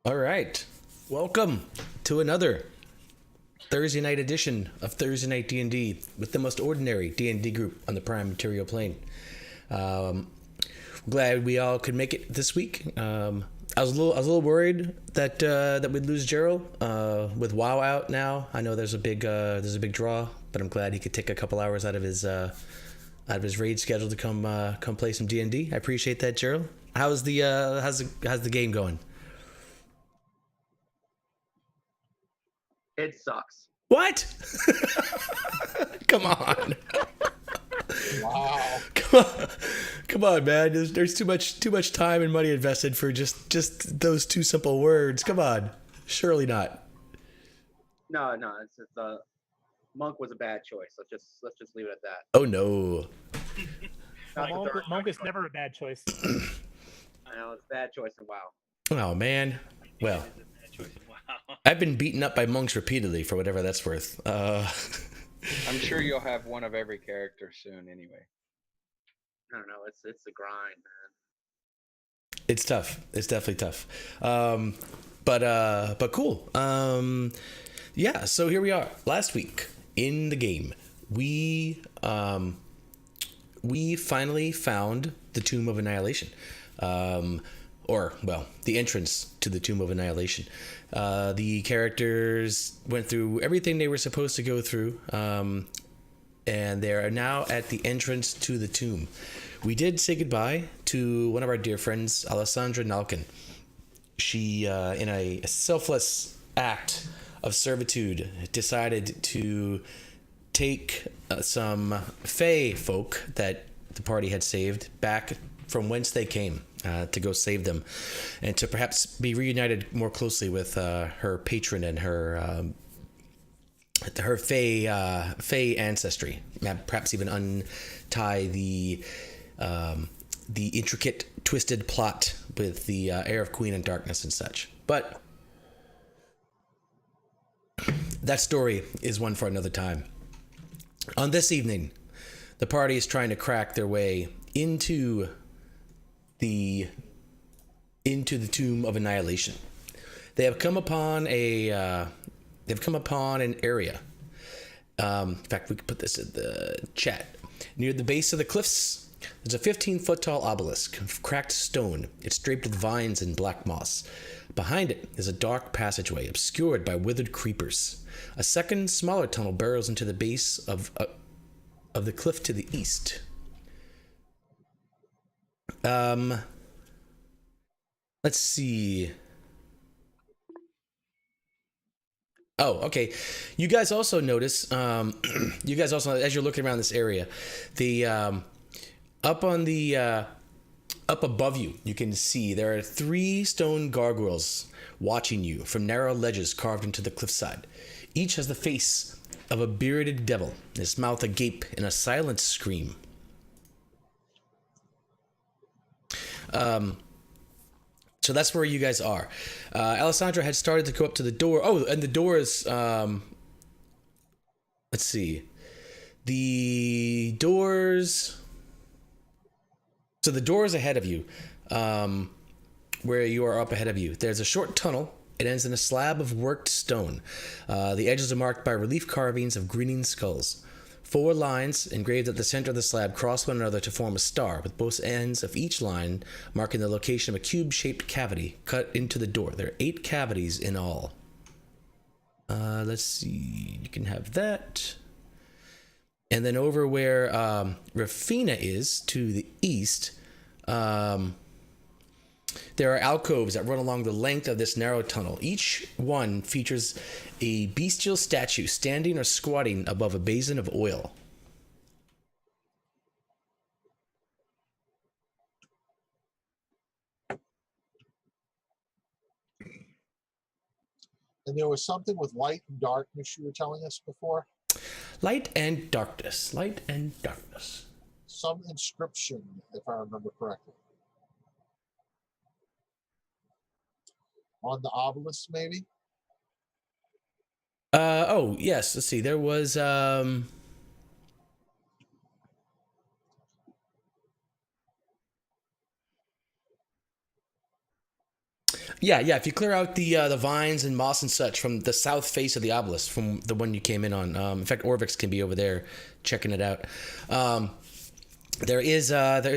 All right. Welcome to another Thursday night edition of Thursday Night D&D with the most ordinary D&D group on the Prime Material Plane. Glad we all could make it this week. I was a little worried that we'd lose Gerald with WoW out now. I know there's a big draw, but I'm glad he could take a couple hours out of his raid schedule to come play some D&D. I appreciate that, Gerald. How's the game going? It sucks. What? Come on. Wow. Come on, man. There's too much time and money invested for just those two simple words. Come on. Surely not. No, it's just Monk was a bad choice. Let's just leave it at that. Oh no. Monk is never a bad choice. I know it's a bad choice in WoW. Oh man. Well, I've been beaten up by monks repeatedly for whatever that's worth. I'm sure you'll have one of every character soon anyway. I don't know. It's a grind, man. It's tough. It's definitely tough. But cool. Yeah, so here we are. Last week in the game, we finally found the Tomb of Annihilation. The entrance to the Tomb of Annihilation. The characters went through everything they were supposed to go through, and they are now at the entrance to the tomb. We did say goodbye to one of our dear friends, Alessandra Nalkin. She, in a selfless act of servitude, decided to take some Fae folk that the party had saved back from whence they came, to go save them, and to perhaps be reunited more closely with her patron and her Fae ancestry. Perhaps even untie the intricate, twisted plot with the heir of Queen and Darkness and such. But that story is one for another time. On this evening, the party is trying to crack their way into the Tomb of Annihilation. They have come upon an area. In fact, we could put this in the chat. Near the base of the cliffs, there's a 15-foot tall obelisk of cracked stone. It's draped with vines and black moss. Behind it is a dark passageway obscured by withered creepers. A second, smaller tunnel burrows into the base of the cliff to the east. Let's see. Oh, okay. You guys also notice, as you're looking around this area, the up above you, you can see there are 3 stone gargoyles watching you from narrow ledges carved into the cliffside. Each has the face of a bearded devil, his mouth agape in a silent scream. So that's where you guys are. Alessandra had started to go up to the door. Oh, and the door is, let's see. The doors. So the door is ahead of you, where you are up ahead of you. There's a short tunnel. It ends in a slab of worked stone. The edges are marked by relief carvings of grinning skulls. 4 lines engraved at the center of the slab cross one another to form a star, with both ends of each line marking the location of a cube-shaped cavity cut into the door. There are 8 cavities in all. Let's see. You can have that. And then over where Rafina is, to the east, there are alcoves that run along the length of this narrow tunnel. Each one features a bestial statue standing or squatting above a basin of oil. And there was something with light and darkness you were telling us before? Light and darkness. Light and darkness. Some inscription, if I remember correctly. On the obelisk, maybe? Oh, yes. Let's see. There was, Yeah, yeah. If you clear out the vines and moss and such from the south face of the obelisk, from the one you came in on. In fact, Orvix can be over there checking it out. There is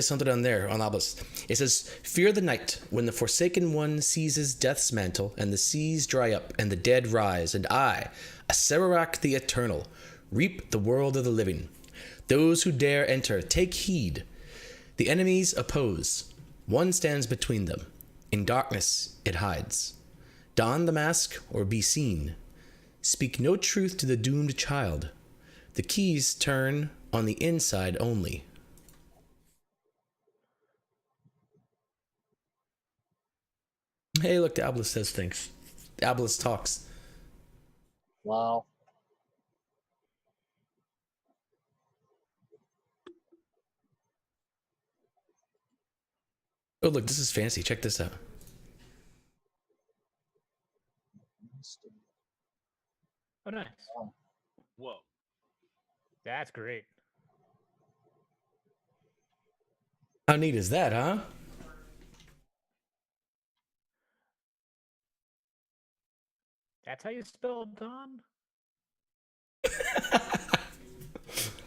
something on there on the obelisk. It says, "Fear the night when the Forsaken One seizes death's mantle, and the seas dry up, and the dead rise, and I, Acererak the Eternal, reap the world of the living. Those who dare enter, take heed. The enemies oppose. One stands between them. In darkness it hides. Don the mask or be seen. Speak no truth to the doomed child. The keys turn on the inside only." Hey, look, the obelisk says things. The obelisk talks. Wow. Oh, look, this is fancy. Check this out. Oh, nice. Whoa. That's great. How neat is that, huh? That's how you spell Don?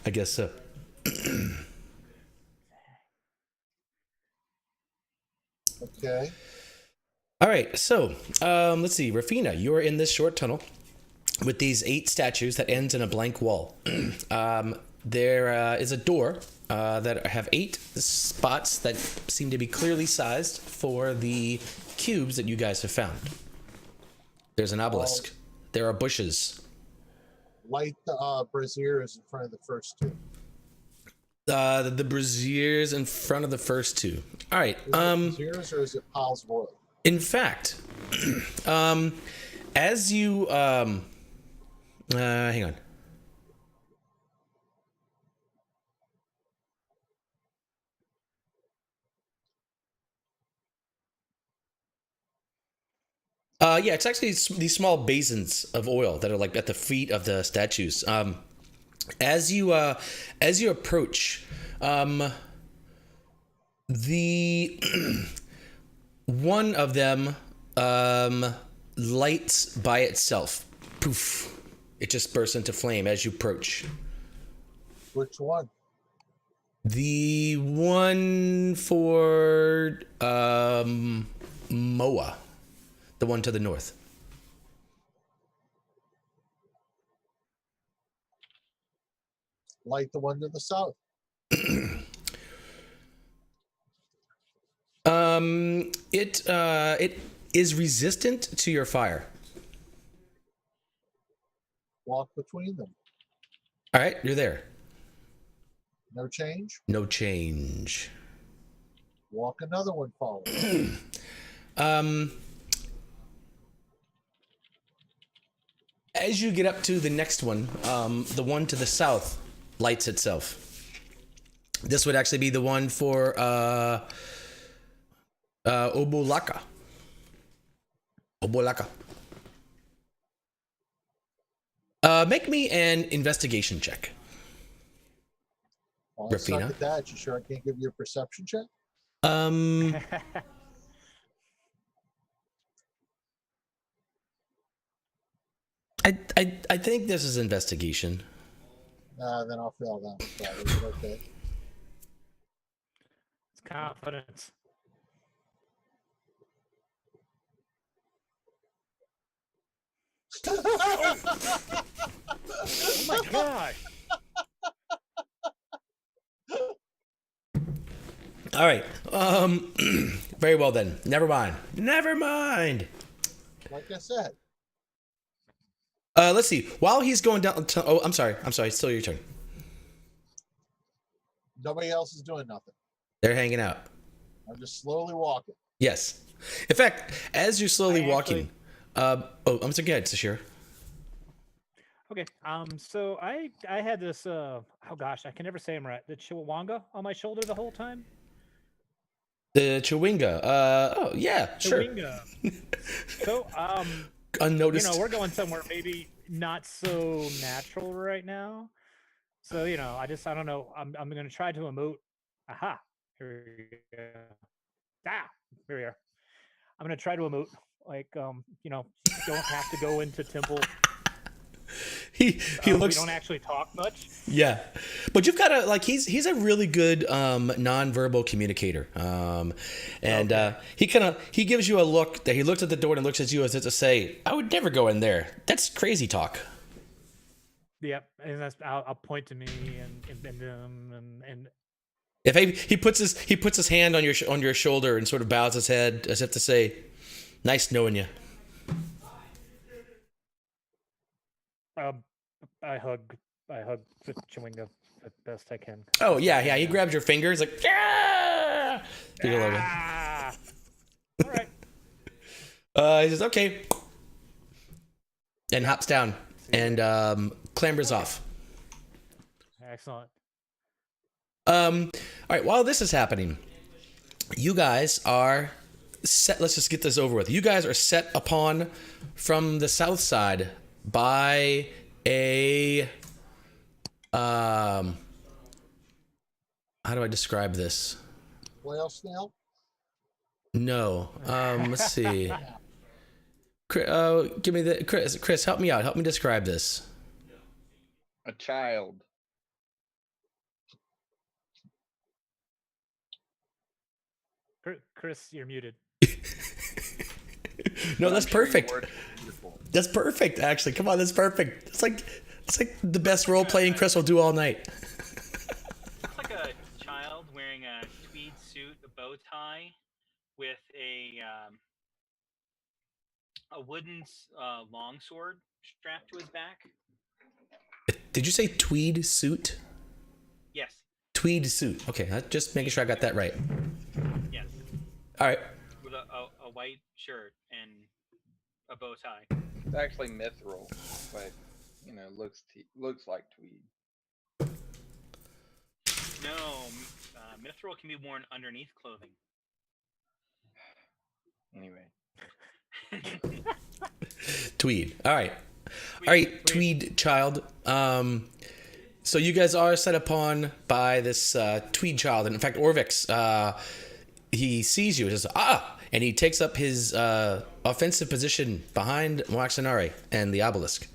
I guess so. Okay. All right, so let's see. Rafina, you're in this short tunnel with these 8 statues that ends in a blank wall. There is a door that have 8 spots that seem to be clearly sized for the cubes that you guys have found. There's an obelisk. There are bushes. Light braziers in front of the first 2. The braziers in front of the first 2. All right. Is it braziers or is it piles of oil? In fact, as you hang on. Yeah, it's actually these small basins of oil that are like at the feet of the statues. As you approach, the one of them lights by itself. Poof! It just bursts into flame as you approach. Which one? The one for Moa. The one to the north. Light the one to the south. It is resistant to your fire. Walk between them. All right, you're there. No change. No change. Walk another one forward. As you get up to the next one, the one to the south lights itself. This would actually be the one for Obulaka. Obulaka. Make me an investigation check. Well, I suck Rafina? at that. You sure I can't give you a perception check? I think this is investigation. Then I'll fail that one. Probably. Okay. It's confidence. Oh my gosh. All right. Very well then. Never mind. Never mind. Like I said. Let's see. While he's going down to, oh, I'm sorry. It's still your turn. Nobody else is doing nothing. They're hanging out. I'm just slowly walking. Yes. In fact, as you're slowly I walking, I'm sorry. Go ahead, Sashira. Okay. So I had this oh gosh, I can never say them right. The Chihuahua on my shoulder the whole time. The Chewinga. Oh yeah, sure. Chihuahua. So Unnoticed. we're going somewhere maybe not so natural right now. So I don't know. I'm gonna try to emote. Aha. Here we go. Ah, here we are. I'm gonna try to emote. Like, you know, don't have to go into temple. He We looks, don't actually talk much. yeah, but you've got to like he's a really good nonverbal communicator, and he gives you a look that he looks at the door and looks at you as if to say, I would never go in there. That's crazy talk. Yep, and that's I'll point to me and If he puts his hand on your shoulder and sort of bows his head as if to say, nice knowing you. I hug the Chewinga the best I can. Oh yeah, he grabs your fingers like, yeah. Ah! All right. He says okay, and hops down and clambers off. Excellent. All right, while this is happening, you guys are set. Let's just get this over with. You guys are set upon from the south side by a how do I describe this? Whale snail? No. Let's see. Give me the Chris. Help me out. Help me describe this. A child. Chris, you're muted. No, But that's I'm sure your perfect. words are beautiful. That's perfect. Actually, come on, that's perfect. It's like the best role playing Chris will do all night. Looks like a child wearing a tweed suit, a bow tie, with a wooden longsword strapped to his back. Did you say tweed suit? Yes, Tweed suit. Okay, just making sure I got that right. yes, All right. with a white shirt and a bow tie. It's actually mithril, but looks like tweed. No, mithril can be worn underneath clothing. Anyway, Tweed. All right. All right, Tweed child. So you guys are set upon by this Tweed child, and in fact, Orvix, he sees you and says, and he takes up his offensive position behind Waxanari and the obelisk.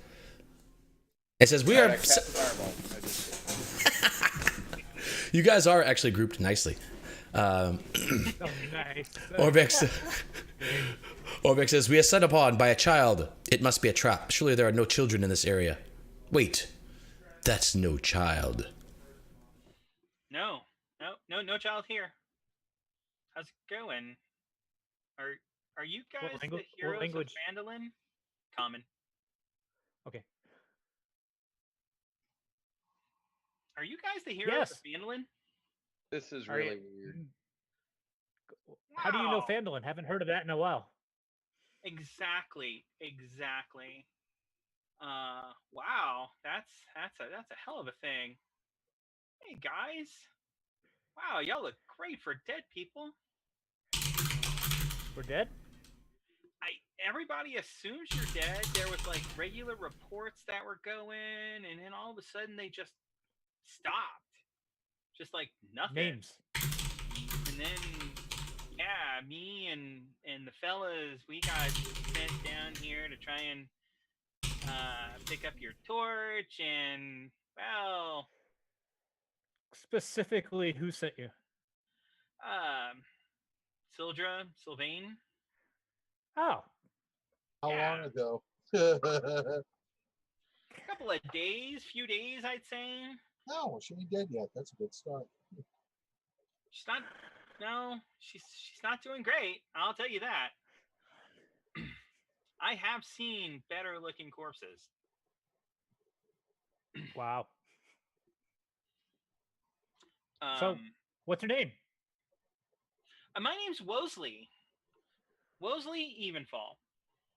It says, "We are." I cast fireball. I just You guys are actually grouped nicely. Oh, nice. Orvix says, "We are set upon by a child. It must be a trap. Surely there are no children in this area." Wait, that's no child. No child here. How's it going? Are you guys the what heroes of language? Vandalin? Common. Okay. Are you guys the heroes of Yes. Vandalin? This is Are you- really weird. How do you know Wow. Fandolin? Haven't heard of that in a while. Exactly. Wow, that's a hell of a thing. Hey guys, wow, y'all look great for dead people. We're dead? Everybody assumes you're dead. There was like regular reports that were going, and then all of a sudden they just stopped, just like nothing. Names. And then yeah, me and the fellas, we got sent down here to try and pick up your torch, and well, Specifically, who sent you? Sylvain. Oh, How Yeah. long ago? A couple of days, few days, I'd say. No, she ain't dead yet. That's a good start. She's not. No, she's not doing great. I'll tell you that. I have seen better looking corpses. wow. So- What's her name? My name's Wosley. Wosley Evenfall.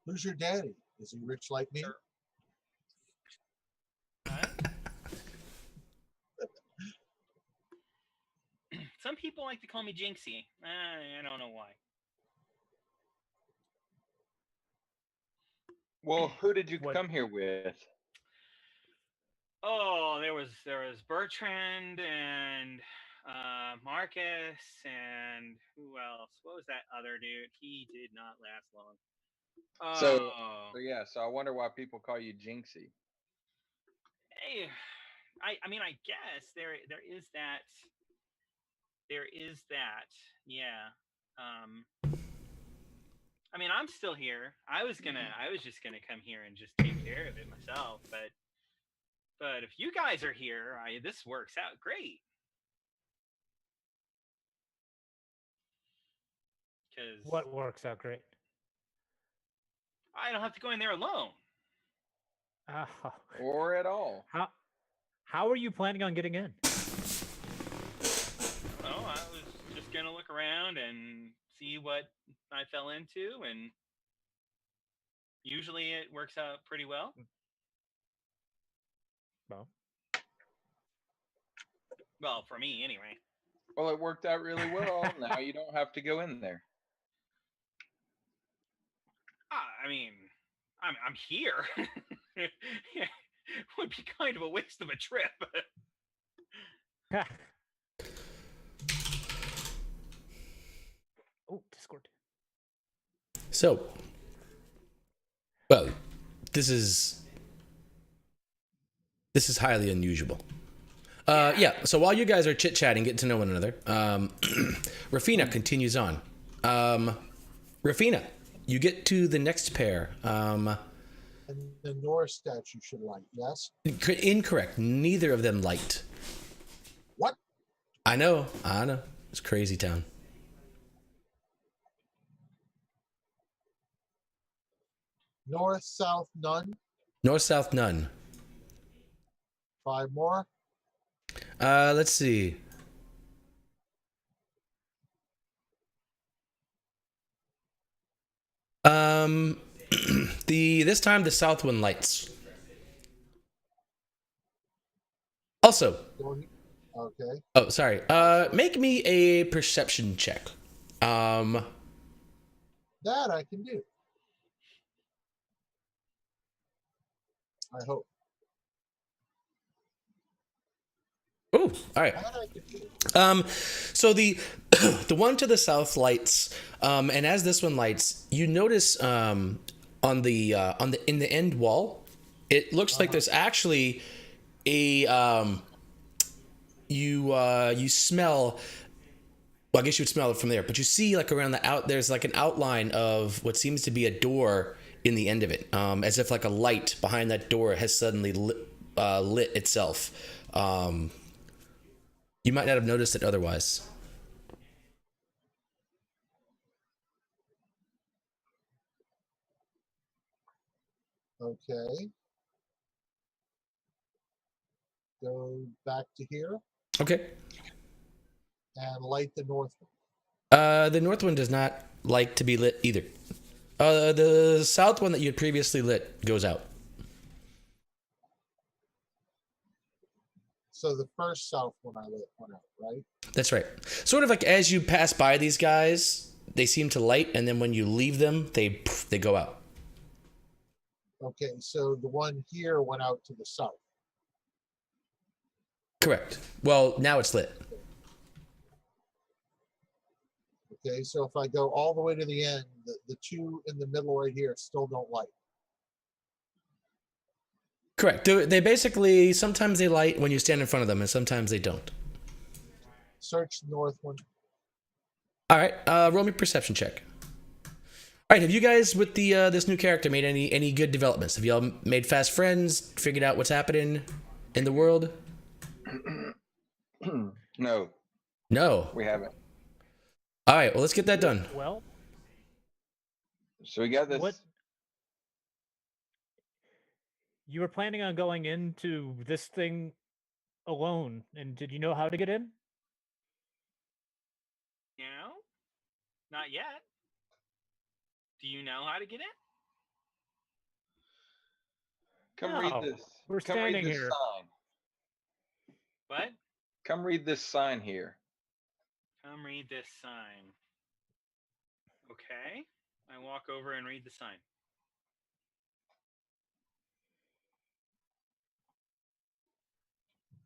Who's your daddy? Is he rich like me? Sure. Some people like to call me Jinxie. I don't know why. Well, who did you What- come here with? Oh, there was Bertrand and Marcus and who else? What was that other dude? He did not last long. So, Oh, so I wonder why people call you Jinxie. hey, I mean, I guess there is that. There is that. Yeah. Um, I mean, I'm still here. I was just gonna come here and just take care of it myself. But if you guys are here, this works out great. Because What works out great? I don't have to go in there alone. Oh. Or at all. How are you planning on getting in? Oh, I was just gonna look around and see what I fell into, and usually it works out pretty well. Well, for me anyway. Well, it worked out really well. Now you don't have to go in there. I mean, I'm here. Yeah, would be kind of a waste of a trip. Oh, Discord. So, well, this is highly unusual. Yeah. So while you guys are chit chatting, getting to know one another, Rafina continues on. Rafina, you get to the next pair. And the Norse statue should light, yes? Incorrect. Neither of them light. What? I know. It's crazy town. North, south, none. North, south, none. 5 more. Let's see. This time the south one lights. Also. Okay. Oh, sorry. Make me a perception check. That I can do. I hope. Oh, all right. That I can do. So the the one to the south lights, and as this one lights, you notice on the in the end wall, it looks like there's actually a you smell. Well, I guess you would smell it from there, but you see like around there's like an outline of what seems to be a door in the end of it, as if like a light behind that door has suddenly lit itself. You might not have noticed it otherwise. Okay. Go back to here Okay. and light the north one. The north one does not like to be lit either. The south one that you had previously lit goes out. So the first south one I lit went out, right? That's right. Sort of like as you pass by these guys, they seem to light, and then when you leave them, they go out. Okay, so the one here went out to the south. Correct. Well, now it's lit. Okay, so if I go all the way to the end, the two in the middle right here still don't light. Correct. They basically, sometimes they light when you stand in front of them, and sometimes they don't. Search the north one. All right. Roll me a perception check. All right. Have you guys, with the this new character, made any good developments? Have y'all made fast friends? Figured out what's happening in the world? No, No. we haven't. All right. Well, let's get that done. Well, So we got this. what? You were planning on going into this thing alone, and did you know how to get in? You know? Not yet. Do you know how to get in? Come read No, this. we're Come read standing this here. sign. What? Come read this sign here. Come read this sign. Okay. I walk over and read the sign.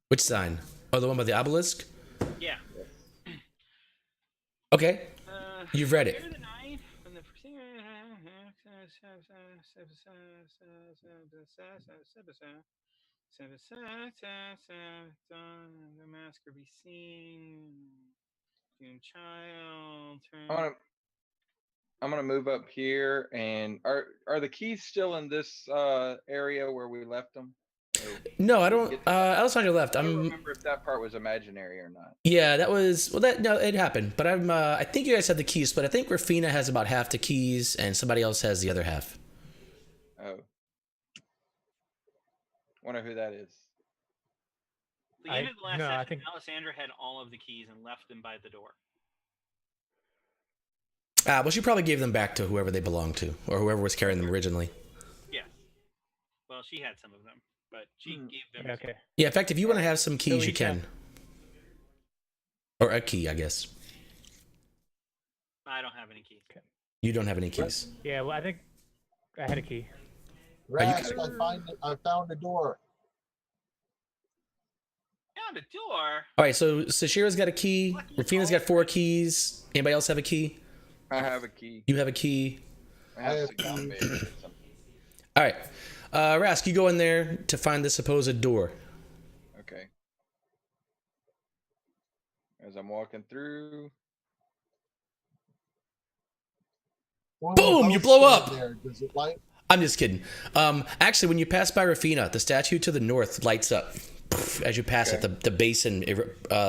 Which sign? Oh, the one by the obelisk? Yeah. Okay, you've read it. Prepare the knife from the the masker be seen. Doomed child. I'm gonna I'm gonna move up here, and are the keys still in this area where we left them? No, I don't. I was on your left. I don't I'm. remember if that part was imaginary or not. Yeah, that was. Well, that no, it happened. But I'm. I think you guys have the keys, but I think Rafina has about half the keys, and somebody else has the other half. Oh, wonder who that is. The end of the last no, I session, think Alessandra had all of the keys and left them by the door. Well, she probably gave them back to whoever they belonged to, or whoever was carrying them originally. Yes. Well, she had some of them, but she gave them. yeah, okay. Yeah, in fact, if you want to have some keys, you each have- can. Or a key, I guess. I don't have any keys. You don't have any keys. Yeah, well, I think I had a key. Rask, I found a door. Found a door. All right, so Sashira's got a key. Rafina's got 4 keys. Anybody else have a key? I have a key. You have a key. I I have have six a key. beds or something. All right, Rask, you go in there to find the supposed door. Okay. As I'm walking through, When we Boom, you both blow stand up. There, does it light? I'm just kidding. Actually, when you pass by Rafina, the statue to the north lights up as you pass it. The basin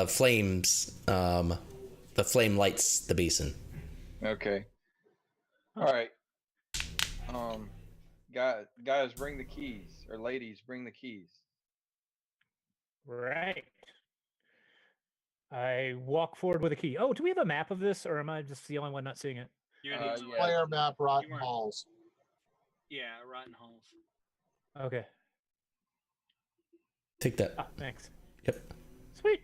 flames. The flame lights the basin. okay. All right. Guys, bring the keys, or ladies, bring the keys. Right. I walk forward with a key. Oh, do we have a map of this, or am I just the only one not seeing it? You're the Yeah. Player map, Rotten weren't- Halls. Yeah, Rotten Halls. Okay. Take that. Ah, thanks. Yep. Sweet.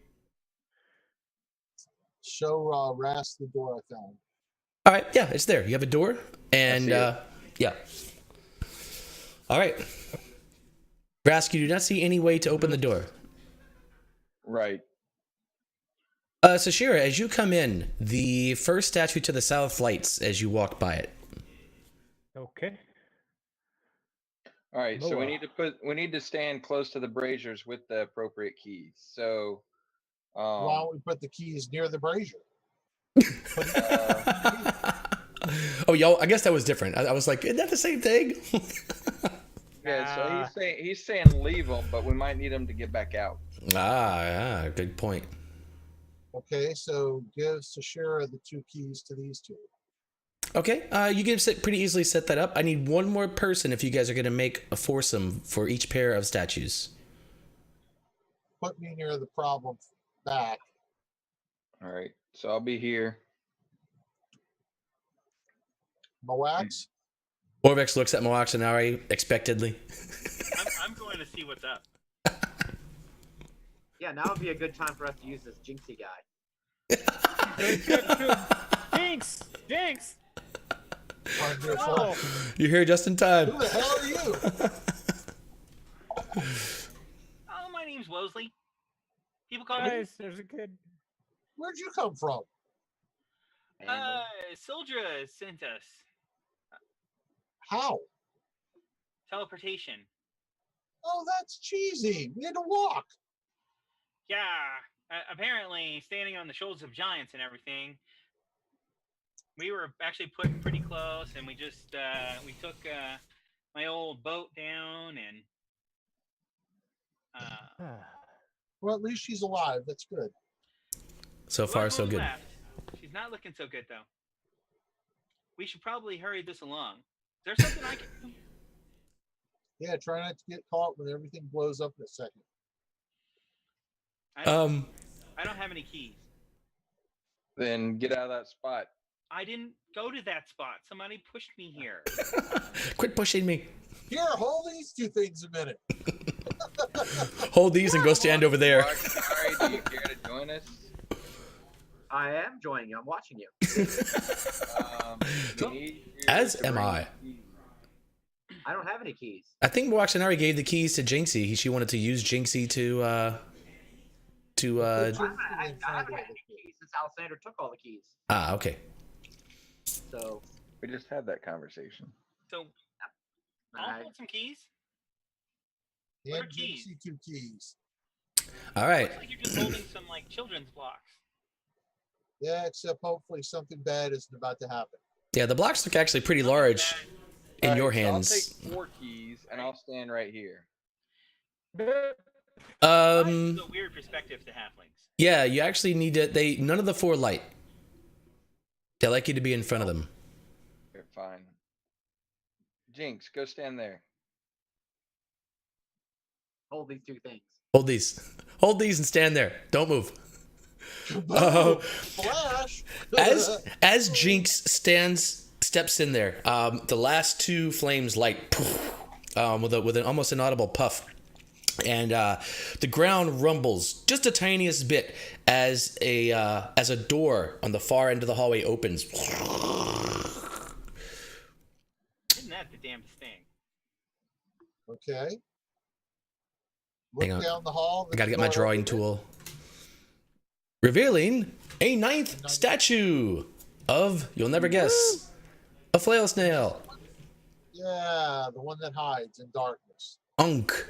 Show Rask the door I found. All right. Yeah, it's there. You have a door, and see it. yeah. All right. Rask, you do not see any way to open the door. Right. Sashira, as you come in, the first statue to the south lights as you walk by it. Okay. All right. So Moa. we need to stand close to the braziers with the appropriate keys. So, Why don't we put the keys near the brazier? Oh, y'all, I guess that was different. I was like, isn't that the same thing? yeah. So Ah. he's saying leave them, but we might need them to get back out. Yeah, good point. Okay, so give Sashira the 2 keys to these 2. Okay, you can pretty easily set that up. I need one more person if you guys are going to make a foursome for each pair of statues. Put me near the problem back. All right. So I'll be here. Moax? Orvex looks at Moaxinari expectedly. I'm going to see what's up. Yeah, now would be a good time for us to use this Jinxie guy. Good. Jinx! Jinx! On your Oh, phone. You're here just in time. Who the hell are you? Oh, my name's Wosley. People call me. guys, there's a good. Where'd you come from? Sildra sent us How? teleportation. Oh, that's cheesy. We had to walk. Yeah, apparently standing on the shoulders of giants and everything. We were actually put pretty close, and we just we took my old boat down, and Well, at least she's alive. That's good. So far, so good. left. She's not looking so good though. We should probably hurry this along. Is there something I can do? Yeah, try not to get caught when everything blows up in a second. I don't have any keys. Then get out of that spot. I didn't go to that spot. Somebody pushed me here. Quit pushing me. Here, hold these 2 things a minute. Hold these and go stand over there. Sorry, do you care to join us? I am joining you. I'm watching you. We need you As to am bring I. the keys. I don't have any keys. I think Moaxinari gave the keys to Jinxie. She wanted to use Jinxie to Put I Jinxie haven't in front had of the any other two. keys since Alexander took all the keys. Ah, okay. So We just had that conversation. So I'll hold some keys. What are And keys? Jinxie 2 keys. All right. Looks like you're just holding some like children's blocks. Yeah, except hopefully something bad isn't about to happen. Yeah, the blocks look actually pretty large in All your right, so hands. I'll take 4 keys and I'll stand right here. This is a weird perspective to halflings. Yeah, you actually need to. None of the 4 light. They like you to be in front of them. Okay, fine. Jinx, go stand there. hold these 2 things. Hold these and stand there. Don't move. Flash. As Jinx steps in there, the last 2 flames light with an almost inaudible puff, and the ground rumbles just the tiniest bit as a door on the far end of the hallway opens. Isn't that the damnedest thing? Okay. Hang Look on. down the hall. I gotta get my drawing tool. Revealing a 9th statue of, you'll never guess, a flail snail. Yeah, the one that hides in darkness. Unk.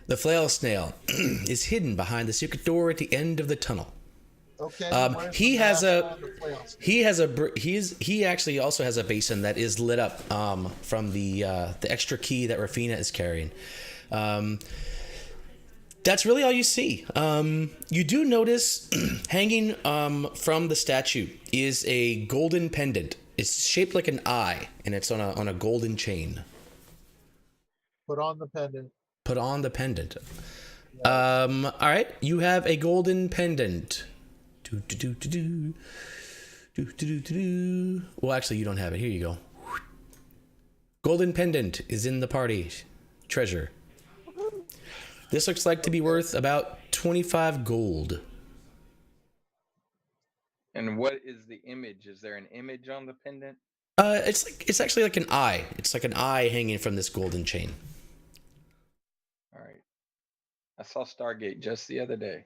The flail snail is hidden behind the secret door at the end of the tunnel. Okay. where's He the has mask a- on the flails? He actually also has a basin that is lit up from the extra key that Rafina is carrying. That's really all you see. You do notice hanging from the statue is a golden pendant. It's shaped like an eye, and it's on a golden chain. Put on the pendant. Put on the pendant. All right, you have a golden pendant. Well, actually, you don't have it. Here you go. Golden pendant is in the party treasure. This looks like to be worth about 25 gold. And what is the image? Is there an image on the pendant? It's actually like an eye. It's like an eye hanging from this golden chain. All right. I saw Stargate just the other day.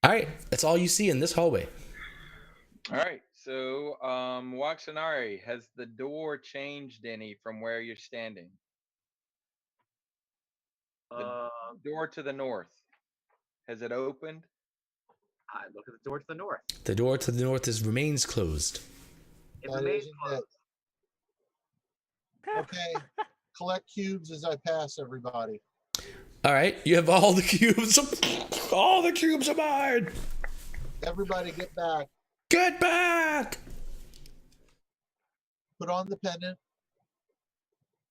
All right, that's all you see in this hallway. All right. So, Waxanari, has the door changed any from where you're standing? Door to the north. Has it opened? I look at the door to the north. The door to the north remains closed. It That remains isn't closed. Okay. Collect cubes as I pass everybody. All right, you have all the cubes. All the cubes are mine. Everybody get back. Get back. Put on the pendant.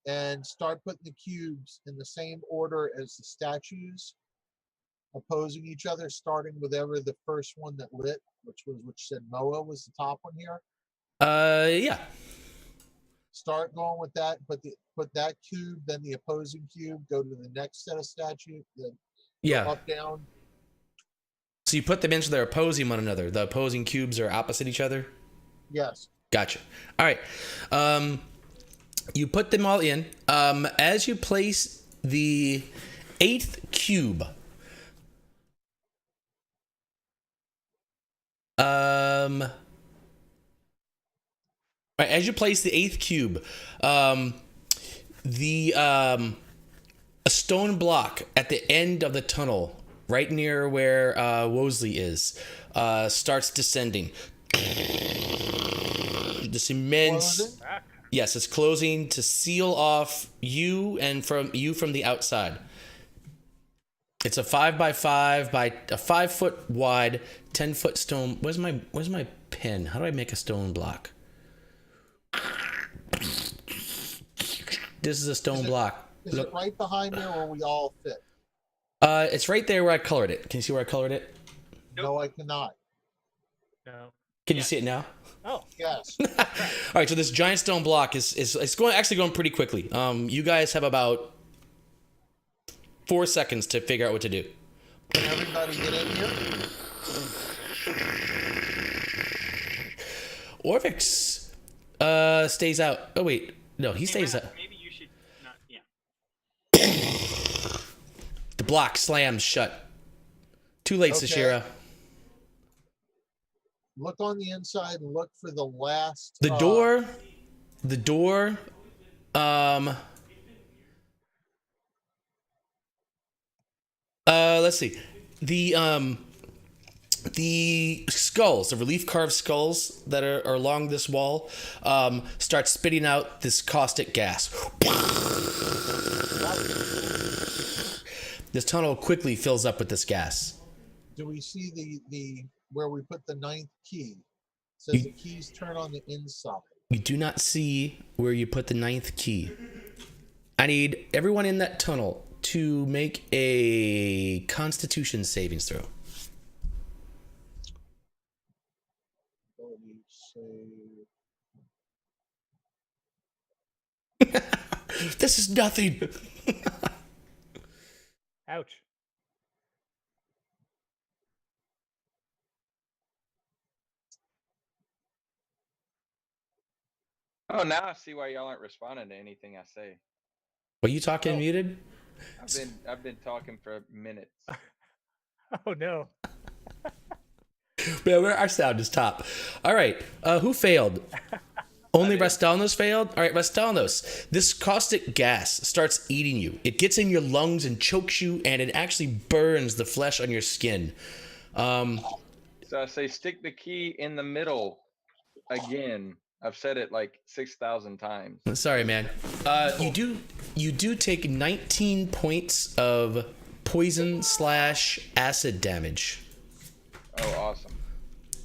And start putting the cubes in the same order as the statues, opposing each other, starting with ever the first one that lit, which said Moa was the top one here. Yeah. Start going with that, put that cube, then the opposing cube, go to the next set of statue, then Yeah. up, down. So you put them in so they're opposing one another. The opposing cubes are opposite each other? Yes. Gotcha. All right. You put them all in. As you place the 8th cube, right, as you place the 8th cube, a stone block at the end of the tunnel, right near where Wosley is, starts descending. This immense. Closing? Yes, it's closing to seal off you and from the outside. It's a 5x5 by a 5 foot wide, 10-foot stone. Where's my pen? How do I make a stone block? This is a stone block. Is it right behind there where we all fit? It's right there where I colored it. Can you see where I colored it? No, I cannot. No. Can you see it now? Oh, Yes. All right, so this giant stone block is going pretty quickly. You guys have about 4 seconds to figure out what to do. Can everybody get in here? Orvix stays out. Oh wait, no, he stays out. Maybe you should not. Yeah. The block slams shut. Too late, Okay. Sashira. Look on the inside and look for the last. The door. Let's see. The skulls, the relief carved skulls that are along this wall, start spitting out this caustic gas. This tunnel quickly fills up with this gas. Do we see the where we put the 9th key? It says the keys turn on the inside. You do not see where you put the 9th key. I need everyone in that tunnel to make a Constitution savings throw. This is nothing. Ouch. Oh, now I see why y'all aren't responding to anything I say. Are you talking muted? I've been talking for minutes. Oh no. Man, our sound is top. All right, who failed? Only Rastalnos failed? All right, Rastalnos, this caustic gas starts eating you. It gets in your lungs and chokes you, and it actually burns the flesh on your skin. So I say stick the key in the middle again. I've said it like 6,000 times. Sorry, man. You do take 19 points of poison/acid damage. Oh, awesome.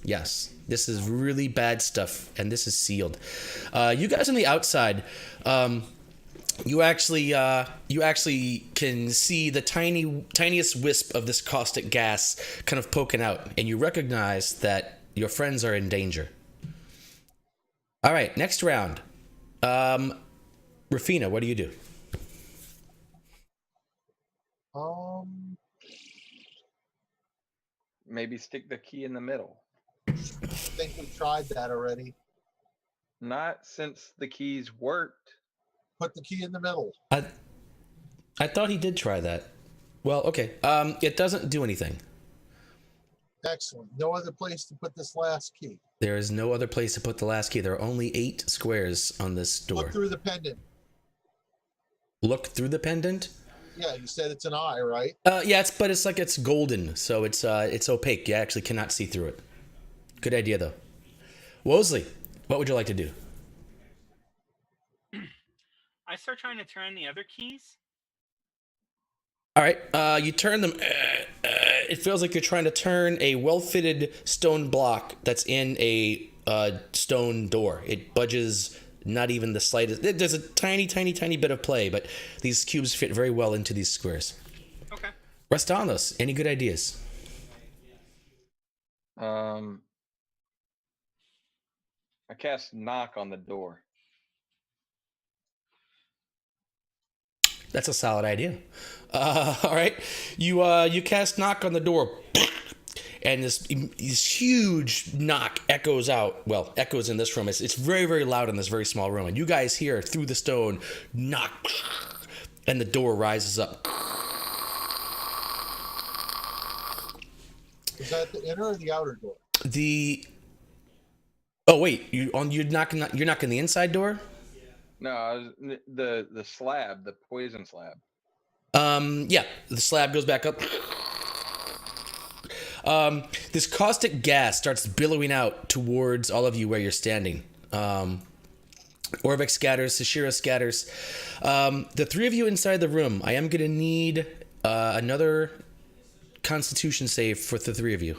Yes, this is really bad stuff, and this is sealed. You guys on the outside, you actually can see the tiniest wisp of this caustic gas kind of poking out, and you recognize that your friends are in danger. All right, next round. Rafina, what do you do? Maybe stick the key in the middle. I think we tried that already. Not since the keys worked. Put the key in the middle. I thought he did try that. Well, okay. It doesn't do anything. Excellent. No other place to put this last key. There is no other place to put the last key. There are only 8 squares on this door. Look through the pendant. Look through the pendant? Yeah, you said it's an eye, right? Yeah, it's golden, so it's opaque. You actually cannot see through it. Good idea, though. Wosley, what would you like to do? I start trying to turn the other keys. All right, you turn them. It feels like you're trying to turn a well-fitted stone block that's in a stone door. It budges not even the slightest. There's a tiny bit of play, but these cubes fit very well into these squares. Okay. Rastanos, any good ideas? I cast knock on the door. That's a solid idea. All right, you cast knock on the door, and this huge knock echoes out. Well, echoes in this room. It's very, very loud in this very small room, and you guys hear through the stone knock, and the door rises up. Is that the inner or the outer door? Oh wait, you're knocking the inside door? No, the slab, the poison slab. Yeah, the slab goes back up. This caustic gas starts billowing out towards all of you where you're standing. Orbeck scatters, Sashira scatters. The 3 of you inside the room, I am going to need another Constitution save for the 3 of you.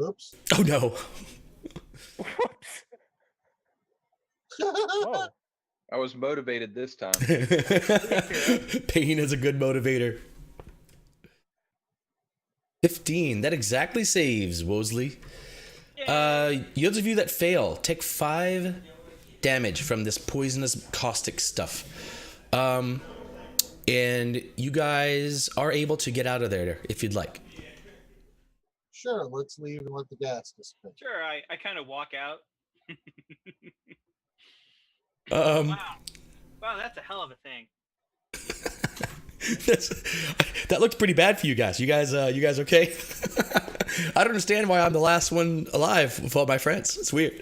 Oops. Oh no. Whoa. I was motivated this time. Pain is a good motivator. 15. That exactly saves, Wosley. Those of you that fail, take 5 damage from this poisonous caustic stuff. And you guys are able to get out of there if you'd like. Sure, let's leave and let the gas dissipate. Sure, I kind of walk out. Um, Wow, that's a hell of a thing. That looked pretty bad for you guys. You guys okay? I don't understand why I'm the last one alive with all my friends. It's weird.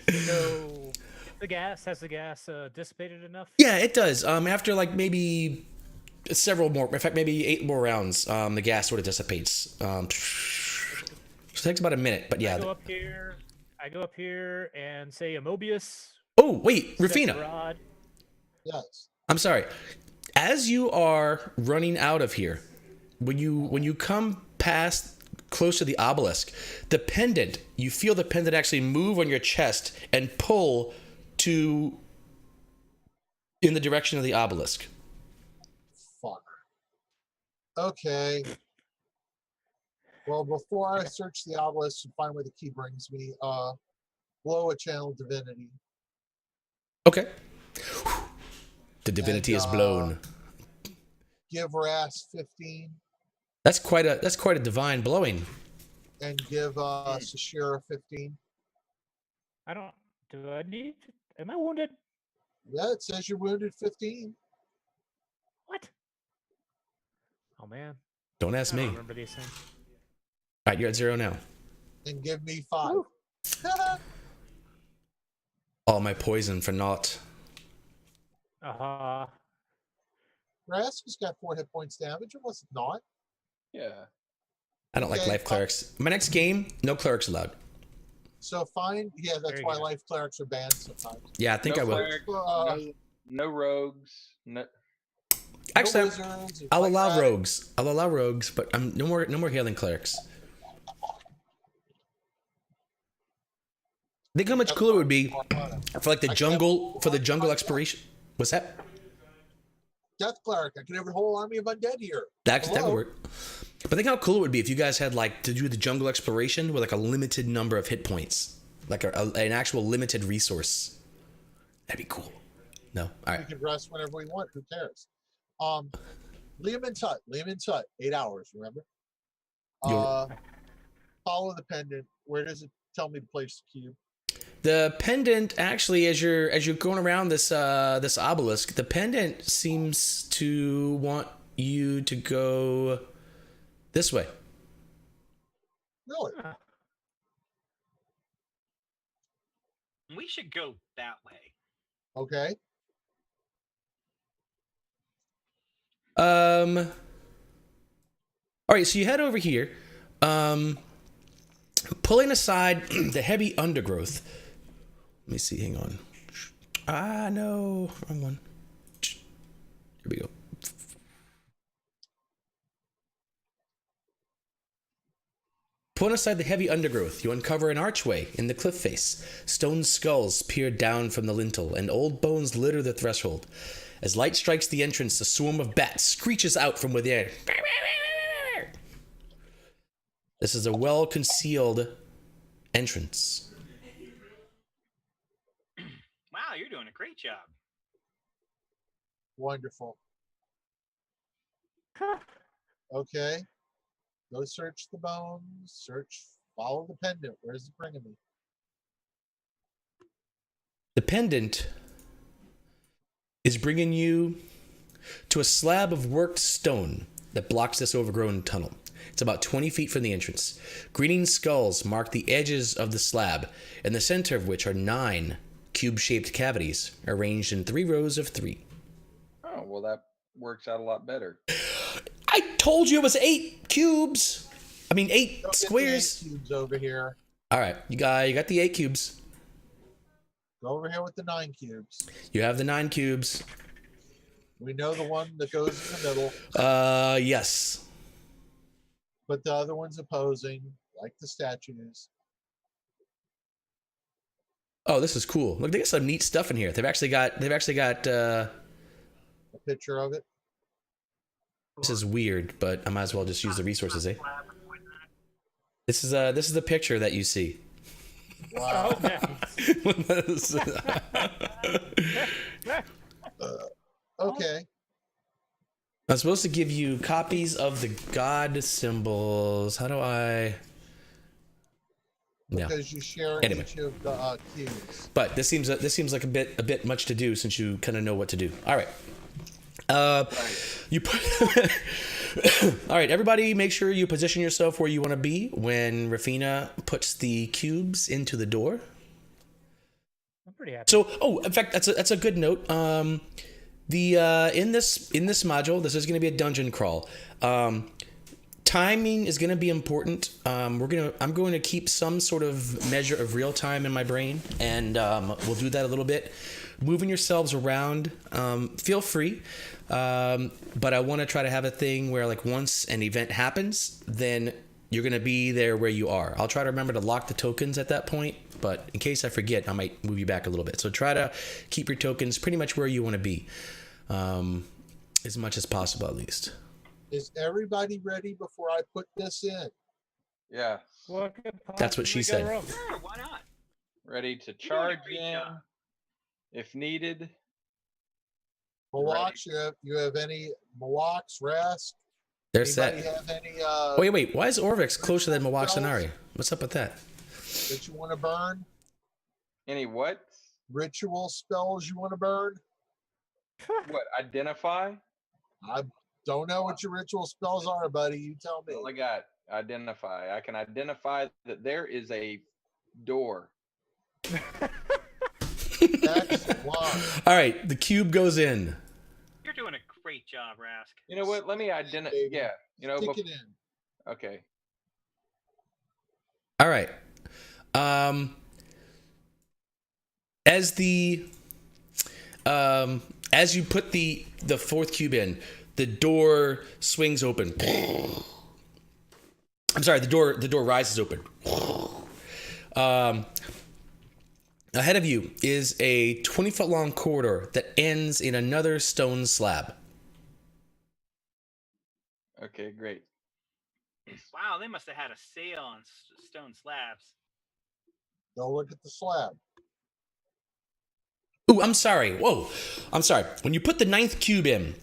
So, has the gas dissipated enough? Yeah, it does. After like maybe several more, in fact, maybe 8 more rounds, the gas sort of dissipates. So it takes about a minute, but yeah. I go up here and say a Mobius. Oh, wait, set Rufina. rod. Yes. I'm sorry. As you are running out of here, when you come past close to the obelisk, the pendant, you feel the pendant actually move on your chest and pull in the direction of the obelisk. Fuck. Okay. Well, before I search the obelisk and find where the key brings me, blow a channel divinity. Okay. The divinity is blown. Give Ras 15 That's quite a divine blowing. and give Sashira 15. Do I need to, am I wounded? Yeah, it says you're wounded 15. What? Oh man. Don't ask I don't me. remember these things. All right, you're at 0 now. And give me 5. Woo. All my poison for naught. Ras has got 4 hit points damage, or was it not? Yeah. I don't like Okay, life clerics. My next game, no clerics allowed. So fine. Yeah, that's Very why good. life clerics are banned sometimes. Yeah, I think I will. cleric, Uh, no rogues. No. Actually, no wizards, I'll white allow rat. rogues. I'll allow rogues, but I'm no more healing clerics. Think how much cooler it would be for like the jungle exploration. What's that? Death cleric. I could have a whole army of undead here. That would Hello? work. But think how cool it would be if you guys had like to do the jungle exploration with like a limited number of hit points, like an actual limited resource. That'd be cool. No, all We right. can rest whenever we want. Who cares? Liam and Tut. 8 hours. Remember? You'll- Follow the pendant. Where does it tell me to place the cube? The pendant actually, as you're going around this obelisk, the pendant seems to want you to go this way. Really? We should go that way. Okay. All right, so you head over here, pulling aside the heavy undergrowth. Let me see. Hang on. No, wrong one. Here we go. Pulling aside the heavy undergrowth, you uncover an archway in the cliff face. Stone skulls peer down from the lintel, and old bones litter the threshold. As light strikes the entrance, a swarm of bats screeches out from within. This is a well-concealed entrance. Wow, you're doing a great job. Wonderful. Okay. Go search the bones. Follow the pendant. Where's it bringing me? The pendant is bringing you to a slab of worked stone that blocks this overgrown tunnel. It's about 20 feet from the entrance. Grinning skulls mark the edges of the slab, in the center of which are 9 cube-shaped cavities arranged in 3 rows of 3. Oh, well, that works out a lot better. I told you it was 8 cubes. I mean 8 Go get the squares. 8 cubes over here. All right, you got the 8 cubes. Go over here with the 9 cubes. You have the 9 cubes. We know the one that goes in the middle, Yes. but the other one's opposing, like the statues. Oh, this is cool. Look, they got some neat stuff in here. They've actually got A picture of it. this is weird, but I might as well just use the resources, eh? This is the picture that you see. Wow. Oh, nice. Okay. I'm supposed to give you copies of the god symbols. How do I? Yeah. Because you share Anyway. each of the cubes. But this seems like a bit much to do since you kind of know what to do. All right. You put. All right, everybody, make sure you position yourself where you want to be when Rafina puts the cubes into the door. I'm pretty happy. So, in fact, that's a good note. In this module, this is going to be a dungeon crawl. Timing is going to be important. I'm going to keep some sort of measure of real time in my brain, and we'll do that a little bit. Moving yourselves around, feel free, but I want to try to have a thing where, like, once an event happens, then you're going to be there where you are. I'll try to remember to lock the tokens at that point, but in case I forget, I might move you back a little bit. So try to keep your tokens pretty much where you want to be, as much as possible, at least. Is everybody ready before I put this in? Yeah. What could That's what she possibly go said. wrong? Sure, why not? Ready to You're doing a charge great in job. if needed. Mawaks, you have any Mawaks, Rask? They're Anybody set. have any Oh, wait. Why is Orvix closer than Mawaksanari? What's up with that? that you want to burn? Any what? Ritual spells you want to burn? What? Identify? I don't know what your ritual spells are, buddy. You tell me. All I got. Identify. I can identify that there is a door. Excellent. All right, the cube goes in. You're doing a great job, Rask. You know what? Let me identify. Baby. Yeah. You know. Stick it in. Okay. All right. As you put the fourth cube in, the door swings open. I'm sorry, the door rises open. Ahead of you is a 20-foot long corridor that ends in another stone slab. Okay. Great. Wow, they must have had a sale on stone slabs. Go look at the slab. Ooh, I'm sorry. Whoa. I'm sorry. When you put the ninth cube in,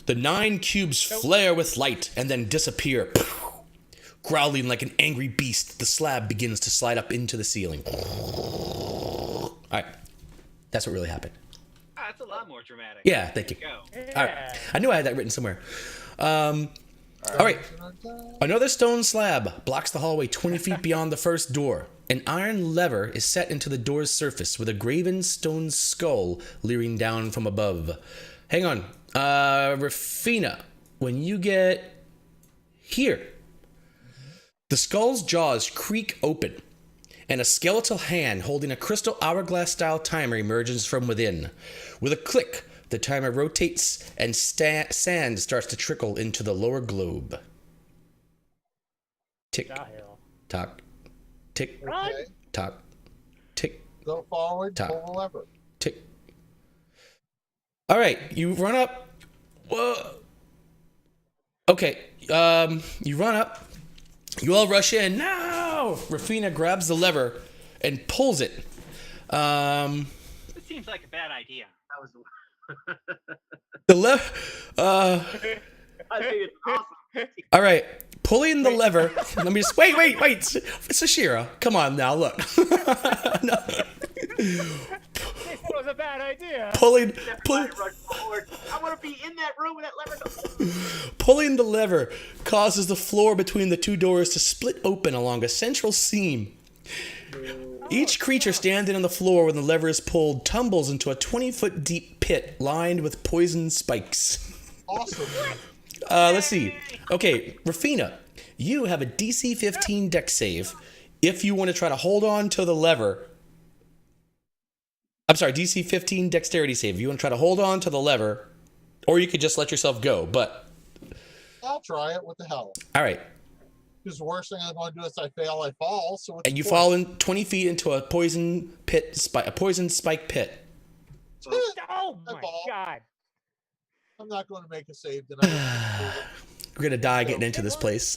the 9 cubes flare with light and then disappear. Growling like an angry beast, the slab begins to slide up into the ceiling. All right. That's what really happened. Ah, that's a lot more dramatic. Yeah, thank you. Go. All right. I knew I had that written somewhere. All right. Another stone slab blocks the hallway 20 feet beyond the first door. An iron lever is set into the door's surface with a graven stone skull leering down from above. Hang on. Rafina, when you get here, the skull's jaws creak open, and a skeletal hand holding a crystal hourglass-style timer emerges from within. With a click, the timer rotates and sand starts to trickle into the lower globe. Tick, The hell. tock, tick, Okay. tock, tick, Go forward. Top. Pull the lever. tick. All right, you run up. Whoa. Okay, you run up. You all rush in. No! Rafina grabs the lever and pulls it. This seems like a bad idea. That was. The lever. I think it's awesome. All right, pulling the lever. Let me just wait. Sashira, come on now. Look. No. This was a bad idea. Pulling Run forward. I want to be in that room with that lever. Pulling the lever causes the floor between the two doors to split open along a central seam. Each creature standing on the floor when the lever is pulled tumbles into a 20-foot deep pit lined with poison spikes. Awesome. Let's see. Okay, Rafina, you have a DC 15 dex save if you want to try to hold on to the lever. I'm sorry, DC 15 dexterity save. If you want to try to hold on to the lever, or you could just let yourself go. But I'll try it. What the hell? all right, Because the worst thing I'm going to do is I fail, I fall. So what's and you the fall point? in 20 feet into a poison pit, a poison spike pit. Oh my fall. god. I'm not going to make a save tonight. We're gonna die getting into this place.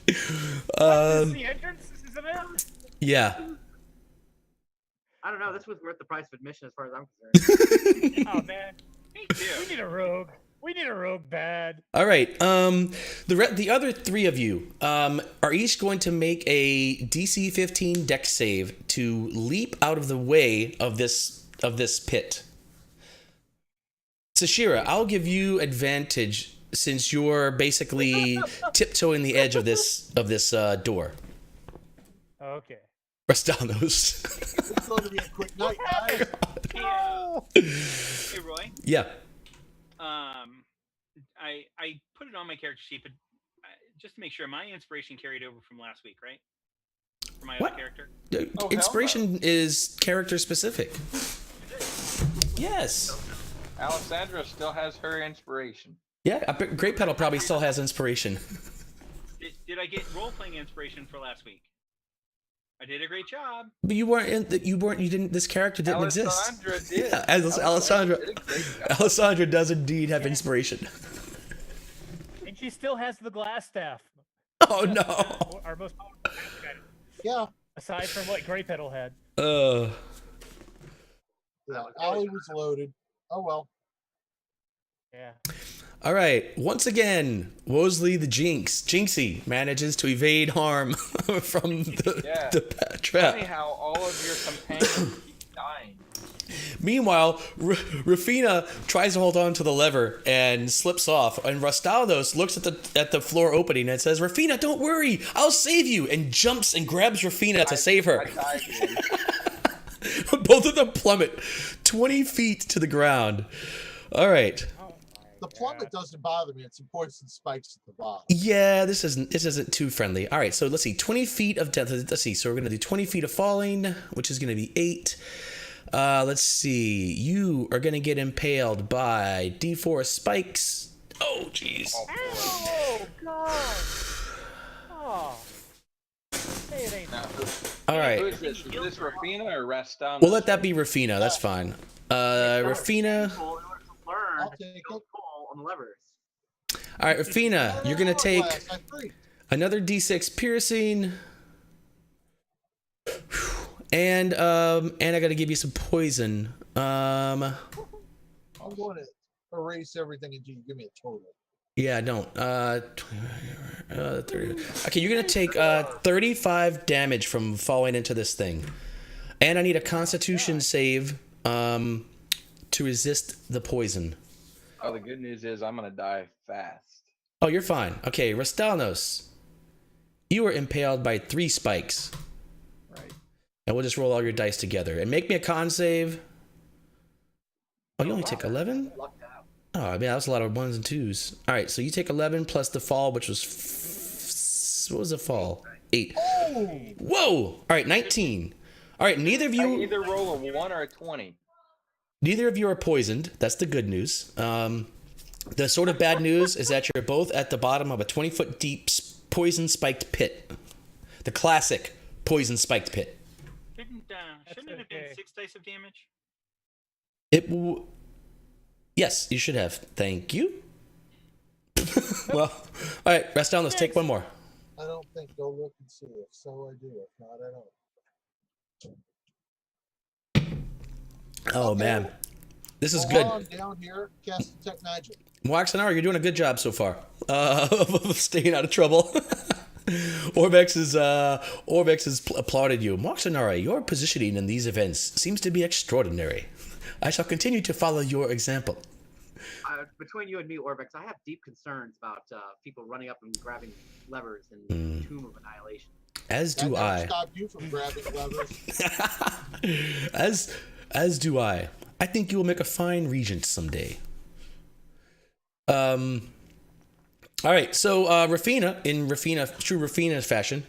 This is the entrance? This is it? Yeah. I don't know. This was worth the price of admission as far as I'm concerned. Oh man. Me We too. need a rogue. We need a rogue bad. All right. The other three of you are each going to make a DC 15 dex save to leap out of the way of this pit. Sashira, I'll give you advantage since you're basically tiptoeing the edge of this door. Okay. Rastanos. It's going to be a quick night, guys. Hey, Roy. Yeah. I put it on my character sheet, but just to make sure, my inspiration carried over from last week, right? For my What? other character. hell Inspiration is character specific. Yes. Alessandra still has her inspiration. Yeah, I bet Great Petal probably still has inspiration. Did I get role playing inspiration for last week? I did a great job. But you didn't. This character didn't exist. Alessandra did. Yeah, Alessandra. did a great job. Alessandra does indeed have inspiration. And she still has the glass staff. Oh no. Our most powerful magic item, Yeah. aside from what Grey Petal had. Yeah. Ollie was loaded. Oh well. Yeah. All right. Once again, Wosley the Jinxie manages to evade harm from the trap. Funny how all of your companions keep dying. Meanwhile, Rafina tries to hold on to the lever and slips off, and Rastaldos looks at the floor opening and says, "Rafina, don't worry, I'll save you," and jumps and grabs Rafina to save her. Both of them plummet 20 feet to the ground. All right. The plummet doesn't bother me. It's the poison spikes at the bottom. Yeah, this isn't too friendly. All right, so let's see. 20 feet of death. Let's see. So we're gonna do 20 feet of falling, which is gonna be 8. Let's see. You are gonna get impaled by D4 spikes. Oh, jeez. Oh God. Oh. Hey, it ain't. Now, All right. who is this? Is this Rafina or Rastan? We'll let that be Rafina. That's fine. Rafina. In order to learn I'll to take go it. pull on the levers. All right, Rafina. You're gonna take I freaked. another D6 piercing. And I gotta give you some poison. I'm going to erase everything until you give me a total. Yeah, don't. 30. Okay, you're gonna take 35 damage from falling into this thing, and I need a Constitution save to resist the poison. Oh, the good news is I'm gonna die fast. Oh, you're fine. Okay, Rastalnos, you were impaled by 3 spikes. Right. And we'll just roll all your dice together. And make me a con save. Oh, you only take 11? Lucked out. Oh, I mean, that was a lot of 1s and 2s. All right, so you take 11 plus the fall, which was... what was the fall? 8. Oh! Whoa! All right, 19. All right, neither of I you... either roll a 1 or a 20. Neither of you are poisoned. That's the good news. The sort of bad news is that you're both at the bottom of a 20-foot deep poison-spiked pit. The classic poison-spiked pit. Shouldn't it have been 6 dice of damage? Yes, you should have. Thank you. Well, all right, rest down. Let's take one more. I don't think. Go look and see. If so, I do. If not, I don't. Oh, man. This is good. While I'm down here, cast Detect Magic. Moxanara, you're doing a good job so far. Of staying out of trouble. Orbex has applauded you. Moxanara, your positioning in these events seems to be extraordinary. I shall continue to follow your example. Between you and me, Orbex, I have deep concerns about people running up and grabbing levers in Tomb of Annihilation. As That do never I. stopped you from grabbing levers. As do I. I think you will make a fine regent someday. All right, so Rafina, in true Rafina fashion,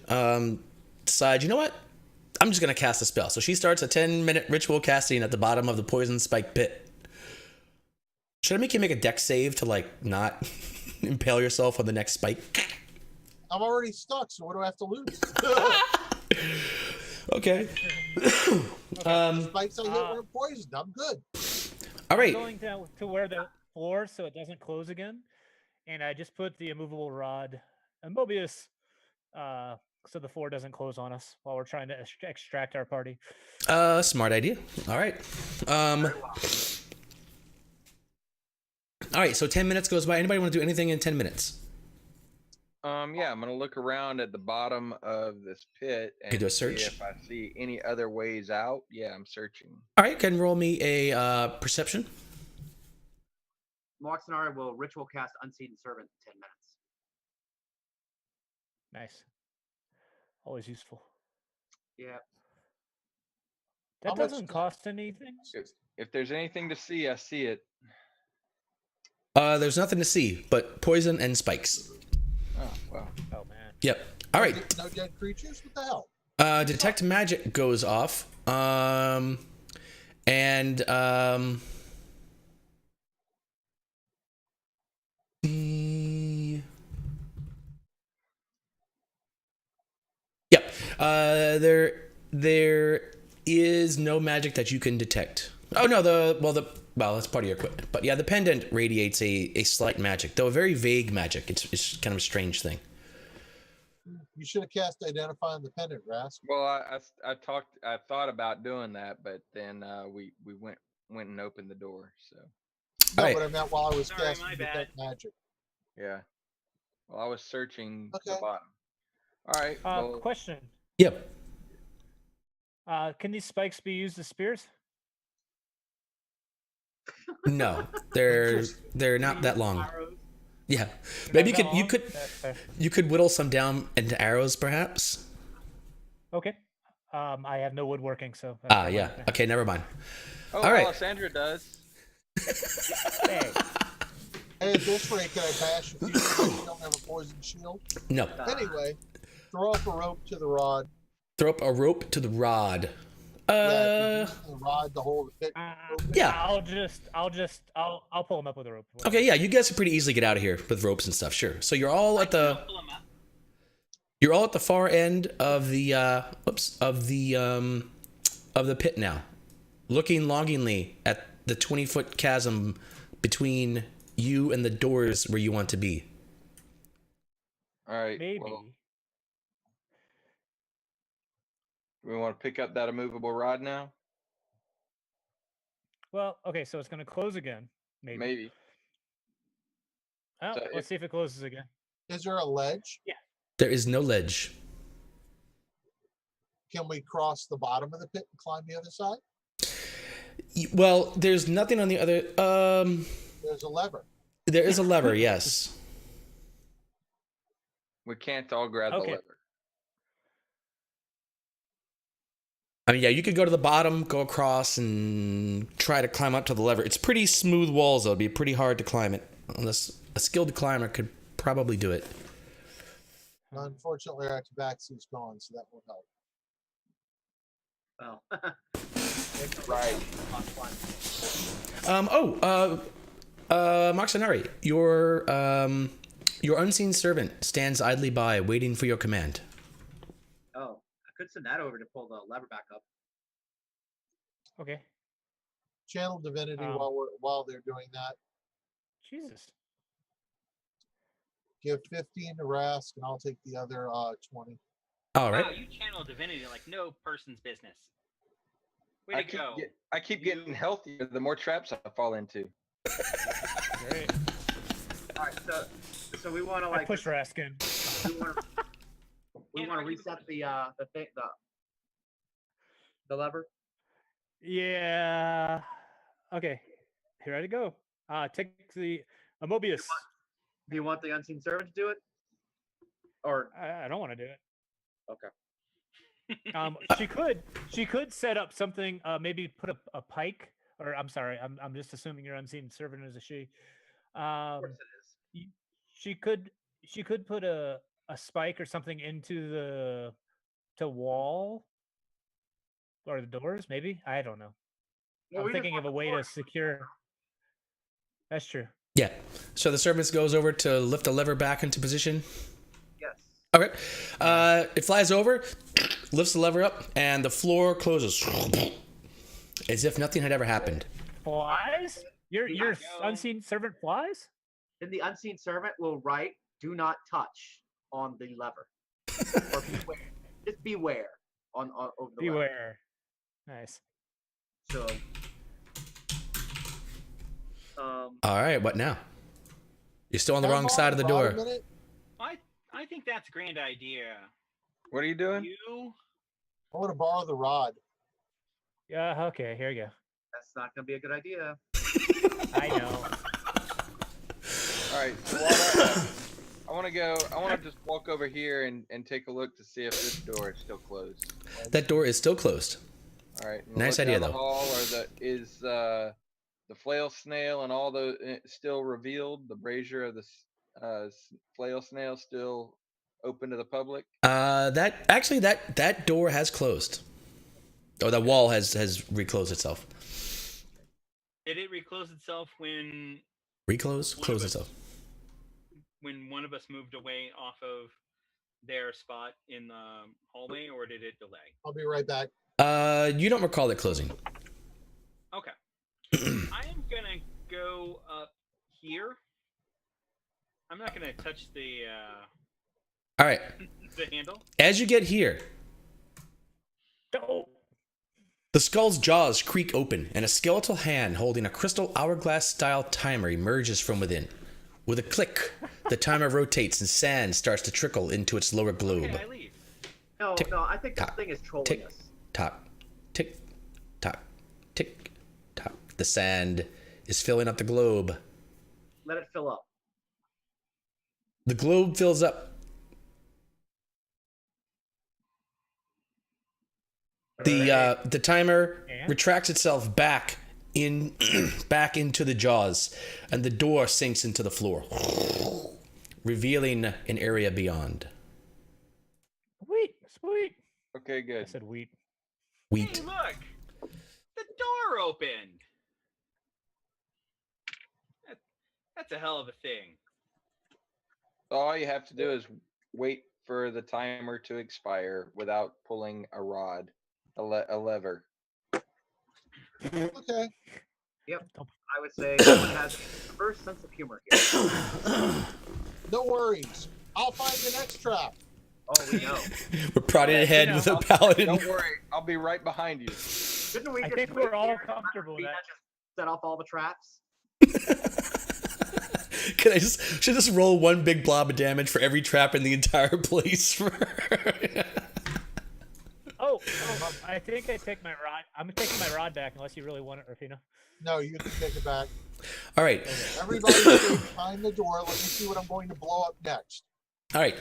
decides, you know what? I'm just gonna cast a spell. So she starts a 10-minute ritual casting at the bottom of the poison spike pit. Should I make you make a dex save to not impale yourself on the next spike? I'm already stuck, so what do I have to lose? Okay. Spikes I hit were poisoned. I'm good. All right. Going down to where the floor so it doesn't close again, and I just put the immovable rod and Mobius, so the floor doesn't close on us while we're trying to extract our party. Smart idea. All right. All right, so 10 minutes goes by. Anybody want to do anything in 10 minutes? Yeah, I'm gonna look around at the bottom of this pit and do a see search? if I see any other ways out. Yeah, I'm searching. All right, go ahead and roll me a perception. Moxonari will ritual cast Unseen Servant in 10 minutes. Nice. Always useful. Yeah. That How much doesn't da- cost anything. If there's anything to see, I see it. There's nothing to see but poison and spikes. Oh, wow. Oh man. Yep. All right. No dead creatures? What the hell? Detect magic goes off. Yep. There is no magic that you can detect. Oh no, well that's part of your equipment. But yeah, the pendant radiates a slight magic, though a very vague magic. It's kind of a strange thing. You should have cast Identify on the pendant, Rask. Well, I thought about doing that, but then we went and opened the door. So No, Alright. but I meant while I was Sorry, casting my bad. Detect Magic. yeah. Well, I was searching the Okay. bottom. All right. Well, Question. Yep. Can these spikes be used as spears? No, they're not that long. Arrows. Yeah. They're Maybe not you that could long? That's fair. you could whittle some down into arrows, perhaps. Okay. I have no woodworking, so. that's Ah, fine. yeah. Okay, never mind. oh, all right. Alessandra does. Hey, Hey, at this rate, can I bash if you don't have a poison shield? No. Anyway, throw up a rope to the rod. Throw up a rope to the rod. Yeah, the rod to hold the pit. open. Yeah. I'll pull him up with a rope. Okay, yeah, you guys can pretty easily get out of here with ropes and stuff. Sure. So you're all at the Pull 'em up. you're all at the far end of the of the pit now, looking longingly at the 20-foot chasm between you and the doors where you want to be. All right. Maybe. Well, we want to pick up that immovable rod now. Well, okay, so it's going to close again. Maybe. Oh, So let's see if it closes again. Is there a ledge? There is no ledge. Can we cross the bottom of the pit and climb the other side? Well, there's nothing on the other. There's a lever. There is a lever, yes. We can't all grab Okay. the lever. I mean, yeah, you could go to the bottom, go across, and try to climb up to the lever. It's pretty smooth walls, though. It'd be pretty hard to climb it. Unless a skilled climber could probably do it. Unfortunately, our tabaxi's gone, so that won't help. Well. Right. Moxonari, your unseen servant stands idly by, waiting for your command. Oh, I could send that over to pull the lever back up. Okay. Channel divinity while they're doing that. Jesus. Give 15 to Rask, and I'll take the other 20. All right. Wow, you channel divinity like no person's business. Way to go. I keep getting healthier the more traps I fall into. Great. All right, so we want to I like push Raskin. we want to reset the lever. Yeah. Okay. Here I go. Take the Mobius. Do you want the unseen servant to do it? Or I don't want to do it. okay. She could set up something. Maybe put a pike. Or I'm sorry. I'm just assuming your unseen servant is a she. Of course it is. She could put a spike or something into the wall or the doors. Maybe I don't know. Well, I'm we just thinking want of a the way floor. to secure. That's true. Yeah. So the servant goes over to lift the lever back into position. Yes. Okay. It flies over, lifts the lever up, and the floor closes. As if nothing had ever happened. Flies? Your go. unseen servant flies? Then the unseen servant will write, "Do not touch" on the lever. Or beware. Just beware on over the lever. Beware. Nice. So All right, what now? You're still on the Can I wrong borrow side of the rod a door. minute? I think that's a grand idea. What are you doing? You I want to borrow the rod. Yeah. Okay. Here you go. that's not gonna be a good idea. I know. All right. So while that happens, I want to just walk over here and take a look to see if this door is still closed. That door is still closed. All right. and Nice look idea, down the though. hall, or is the flail snail and all the still revealed? The brazier of the flail snail still open to the public? That door has closed. Oh, the wall has reclosed itself. Did it reclose itself when Reclose? Close itself. when one of us moved away off of their spot in the hallway, or did it delay? I'll be right back. You don't recall it closing. Okay. I am gonna go up here. I'm not gonna touch the All right. the handle. As you get here, Oh, the skull's jaws creak open, and a skeletal hand holding a crystal hourglass-style timer emerges from within. With a click, the timer rotates and sand starts to trickle into its lower globe. Okay, I leave. No, Tick, no, I think this tock, thing is trolling tick. us. Tock, tick, tock, tick, tock. The sand is filling up the globe. Let it fill up. The globe fills up. The timer And? retracts itself back back into the jaws, and the door sinks into the floor, revealing an area beyond. sweet. Okay, I good. said wheat. Wheat. Hey, look! The door opened! That's a hell of a thing. All you have to do is wait for the timer to expire without pulling a rod, a lever. Okay. Yep. I would say someone has the first sense of humor here. No worries. I'll find the next trap. Oh, we know. We're prodding ahead you with know, a paladin. Don't worry, I'll be right behind you. Shouldn't we I just think wait we're all here and let comfortable with Rafina that. just set off all the traps? Should I just roll one big blob of damage for every trap in the entire place? I think I take my rod. I'm taking my rod back unless you really want it, Rafina. No, you can take it back. All right. Everybody stay behind the door. Let me see what I'm going to blow up next. All right.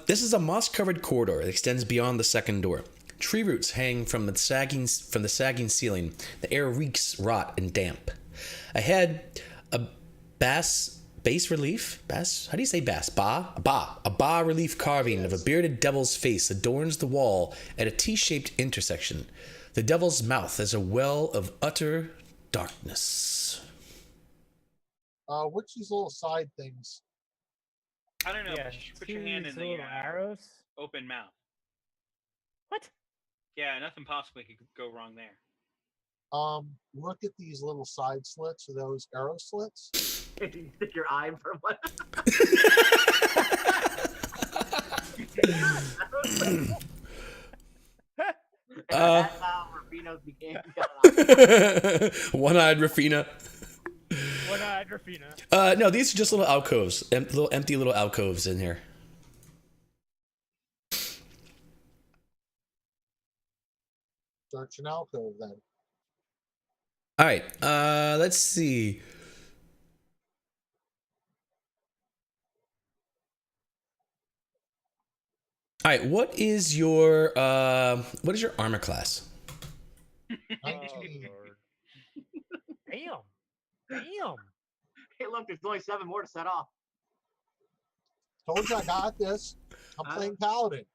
This is a moss-covered corridor that extends beyond the second door. Tree roots hang from the sagging ceiling. The air reeks rot and damp. Ahead, a bas relief. How do you say bas? A bas relief carving of a bearded devil's face adorns the wall at a T-shaped intersection. The devil's mouth is a well of utter darkness. What's these little side things? I don't know. Yeah, Put your hand in the little arrows. open mouth. What? Yeah, nothing possibly could go wrong there. Look at these little side slits. Are those arrow slits? Did you stick your eye for one? That's how Rufino's became. One-eyed Rafina. One-eyed Rafina. No, these are just little alcoves, little empty little alcoves in here. Search an alcove then. All right, let's see. All right, what is your armor class? 19. Damn. Hey, look, there's only 7 more to set off. Told you I got this. I'm playing paladin.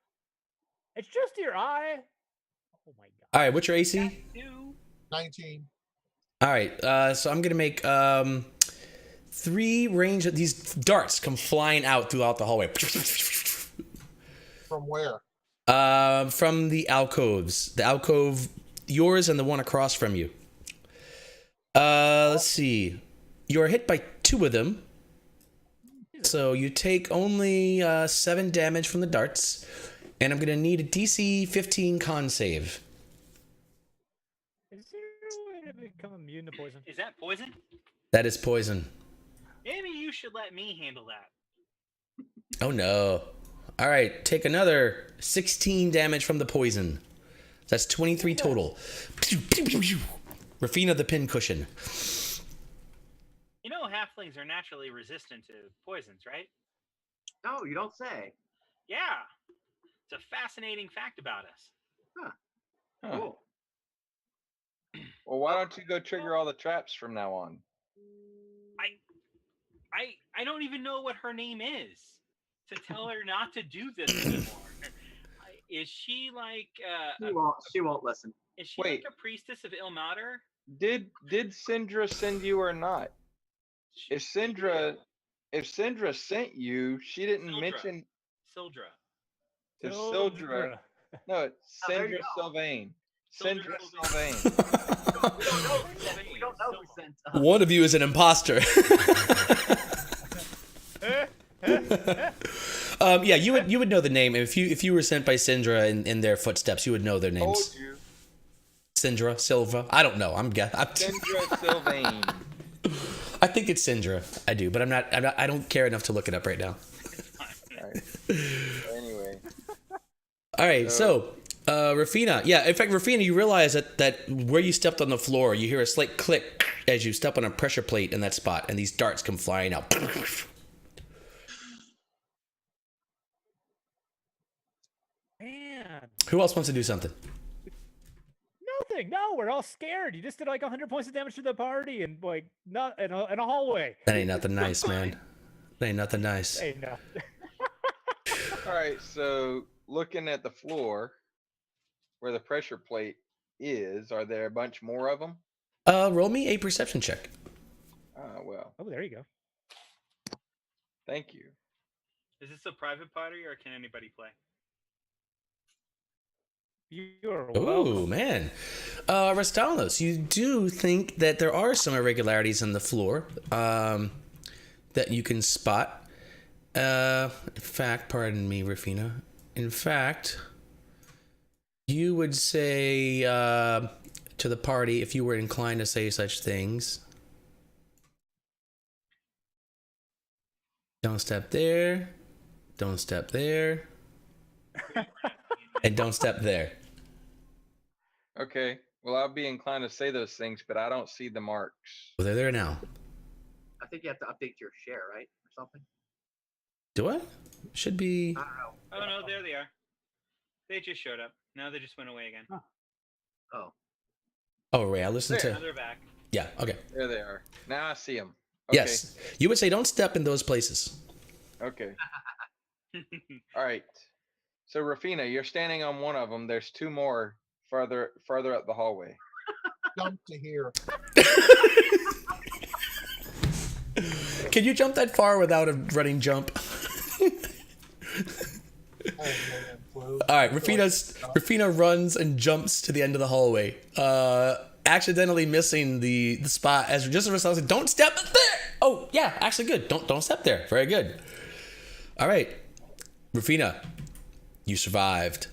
It's just your eye. Oh my god. All right, what's your AC? 19. All right, so I'm gonna make 3 range of these darts come flying out throughout the hallway. From where? From the alcoves. The alcove, yours and the one across from you. Let's see. You're hit by 2 of them. So you take only 7 damage from the darts. And I'm going to need a DC 15 con save. Is there a way to become immune to poison? Is that poison? That is poison. Maybe you should let me handle that. Oh no. All right, take another 16 damage from the poison. That's 23 total. Rafina the pincushion. You know, half halflings are naturally resistant to poisons, right? No, you don't say. Yeah. It's a fascinating fact about us. Huh. Huh. Cool. Well, why don't you go trigger all the traps from now on? I don't even know what her name is to tell her not to do this anymore. Is she like She won't listen. is she Wait. like a priestess of Ilmater? Did Syndra send you or not? If Syndra sent you, she didn't Sildra. mention Sildra. if Sildra. No, it's Oh, there you Syndra go. Sylvain. Sildra Syndra Sylvain. Sylvain. We don't know who sent us. One of you is an imposter. Yeah, you would know the name if you were sent by Syndra in their footsteps. You would know their Told names. you. Syndra, Silva. I don't know. Syndra Sylvain. I think it's Syndra. I do, but I'm not. I don't care enough to look it up right now. All right. Anyway. All right, so Rafina. Yeah, in fact, Rafina, you realize that where you stepped on the floor, you hear a slight click as you step on a pressure plate in that spot, and these darts come flying out. Man, Who else wants to do something? nothing. No, we're all scared. You just did like 100 points of damage to the party and like not in a hallway. That ain't nothing nice, man. That ain't nothing nice. Hey, no. All right. So looking at the floor where the pressure plate is, are there a bunch more of them? Roll me a perception check. Well, Oh, there you go. thank you. Is this a private party or can anybody play? You're Oh welcome. man, Rastalos, you do think that there are some irregularities on the floor that you can spot. In fact, pardon me, Rafina. In fact, you would say to the party, if you were inclined to say such things, don't step there, don't step there, and don't step there. Okay. Well, I'll be inclined to say those things, but I don't see the marks. Well, they're there now. I think you have to update your share, right, or something. Do I? Should be. I don't know. Oh no, there they are. They just showed up. Now they just went away again. Oh. Oh, Ray, I listened Now to. they're back. Yeah. Okay. There they are. Now I see them. Okay. Yes. You would say don't step in those places. Okay. All right. So Rafina, you're standing on one of them. There's two more farther up the hallway. Jump to here. Can you jump that far without a running jump? All right, Rafina runs and jumps to the end of the hallway, accidentally missing the spot as just as I said, don't step there. Oh yeah, actually good. Don't step there. Very good. All right, Rafina, you survived.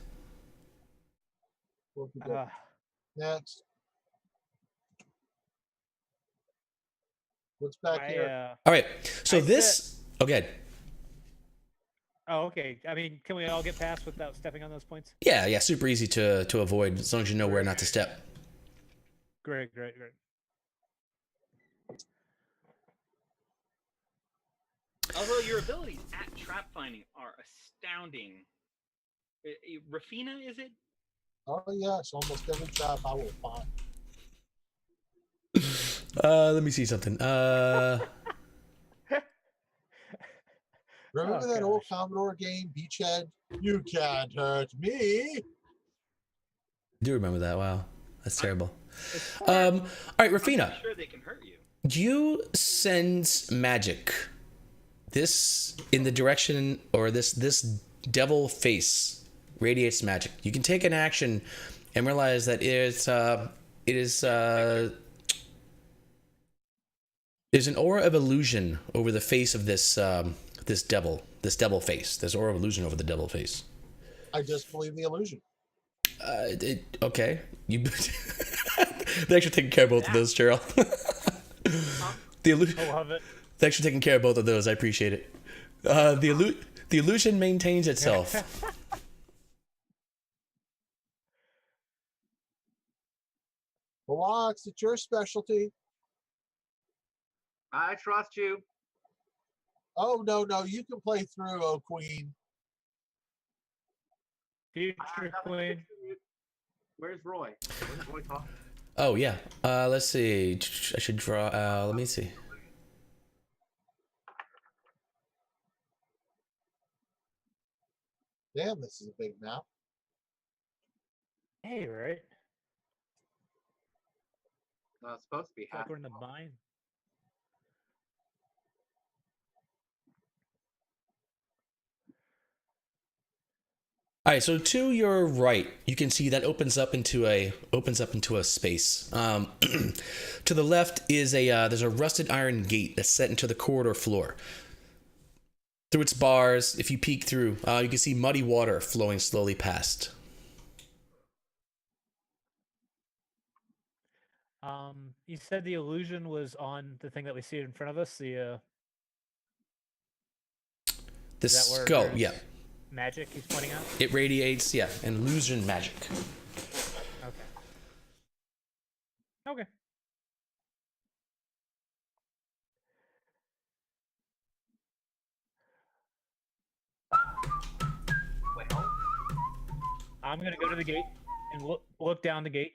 We'll be good. Next. What's back here? All right, so I this. Okay. Oh, okay. I mean, can we all get past without stepping on those points? Yeah, super easy to avoid as long as you know where not to step. Great. Although your abilities at trap finding are astounding. Rafina, is it? Oh yes, almost every trap I will find. Let me see something. Remember Oh, that old gosh. Commodore game, Beachhead? You can't hurt me. I do remember that. Wow, that's terrible. It's All right, Rafina. I'm sure they can hurt you. You sense magic. This in the direction, or this devil face radiates magic. You can take an action and realize that there's an aura of illusion over the face of this devil face. There's aura of illusion over the devil face. I just believe the illusion. Okay, you. Thanks for taking care of both of those, Cheryl. The illusion. I love it. Thanks for taking care of both of those. I appreciate it. The illusion maintains itself. Relax, it's your specialty. I trust you. Oh no, you can play through, oh queen. I have Future nothing to queen. contribute. Where's Roy? Where's Roy talking? Oh yeah. Let's see. I should draw. Let me see. Damn, this is a big map. Hey, right? No, it's supposed to be It's like half. we're in the mine. All right, so to your right, you can see that opens up into a space. To the left is there's a rusted iron gate that's set into the corridor floor. Through its bars, if you peek through, you can see muddy water flowing slowly past. You said the illusion was on the thing that we see in front of us. The Is that where skull, there's yeah, magic he's pointing out. it radiates, yeah, an illusion magic. Okay. Okay. Well, I'm gonna go to the gate and look down the gate.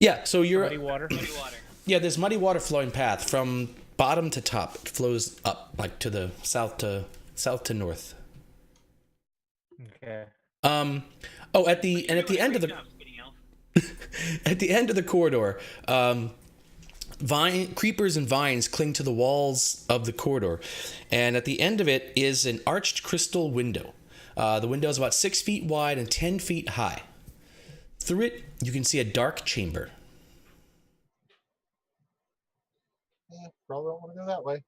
Yeah, so you're Muddy water. Muddy water. yeah, there's muddy water flowing path from bottom to top. It flows up like to the south to north. Okay. At the end of the at the end of the corridor, creepers and vines cling to the walls of the corridor, and at the end of it is an arched crystal window. The window is about 6 feet wide and 10 feet high. Through it, you can see a dark chamber. Yeah, probably don't want to go that way.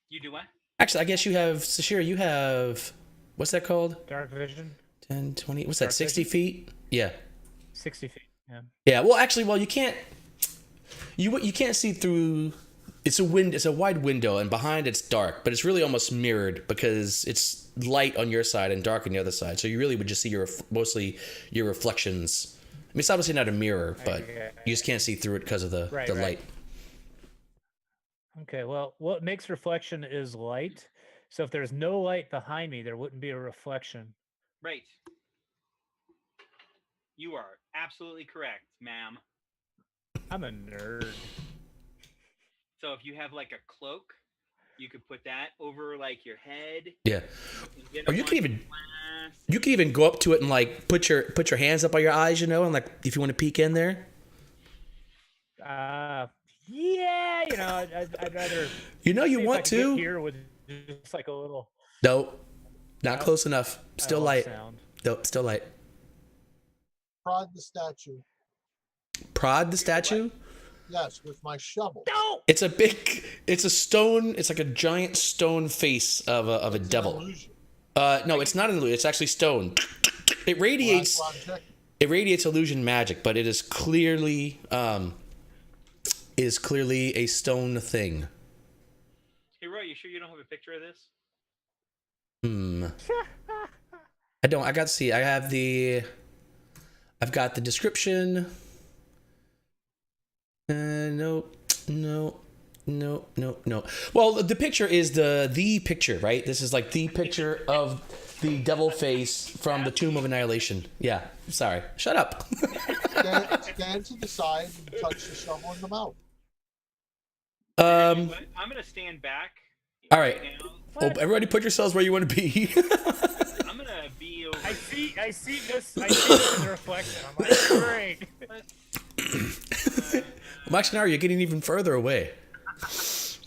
You do what? Actually, I guess you have, Sashira, you have, what's that called? Dark vision. 10, 20, what's that, Dark 60 vision? feet? Yeah. 60 feet. Yeah. Yeah, well, actually, you can't see through. It's a wide window, and behind it's dark, but it's really almost mirrored because it's light on your side and dark on the other side. So you really would just see mostly your reflections. I mean, it's obviously not a mirror, but you just can't see through it because of the Right. light. Okay. Well, what makes reflection is light. So if there's no light behind me, there wouldn't be a reflection. Right. You are absolutely correct, ma'am. I'm a nerd. So if you have like a cloak, you could put that over like your head. Yeah. Get Or you on can even go up to it and like put your hands up by your eyes, and like if you want to peek in there. Yeah, I'd rather. You see if I want could get to? here with just like a little. No, not No? close enough. Still I love light. Sound. Nope, still light. Prod the statue. Prod the statue. Yes, with my shovel. No. It's a stone. It's like a giant stone face of a It's an devil. illusion. No, it's not an illusion. It's actually stone. It Well, radiates. that's what I'm checking. It radiates illusion magic, but it is clearly a stone thing. Hey, Roy, you sure you don't have a picture of this? I don't. I got to see. I've got the description. No. Well, the picture is the picture, right? This is like the picture of the devil face from the Tomb of Annihilation. Yeah. Sorry. Shut up. Stand to the side and touch the shovel in the mouth. I'm gonna stand back. All right. now. Oh, everybody, put yourselves where you want to be. I'm gonna be over. I see this in the reflection. I'm like, great. Well, actually, now you're getting even further away. Let's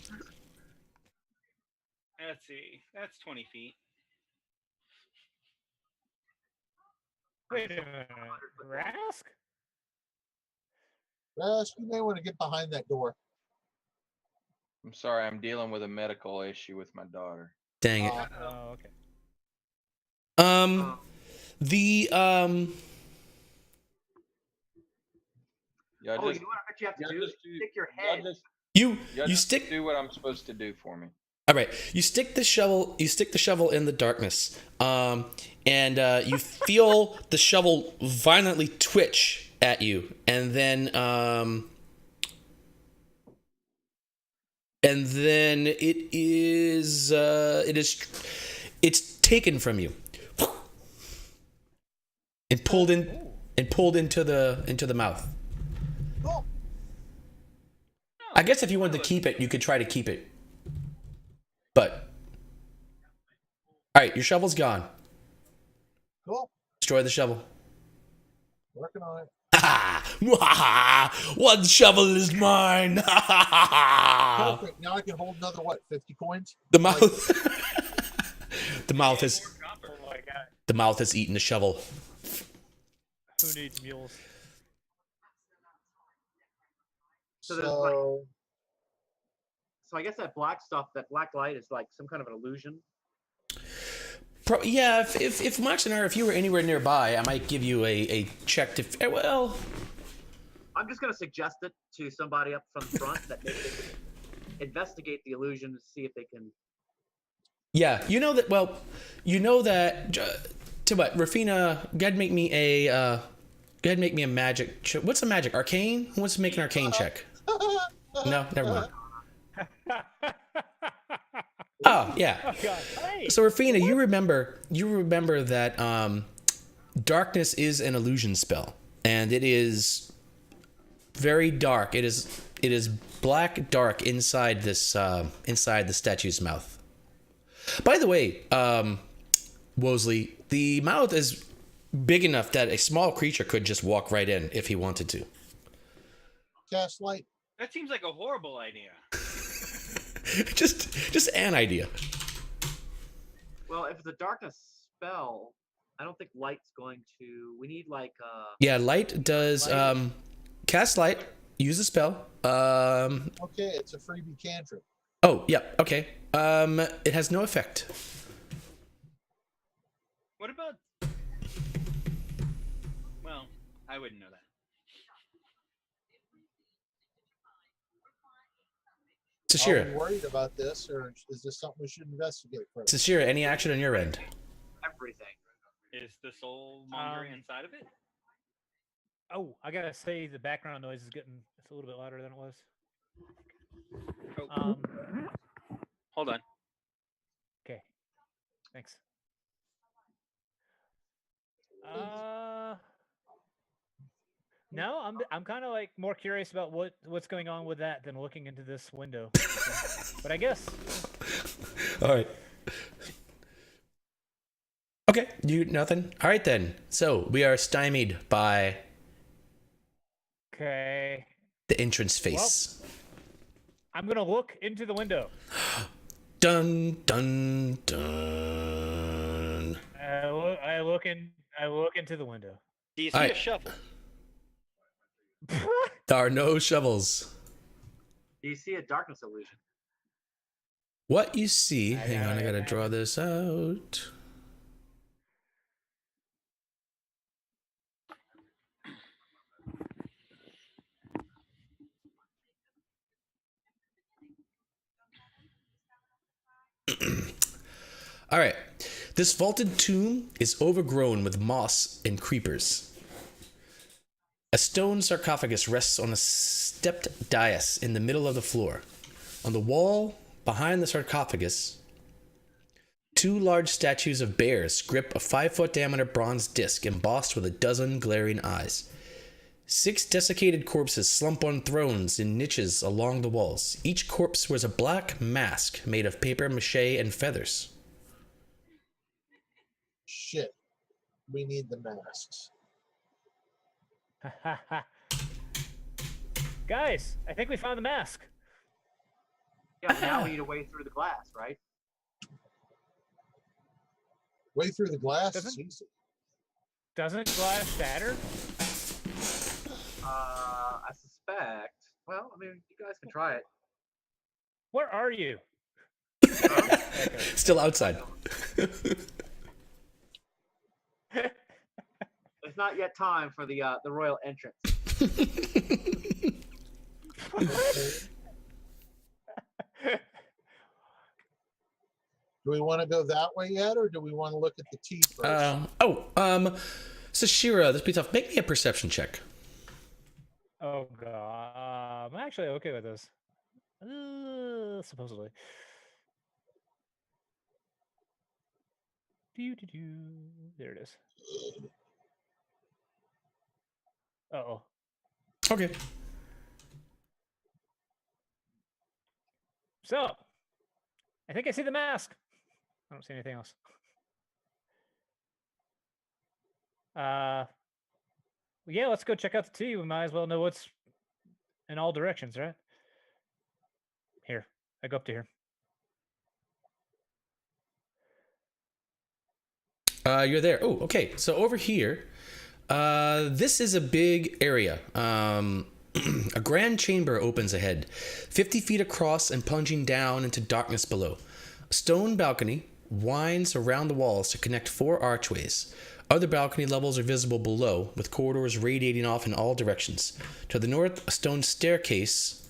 see. That's 20 feet. Wait a minute. Rask? Rask, you may want to get behind that door. I'm sorry, I'm dealing with a medical issue with my daughter. Dang it. Oh, okay. The Yeah, Oh, you know what I bet you have to do? Stick your head. you just stick. do what I'm supposed to do for me. All right, you stick the shovel in the darkness, and you feel the shovel violently twitch at you, and then and then it's taken from you and pulled into the mouth. Cool. I guess if you wanted to keep it, you could try to keep it. But all right, your shovel's gone. Cool. Destroy the shovel. Working on it. One shovel is mine. Perfect. Now I can hold another, 50 coins? The mouth. The mouth More has copper. Oh my god. the mouth has eaten the shovel. Who needs mules? So there's So I guess that black stuff, that black light, is like some kind of an illusion. Yeah, if Max and I, if you were anywhere nearby, I might give you a check to. Well, I'm just gonna suggest it to somebody up from the front that maybe they can investigate the illusion to see if they can. yeah, you know that. Well, you know that. To what, Rafina? Go ahead, make me a magic. What's a magic? Arcane? Who wants to make an arcane check? No, never mind. Oh yeah. Oh god. Hey. So Rafina, you remember that darkness is an illusion spell, and it is very dark. It is black dark inside this inside the statue's mouth. By the way, Wosley, the mouth is big enough that a small creature could just walk right in if he wanted to. Cast light. That seems like a horrible idea. just an idea. Well, if it's a darkness spell, I don't think light's going to. We need like Yeah, light does cast light, use a spell. Okay, it's a freebie cantrip. Oh, yeah, okay. It has no effect. What about? Well, I wouldn't know that. Are we Sashira, worried about this, or is this something we should investigate first? Sashira, any action on your end? everything. Is the soul monger inside of it? Oh, I gotta say the background noise is it's a little bit louder than it was. Oh. Hold on. Okay. Thanks. No, I'm kind of like more curious about what's going on with that than looking into this window. But I guess. All right. Okay, nothing. All right then. So we are stymied by Okay. the entrance face. I'm gonna look into the window. Dun dun dun. I look into the window. Do you see All a right. shovel? There are no shovels. Do you see a darkness illusion? What you see? Hang on, I gotta draw this out. All right. This vaulted tomb is overgrown with moss and creepers. A stone sarcophagus rests on a stepped dais in the middle of the floor. On the wall behind the sarcophagus, two large statues of bears grip a 5-foot diameter bronze disc embossed with a dozen glaring eyes. 6 desiccated corpses slump on thrones in niches along the walls. Each corpse wears a black mask made of paper mache and feathers. Shit. We need the masks. Guys, I think we found the mask. Yeah, now we need a way through the glass, right? Way through the glass is Doesn't- easy. Doesn't glass shatter? I suspect. Well, I mean, you guys can try it. Where are you? Still outside. It's not yet time for the royal entrance. Do we want to go that way yet, or do we want to look at the teeth first? Sashira, this be tough. Make me a perception check. Oh god, I'm actually okay with this. Supposedly. There it is. Uh-oh. Okay. So, I think I see the mask. I don't see anything else. Yeah, let's go check out the T. We might as well know what's in all directions, right? Here, I go up to here. You're there. Oh, okay. So over here, this is a big area. A grand chamber opens ahead, 50 feet across and plunging down into darkness below. A stone balcony winds around the walls to connect 4 archways. Other balcony levels are visible below, with corridors radiating off in all directions. To the north, a stone staircase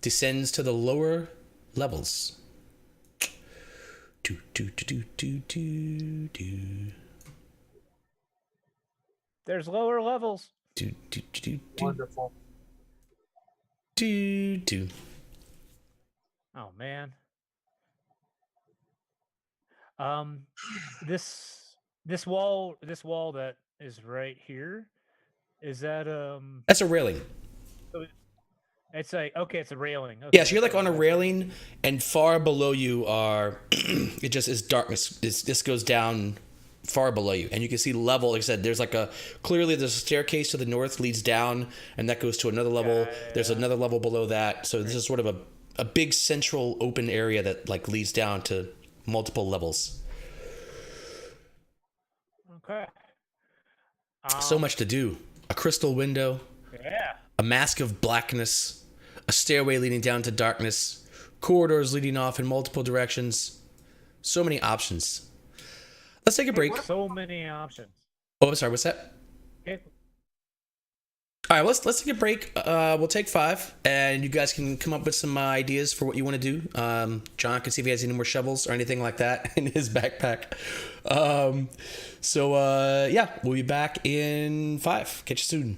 descends to the lower levels. There's lower levels. Wonderful. Oh man. This wall that is right here, is that That's a railing. it's like, okay, it's a railing. Okay, Yeah, so you're like on a railing, and far below you are, it just is darkness. This goes down far below you, and you can see level. Like I said, there's clearly there's a staircase to the north leads down, and that goes to another level. There's another level below that. So this is sort of a big central open area that like leads down to multiple levels. Okay. So much to do. A crystal window. Yeah. A mask of blackness. A stairway leading down to darkness. Corridors leading off in multiple directions. So many options. Let's take a break. So many options. Oh, I'm sorry. What's that? Okay. All right, let's take a break. We'll take 5, and you guys can come up with some ideas for what you want to do. John can see if he has any more shovels or anything like that in his backpack. Yeah, we'll be back in 5. Catch you soon.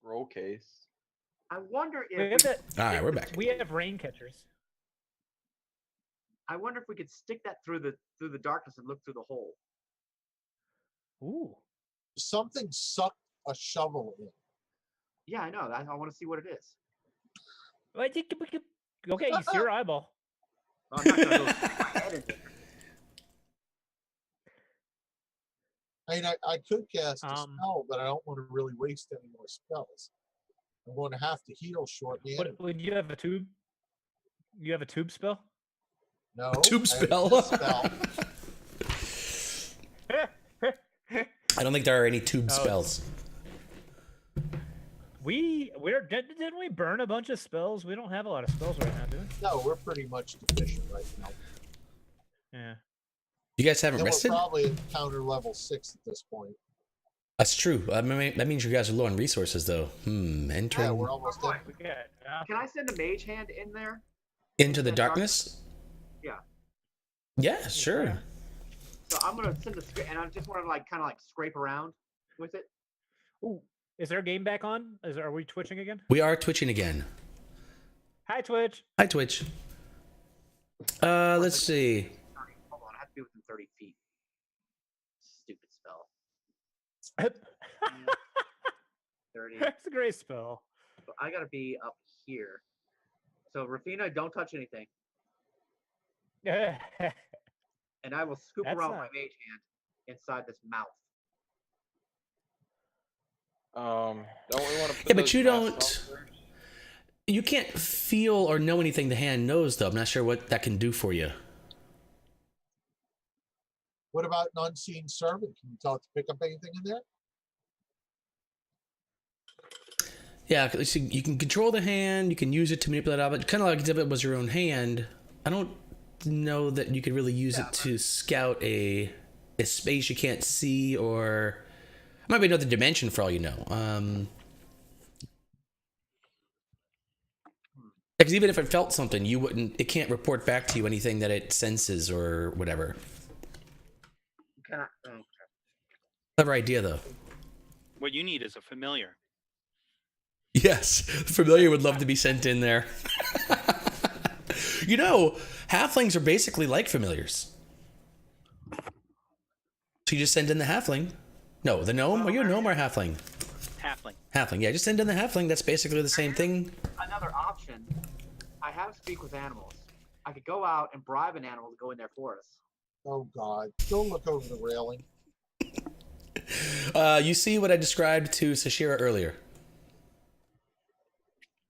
Scroll case. I wonder We have if that, All right, we're back. we have rain catchers. I wonder if we could stick that through the darkness and look through the hole. Ooh. Something sucked a shovel in. Yeah, I know. I want to see what it is. I think we could. Okay, you see your eyeball. Well, I'm not gonna go stick my head in there. I mean, I could cast a Um, spell, but I don't want to really waste any more spells. I'm going to have to heal shortly. anyway. What would you have a tube? You have a tube spell? No. Tube I have spell. this spell. I don't think there are any tube Oh. spells. Didn't we burn a bunch of spells? We don't have a lot of spells right now, do we? No, we're pretty much deficient right now. Yeah. You guys haven't And we're rested? probably at counter level 6 at this point. That's true. I mean, that means you guys are low on resources, though. Entering Yeah, we're almost Oh, done. We got, Can I send a mage hand in there? into the that dark- darkness. Yeah. Yeah, sure. So I'm gonna send and I just want to kind of scrape around with it. ooh, is our game back on? Are we twitching again? We are twitching again. Hi, Twitch. Hi, Twitch. Let's see. Hold on, I have to be within 30 feet. Stupid spell. 30. That's a great spell. So I gotta be up here. So Rafina, don't touch anything, and I will scoop That's around my not- mage hand inside this mouth. Don't we want to? Yeah, but you don't. You can't feel or know anything the hand knows, though. I'm not sure what that can do for you. What about an unseen servant? Can you tell it to pick up anything in there? Yeah, so you can control the hand. You can use it to manipulate objects. Kind of like if it was your own hand. I don't know that you could really use it to scout a space you can't see, or it might be another dimension for all you know. Because even if it felt something, you wouldn't. It can't report back to you anything that it senses or whatever. Can I? Okay. Clever idea, though. What you need is a familiar. Yes, familiar would love to be sent in there. You know, halflings are basically like familiars. So you just send in the halfling. No, the gnome. Are you a gnome or a halfling? Halfling. Halfling. Yeah, just send in the halfling. That's basically the same thing. Another option. I have speak with animals. I could go out and bribe an animal to go in there for us. Oh God! Go look over the railing. You see what I described to Sashira earlier.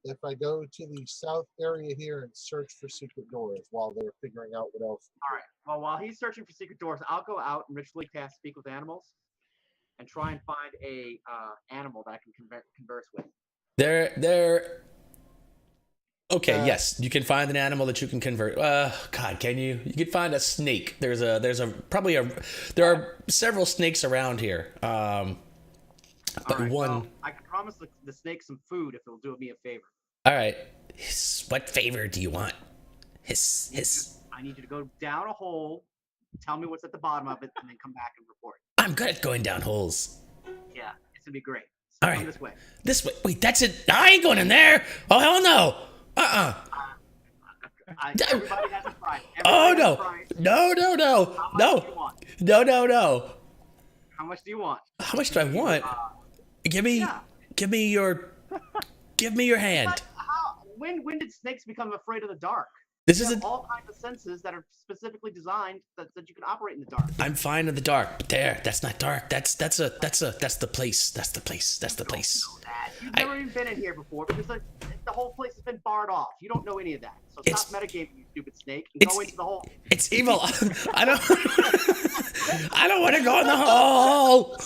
If I go to the south area here and search for secret doors while they're figuring out what else. All right. Well, while he's searching for secret doors, I'll go out and ritually cast speak with animals, and try and find a animal that I can converse with. They're okay. Yes, you can find an animal that you can convert. God, can you? You can find a snake. There are several snakes around here. But All right, one. well, I can promise the snake some food if it'll do me a favor. All right. What favor do you want? Hiss. I need you to go down a hole, tell me what's at the bottom of it, and then come back and report. I'm good at going down holes. Yeah, it's gonna be great. So All come right. this way. This way. Wait, that's it. I ain't going in there. Oh, hell no. Everybody has a price. Oh, Everybody has a no. price. No. How much do you want? No. How much do you want? How much do I want? Give me your hand. But when did snakes become afraid of the dark? This You is have all kinds of senses that are specifically designed that you can operate in the dark. I'm fine in the dark. But there, that's not dark. That's the place. That's the place. You've never even been in here before because the whole place has been barred off. You don't know any of that. So It's- stop metagaming, you stupid snake, and go into the hole. It's evil. I don't want to go in the hole.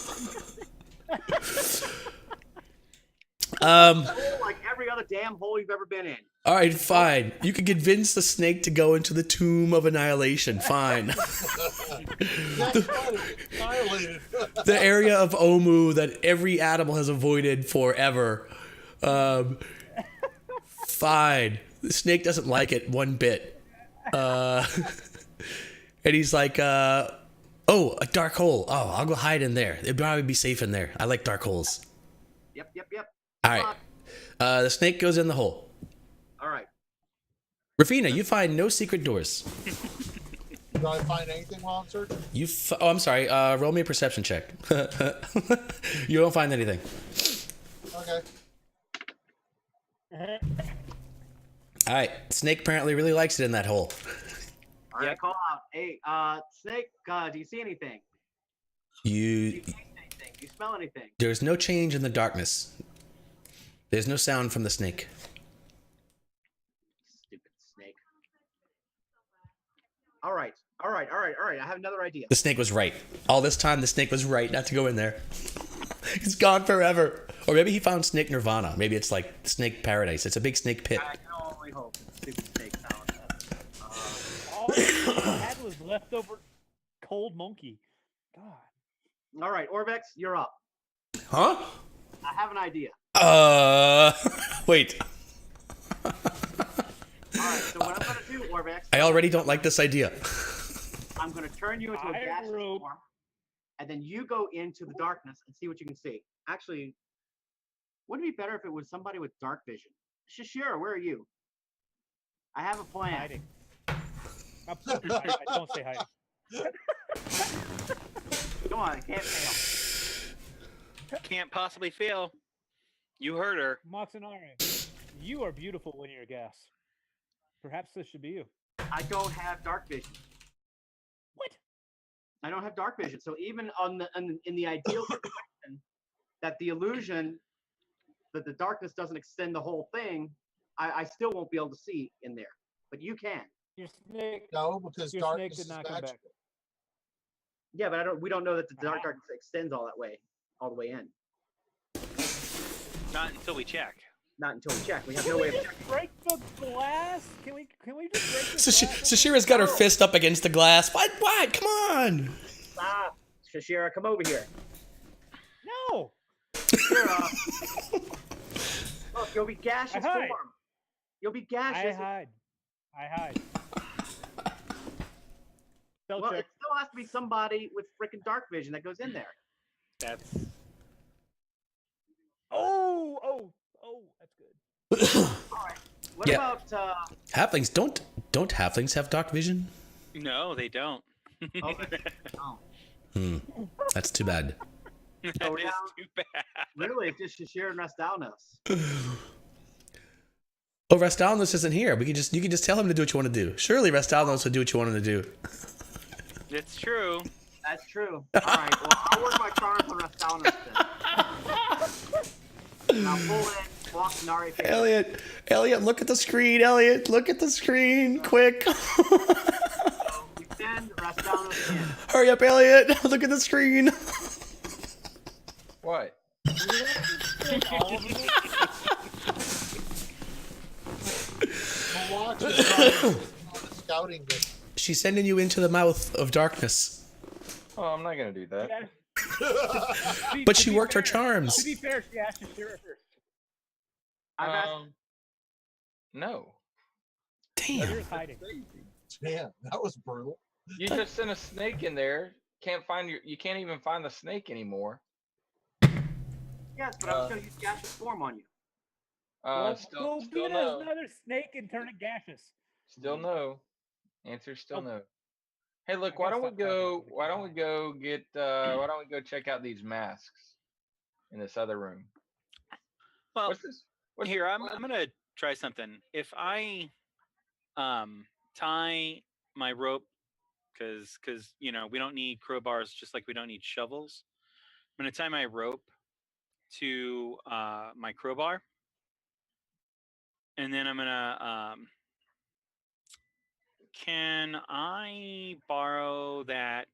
Like every other damn hole you've ever been in. All right, fine. You can convince the snake to go into the tomb of annihilation. Fine. That's funny. Violated. The area of Omu that every animal has avoided forever. Fine. The snake doesn't like it one bit. And he's like, oh, a dark hole. Oh, I'll go hide in there. It'd probably be safe in there. I like dark holes. Yep. All right. The snake goes in the hole. All right. Rafina, you find no secret doors. Do I find anything while I'm searching? Oh, I'm sorry. Roll me a perception check. You don't find anything. Okay. All right. Snake apparently really likes it in that hole. All right. Call out. Hey, Snake. Do you see anything? Do You. you taste anything? Do you smell anything? There's no change in the darkness. There's no sound from the snake. Stupid snake. All right. All right. All right. All right. I have another idea. The snake was right. All this time, the snake was right not to go in there. It's gone forever. Or maybe he found snake nirvana. Maybe it's like snake paradise. It's a big snake pit. I can only hope that stupid snake found that. All he had was leftover cold monkey. God. All right, Orvex, you're up. Huh? I have an idea. Wait. All right, so what I'm gonna do, Orvex, I already don't like this idea. I'm gonna turn you into a Iron gaseous rope. form, and then you go into the darkness and see what you can see. Actually, wouldn't it be better if it was somebody with dark vision? Shashira, where are you? I have a plan. Hiding. Don't say hiding. Come on, it can't fail. Can't possibly fail. You heard her. Moxinare, you are beautiful when you're a gas. Perhaps this should be you. I don't have dark vision. What? I don't have dark vision. So even in the ideal situation that the illusion that the darkness doesn't extend the whole thing, I still won't be able to see in there. But you can. Your snake. No, because Your darkness snake did is not come back. magical. Yeah, but we don't know that the darkness extends all the way in. Not until we check. Not until we check. We have Can no way we of just checking. break the glass? Can we just break the glass? Sashira's got her fist up against the glass. What? Come on. Stop, Shashira, come over here. No. Shashira, look, you'll be gaseous I hide. form. You'll be I gaseous. hide. Spell Well, check. it still has to be somebody with freaking dark vision that goes in there. That's Oh, that's good. All right. What Yeah. about? Halflings don't halflings have dark vision? no, they don't. Okay. Oh, That's too bad. That So is now- too bad. really? It's just Shashira and Rastalnos. Oh, Rastalnos isn't here. You can just tell him to do what you want to do. Surely Rastalnos would do what you want him to do. It's true. That's true. All right. Well, I'll work my charms on Rastalnos then. Now pull in, walk Nari face. Elliot, look at the screen. Elliot, look at the screen, quick. So we send Rastalnos in. Hurry up, Elliot. Look at the screen. What? All of them? Watch is on a scouting mission. She's sending you into the mouth of darkness. Oh, I'm not gonna do that. But To she be worked her fair- charms. To be fair, she asked to share it first. I've asked, No. Damn. Here's hiding. Damn, that was brutal. You just sent a snake in there. You can't even find the snake anymore. yes, but I was going to use gaseous form on you. Well, Still go get no. another snake and turn it gaseous. Still no. Answer still Oh. no. Hey, look, I why gotta don't we stop talking go? so we Why can don't we go get? Why don't we go check out these masks in this other room? Well, What's this? What's here I'm gonna try something. If I tie my rope, because we don't need crowbars, just like we don't need shovels. I'm gonna tie my rope to my crowbar, and then I'm gonna can I borrow that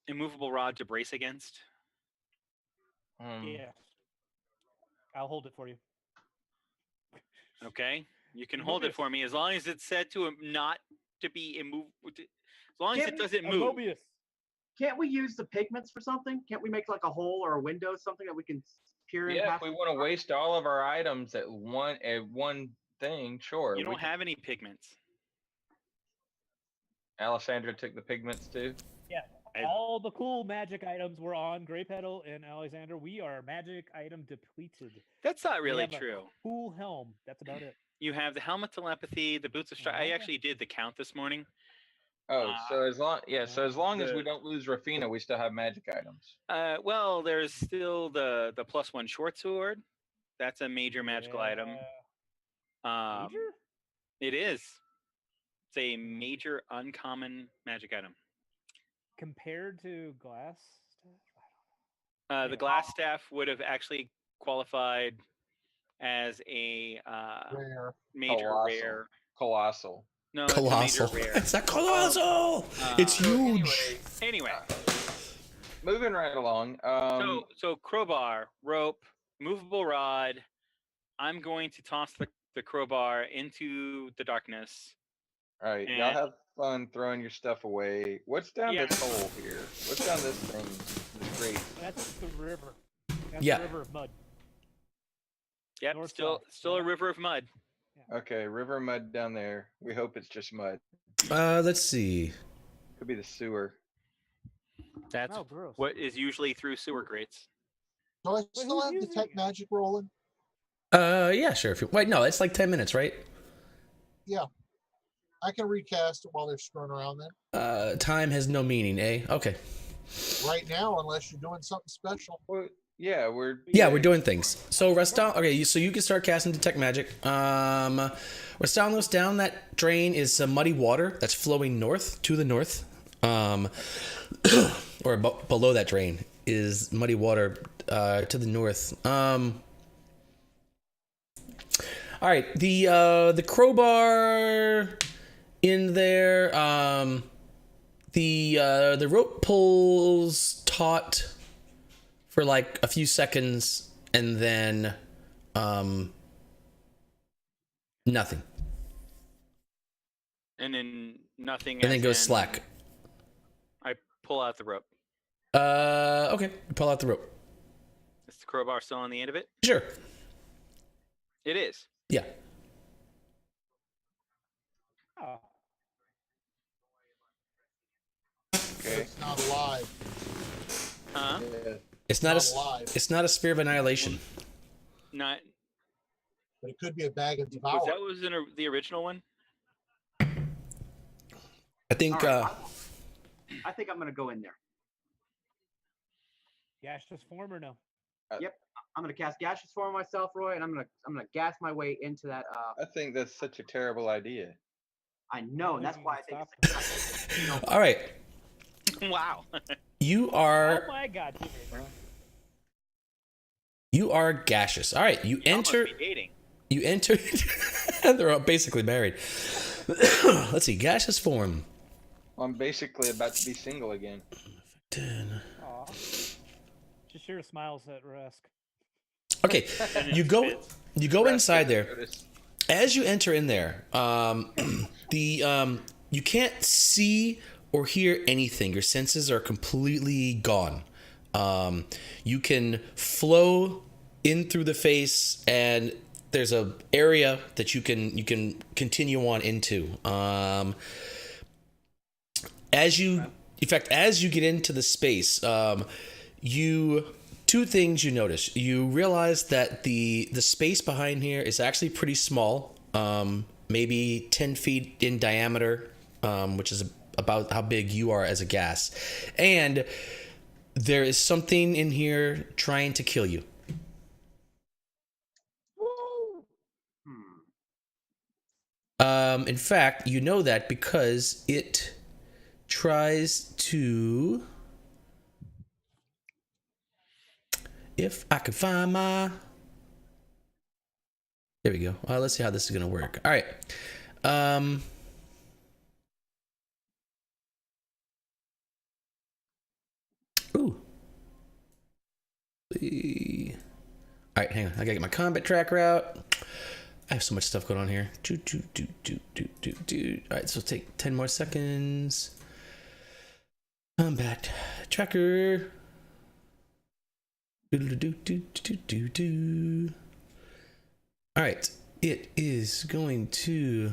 immovable rod to brace against? Yeah. I'll hold it for you. Okay, you can hold it Mobius. for me as long as it's set to not to be immovable. As long as Give it me doesn't A move. Mobius. Can't we use the pigments for something? Can't we make like a hole or a window, something that we can peer in? Yeah, if past we the want to dark? waste all of our items at one thing, sure. You we don't can- have any pigments. Alessandra took the pigments too. Yeah. All the cool magic items were on Grey Petal and Alexander. We are magic item depleted. That's not We really have a true. cool helm. That's about it. You have the helmet telepathy, the boots of strike. I Okay. actually did the count this morning. Oh, so as long as we the- don't lose Rafina, we still have magic items. Well, there's still the +1 short sword. That's a major magical item. Major? It is. It's a major uncommon magic item. Compared to glass stuff? The glass staff would have actually qualified as a Rare. major Colossal. rare. Colossal. No, Colossal. it's a major rare. It's a colossal. It's So huge. Anyway, Moving right along. so crowbar, rope, movable rod. I'm going to toss the crowbar into the darkness. All right, y'all and- have fun throwing your stuff away. What's down Yeah. this hole here? What's down this thing? This grate. That's the river. That's Yeah. the river of mud. Yep, North still south, a yeah. river of mud. Okay, river mud down there. We hope it's just mud. Let's see. Could be the sewer. That's Oh, gross. what is usually through sewer grates. Do I still who's have using detect it? magic rolling? Yeah, sure. If you wait, no, it's like 10 minutes, right? I can recast it while they're screwing around then. Time has no meaning, eh? Okay. Right now, unless you're doing something special. Well, yeah, we're Doing things. So Rastal, okay, so you can start casting detect magic. Rastalos, down that drain is some muddy water that's flowing north to the north. Or below that drain is muddy water to the north. All right, the crowbar in there. The rope pulls taut for like a few seconds, and then nothing, And then nothing. and then as goes in slack. I pull out the rope. Okay, pull out the rope. Is the crowbar still on the end of it? Sure. It is. Yeah. Oh. okay. It's not alive. Huh? Yeah. It's not Not a. alive. It's not a spear of annihilation. Not. But it could be a bag of devour. Was that was in the original one? I think. All right, I think I'm gonna go in there. Gaseous form or no? I'm gonna cast gaseous form on myself, Roy, and I'm gonna gas my way into that. I think that's such a terrible idea. I know, and that's think why I you think can it's a good idea. All right. Wow. You Oh are. my god. You are gaseous. All right. You Y'all must enter. be dating. You enter. They're all basically married. Let's see. Gaseous form. I'm basically about to be single again. 10. Aw. Just your smiles at Rusk. Okay. You go. You go inside there. Notice. As you enter in there, you can't see or hear anything. Your senses are completely gone. You can flow in through the face, and there's a area that you can continue on into. As you get into the space, two things you notice. You realize that the space behind here is actually pretty small, maybe 10 feet in diameter, which is about how big you are as a gas. And there is something in here trying to kill you. In fact, you know that because it tries to... If I could find my... There we go. Let's see how this is going to work. All right. Ooh. All right, hang on. I gotta get my combat tracker out. I have so much stuff going on here. All right, so take 10 more seconds. Combat tracker. All right, it is going to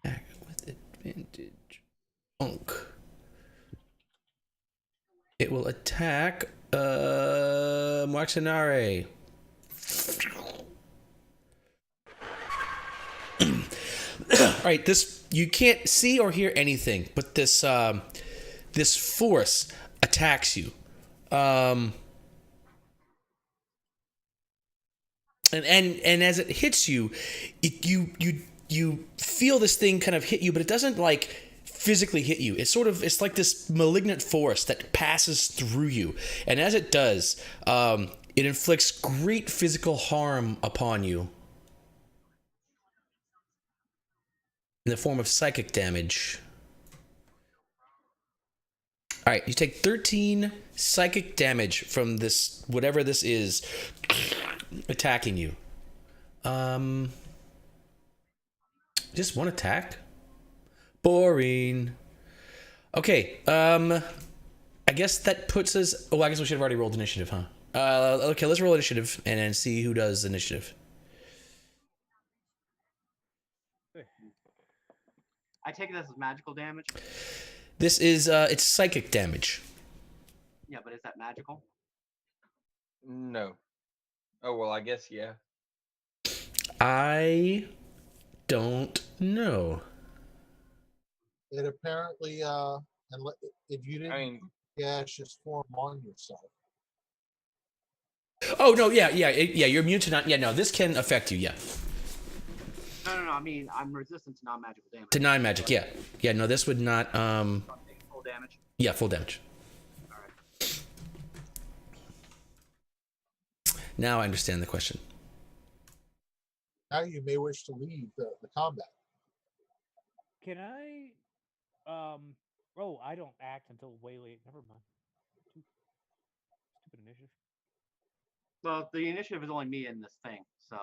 back with Advantage. Unk. It will attack Martinare. All right, this you can't see or hear anything, but this this force attacks you. And as it hits you, you feel this thing kind of hit you, but it doesn't like physically hit you. It's like this malignant force that passes through you, and as it does, it inflicts great physical harm upon you in the form of psychic damage. All right, you take 13 psychic damage from this, whatever this is, attacking you. Just one attack? Boring. Okay, I guess that puts us... Oh, I guess we should have already rolled initiative, huh? Okay, let's roll initiative and then see who does initiative. I take this as magical damage. This is, it's psychic damage. Yeah, but is that magical? No. Oh, well, I guess, yeah. I don't know. It apparently, if you didn't I mean, gaseous form on yourself. Oh, no, yeah, you're immune to not... Yeah, no, this can affect you, yeah. No. I mean, I'm resistant to non-magical damage. To non-magic, yeah. Yeah, no, this would not, So I'm taking full damage. yeah, full damage. All right. Now I understand the question. Now you may wish to leave the combat. Can I? Oh, I don't act until way late. Never mind. Stupid initiative. Well, the initiative is only me in this thing, so.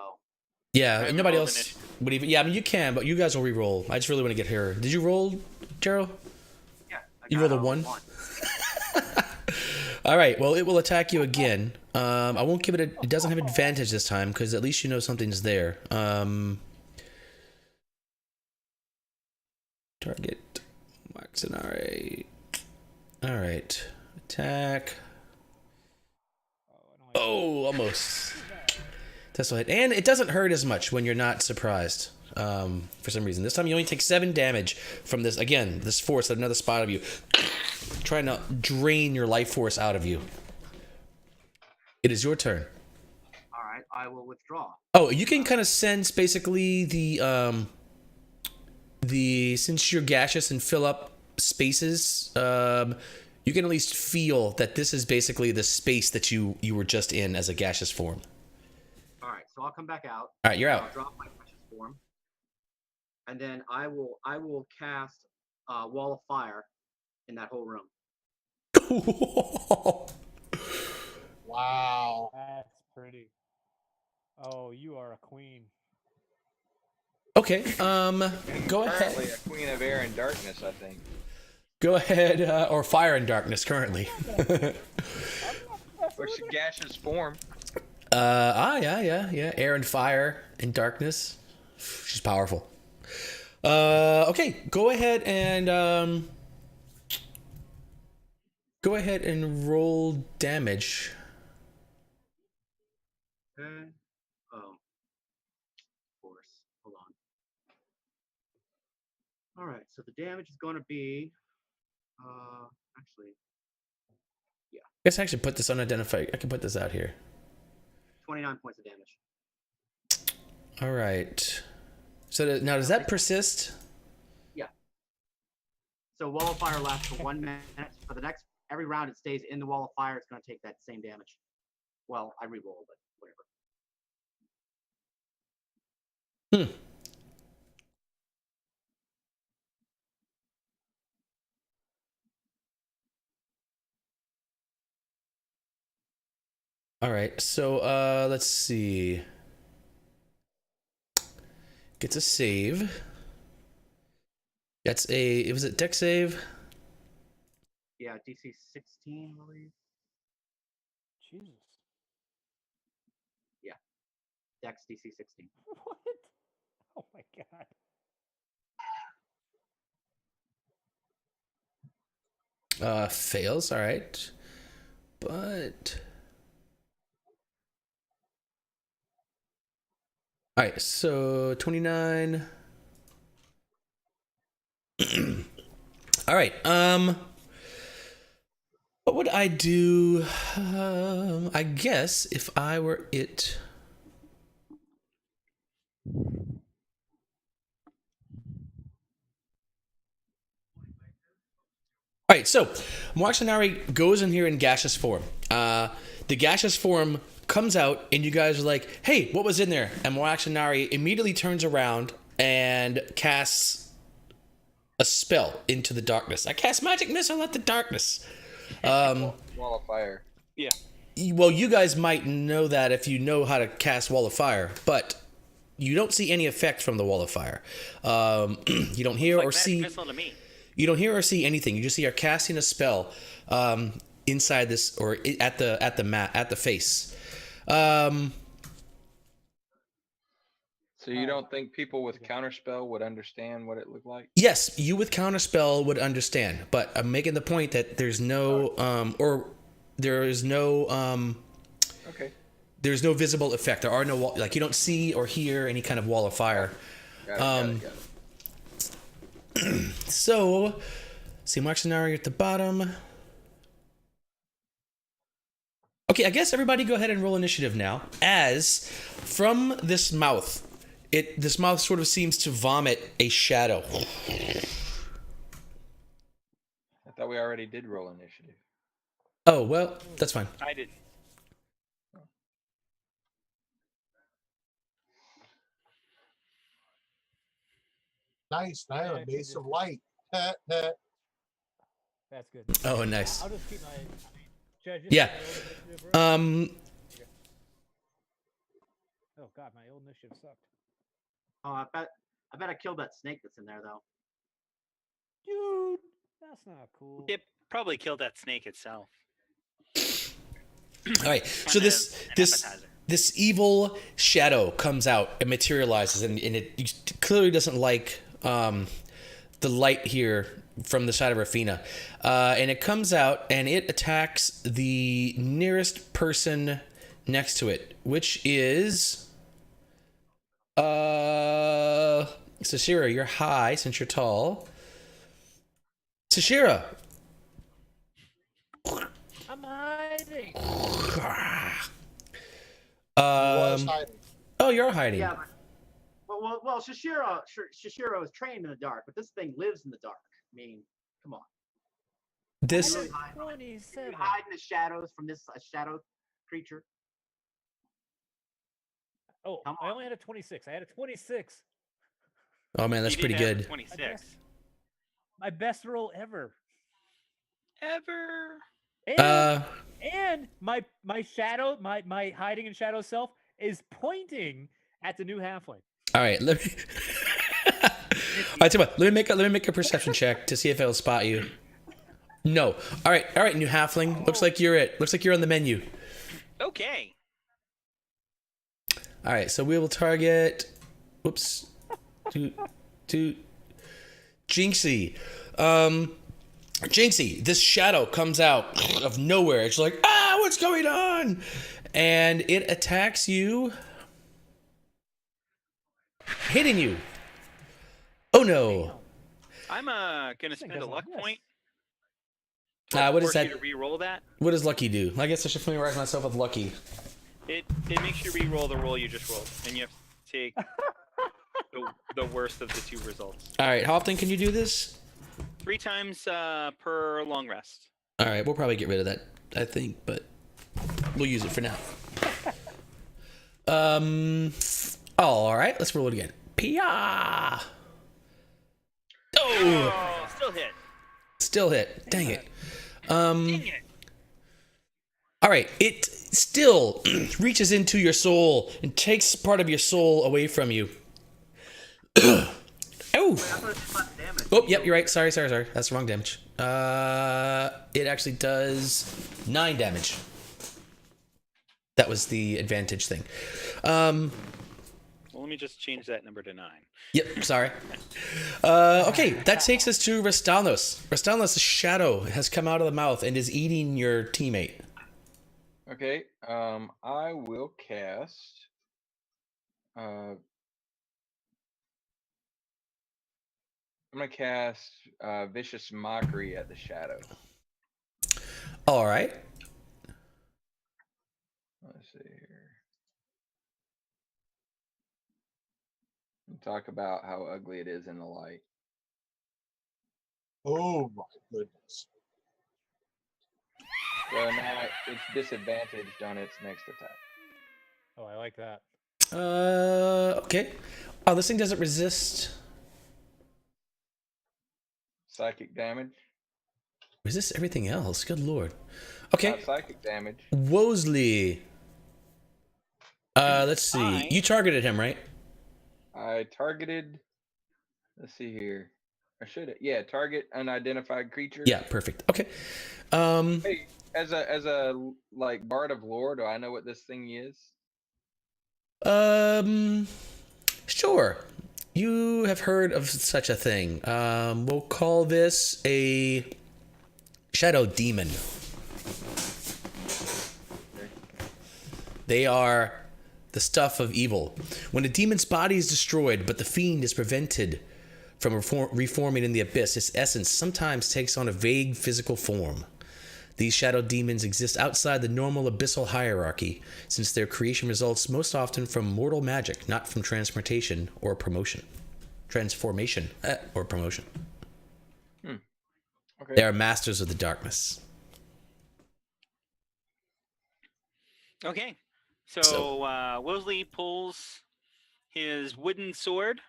Yeah, I haven't nobody rolled else initiative. would even... Yeah, I mean, you can, but you guys will re-roll. I just really want to get her. Did you roll, Gerald? Yeah. You rolled a 1? All right, well, it will attack you again. I won't give it it doesn't have advantage this time, because at least you know something's there. Target. Maxinare. All right. Attack. Oh, almost. That's right. And it doesn't hurt as much when you're not surprised. For some reason. This time you only take 7 damage from this, again, this force at another spot of you. Trying to drain your life force out of you. It is your turn. All right, I will withdraw. Oh, you can kind of sense basically the since you're gaseous and fill up spaces, you can at least feel that this is basically the space that you were just in as a gaseous form. All right, so I'll come back out. All right, you're I'll out. drop my precious form, and then I will cast wall of fire in that whole room. Wow. That's pretty. Oh, you are a queen. Okay, go ahead. Currently a queen of air and darkness, I think. Go ahead, or fire and darkness currently. What's the gaseous form? Yeah. Air and fire and darkness. She's powerful. Okay, go ahead and roll damage. Okay. Oh. Of course. Hold on. All right, so the damage is going to be, actually, I guess I should put this unidentified. I can put this out here. 29 points of damage. All right. So now, does that persist? Yeah. So wall of fire lasts for 1 minute. For the next, every round it stays in the wall of fire, it's going to take that same damage. Well, I re-roll, but whatever. All right. So let's see. Gets a save. That's a. Was it deck save? Yeah, DC 16, I believe. Jesus. Yeah. Dex DC 16. What? Oh my god. Fails. All right. But all right, so 29. All right. What would I do? I guess if I were it. All right, so Moaxanari goes in here in gaseous form. The gaseous form comes out, and you guys are like, "Hey, what was in there?" And Moaxanari immediately turns around and casts a spell into the darkness. I cast magic missile at the darkness. Wall of fire. Yeah. Well, you guys might know that if you know how to cast Wall of Fire, but you don't see any effect from the Wall of Fire. You don't hear Like or magic see. missile to me. You don't hear or see anything. You just see her casting a spell inside this, or at the face. So you don't think people with counterspell would understand what it looked like? Yes, you with counterspell would understand, but I'm making the point that there's no Okay. there's no visible effect. There are no like you don't see or hear any kind of wall of fire. Got it. So, see Moaxanari at the bottom. Okay, I guess everybody go ahead and roll initiative now. As from this mouth, this mouth sort of seems to vomit a shadow. I thought we already did roll initiative. Oh, well, that's fine. I didn't. Nice. I have a base of light. That's good. Oh, nice. I'll just keep my. Should I just Yeah. keep my old initiative, right? Oh god, my old initiative sucked. Oh, I bet I killed that snake that's in there though. Dude, that's not cool. It probably killed that snake itself. All right. So Kind this of an this appetizer. this evil shadow comes out and materializes, and it clearly doesn't like the light here from the side of Rafina. And it comes out and it attacks the nearest person next to it, which is Sashira. You're high since you're tall. Sashira. I'm hiding. Was hiding. Oh, you're hiding. Yeah. Well, Shishiro is trained in the dark, but this thing lives in the dark. I mean, come on. This. You hide 27. in the shadows from this shadow creature. Oh, Come I on. only had a 26. I had a 26. Oh man, that's You pretty did have a good. 26. My best roll ever. Ever. And my shadow, my hiding in shadow self is pointing at the new halfling. All right, let me. All right, tell you what, let me make a perception check to see if it'll spot you. No. All right, new halfling. Looks like you're it. Looks like you're on the menu. Okay. All right, so we will target. Whoops. To Jinxie. Jinxie, this shadow comes out of nowhere. It's like, what's going on? And it attacks you, hitting you. Oh no. I'm gonna spend a doesn't luck miss. point. What is Force you that? to re-roll that. What does Lucky do? I guess I should familiarize myself with Lucky. It makes you re-roll the roll you just rolled, and you have to take the worst of the two results. All right, how often can you do this? 3 times per long rest. All right, we'll probably get rid of that, I think, but we'll use it for now. All right, let's roll it again. Pia. Oh, Still hit. still hit. Dang it. Dang it. All right, it still reaches into your soul and takes part of your soul away from you. Oh. I thought it did less damage. Oh, yep, you're right. Sorry. That's the wrong damage. It actually does 9 damage. That was the advantage thing. Well, let me just change that number to 9. Yep, sorry. Okay, that takes us to Rastalnos. Rastalnos' shadow has come out of the mouth and is eating your teammate. Okay. I will cast. I'm gonna cast Vicious Mockery at the shadow. All right. Let's see here. Talk about how ugly it is in the light. Oh my goodness. So now it's disadvantaged on its next attack. Oh, I like that. Okay. Oh, this thing doesn't resist. Psychic damage. Resist everything else. Good lord. Okay. Not psychic damage. Wosley. Let's see. You targeted him, right? I targeted. Let's see here. I should. Yeah, target unidentified creature. Yeah, perfect. Okay. Hey, as a like Bard of Lore, do I know what this thing is? Sure. You have heard of such a thing. We'll call this a shadow demon. They are the stuff of evil. When a demon's body is destroyed, but the fiend is prevented from reforming in the abyss, its essence sometimes takes on a vague physical form. These shadow demons exist outside the normal abyssal hierarchy, since their creation results most often from mortal magic, not from transformation or promotion. Okay. They are masters of the darkness. Okay. So Wosley pulls his wooden sword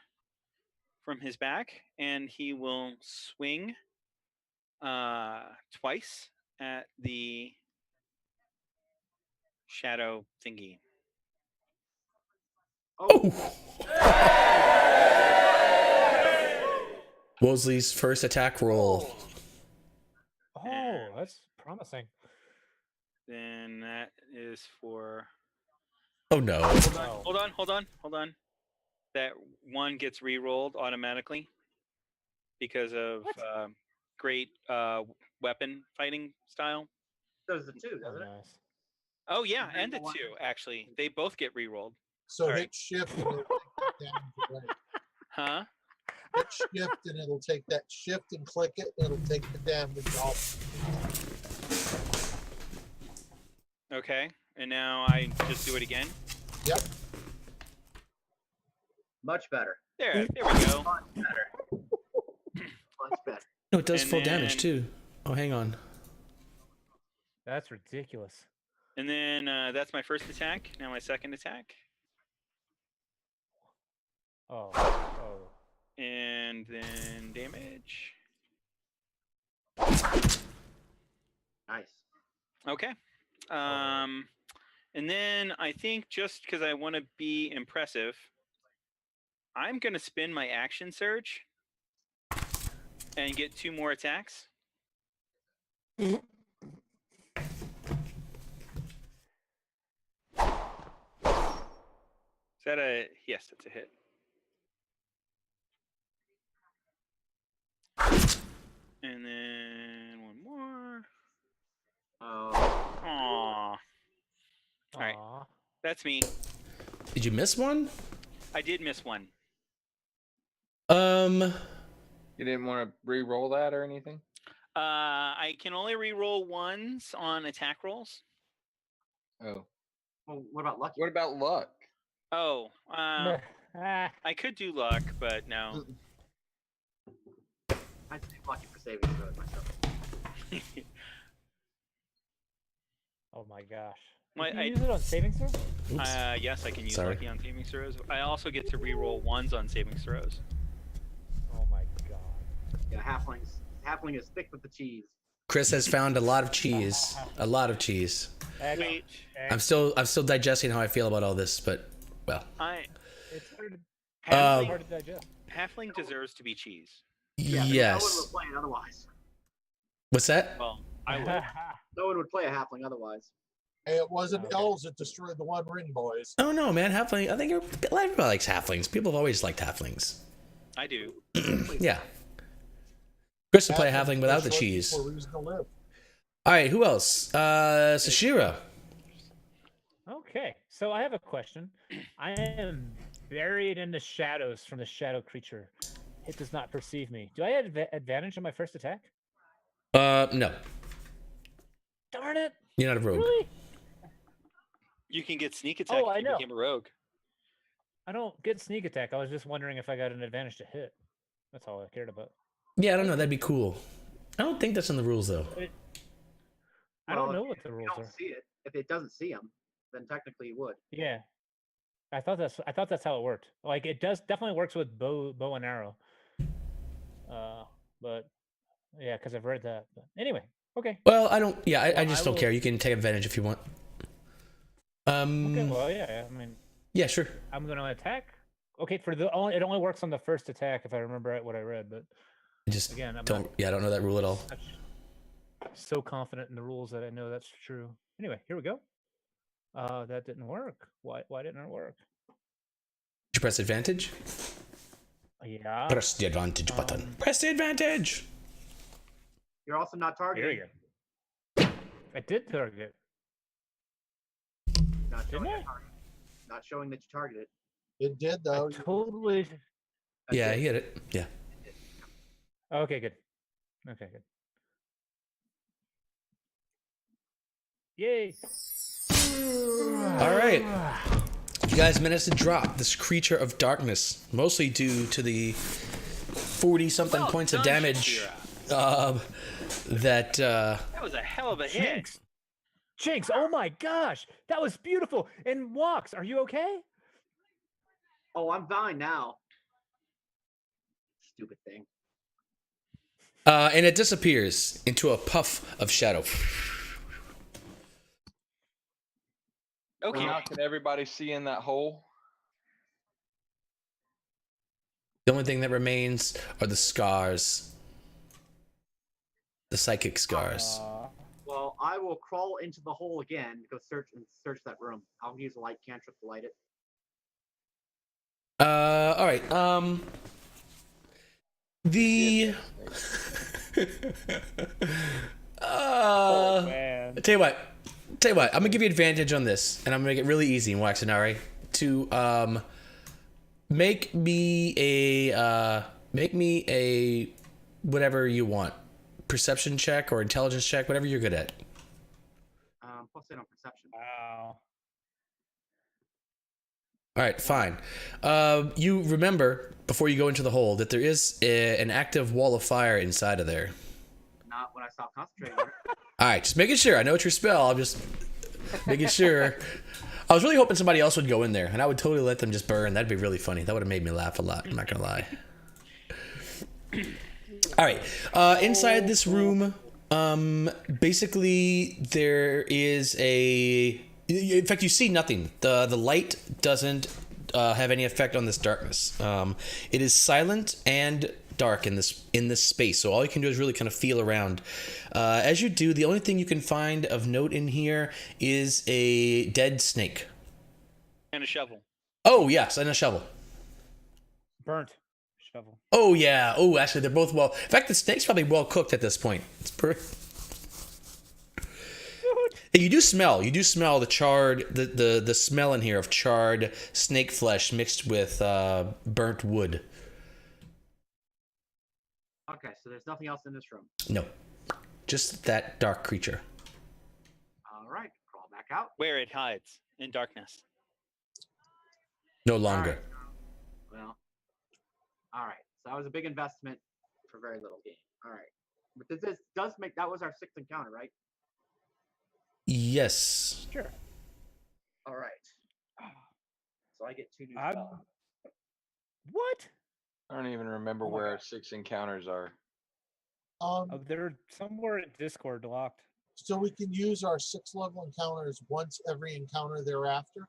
from his back, and he will swing twice at the shadow thingy. Oh! Wosley's first attack roll. Oh, that's promising. Then that is for. Oh no. Hold on. That one gets re-rolled automatically because of great weapon fighting style. Does the 2, doesn't it? Nice. Oh yeah, and the 2 actually. They both get re-rolled. So Sorry. hit shift and it'll take that damage away. Huh? Hit shift and it'll take that shift and click it. It'll take the damage off. Okay. And now I just do it again. Yep. Much better. There we go. Much better. Much better. No, it does And full damage then- too. Oh, hang on. That's ridiculous. And then that's my first attack. Now my second attack. Oh. And then damage. Nice. Okay. And then I think just because I want to be impressive, I'm going to spin my action surge and get 2 more attacks. Is that a... Yes, that's a hit. And then one more. Oh. Aww. All right. Aw. That's me. Did you miss one? I did miss one. You didn't want to re-roll that or anything? I can only re-roll ones on attack rolls. Oh. Well, what about lucky? What about luck? Oh, I could do luck, but no. I do lucky for saving throws myself. Oh my gosh. Well, Can you use it on saving throw? Oops. Yes, I can use Sorry. lucky on saving throws. I also get to re-roll ones on saving throws. Oh my god. Yeah, halfling is thick with the cheese. Chris has found a lot of cheese. A lot of cheese. Wait, I'm still digesting how I feel about all this, but well. It's hard to, halfling, hard to digest. halfling deserves to be cheese. Yeah, but Yes. No one would play it otherwise. What's that? Well, I would. No one would play a halfling otherwise. Hey, it wasn't Okay. elves that destroyed the One Ring, boys. Oh no, man, halfling. I think everybody likes halflings. People have always liked halflings. I do. Yeah. Chris would play a Halflings halfling without the destroy cheese. people a reason to live. All right, who else? Sashira. Okay, so I have a question. I am buried in the shadows from the shadow creature. It does not perceive me. Do I have advantage on my first attack? No, Darn it! you're not a rogue. Really? You can get sneak attack I if you know. became a rogue. I don't get sneak attack. I was just wondering if I got an advantage to hit. That's all I cared about. Yeah, I don't know. That'd be cool. I don't think that's in the rules though. I don't Well, know if what the you rules don't are. see it. If it doesn't see him, then technically you would. Yeah, I thought that's how it worked. Like it definitely works with bow and arrow. But yeah, because I've read that. But anyway, okay. Well, I don't. Yeah, I Well, just I don't will- care. You can take advantage if you want. Okay. Well, yeah. I mean, Yeah, sure. I'm gonna attack. Okay, it only works on the first attack if I remember what I read. But I just again, I'm don't. Yeah, I don't know that rule at all. not so confident in the rules that I know that's true. Anyway, here we go. That didn't work. Why didn't it work? Did you press advantage? Yeah. Press the advantage button. Press the advantage. You're also not Here targeting. we go. I did target. Not showing, Didn't a target. Not showing that you targeted. It did, though. I totally. That's Yeah, it. he hit it. Yeah. Okay, good. Okay, good. Yay! All right. You guys managed to drop this creature of darkness, mostly due to the 40-something Well points of done, damage Shakira. that. That was a hell of a hit. Jinx! Jinx! Oh my gosh, that was beautiful. And Walks, are you okay? Oh, I'm fine now. Stupid thing. And it disappears into a puff of shadow. Okay. Now can everybody see in that hole? The only thing that remains are the scars. The psychic scars. Well, I will crawl into the hole again. Go search that room. I'll use a light cantrip to light it. All right. The. Oh man. Tell you what. I'm gonna give you advantage on this, and I'm gonna make it really easy in Waxinari to make me a whatever you want, perception check or intelligence check, whatever you're good at. Plus 8 on perception. Wow. All right, fine. You remember before you go into the hole that there is an active wall of fire inside of there. Not when I stop concentrating. All right, just making sure. I know it's your spell. I'm just making sure. I was really hoping somebody else would go in there, and I would totally let them just burn. That'd be really funny. That would have made me laugh a lot. I'm not gonna lie. All right, inside this room, basically there is a. In fact, you see nothing. The light doesn't have any effect on this darkness. It is silent and dark in this space, so all you can do is really kind of feel around. As you do, the only thing you can find of note in here is a dead snake. And a shovel. Oh yes, and a shovel. Burnt shovel. Oh yeah. Oh, actually, they're both well. In fact, the snake's probably well cooked at this point. It's pretty. Hey, you do smell the charred, the smell in here of charred snake flesh mixed with burnt wood. Okay, so there's nothing else in this room. No, just that dark creature. All right, crawl back out. Where it hides in darkness. No longer. Well, all right. So that was a big investment for very little gain. All right, but this does make that was our 6th encounter, right? Yes. Sure. All right. So I get 2 new I'm- spells. What? I don't even remember Oh my where God. our 6 encounters are. They're somewhere in Discord locked. So we can use our 6th-level encounters once every encounter thereafter.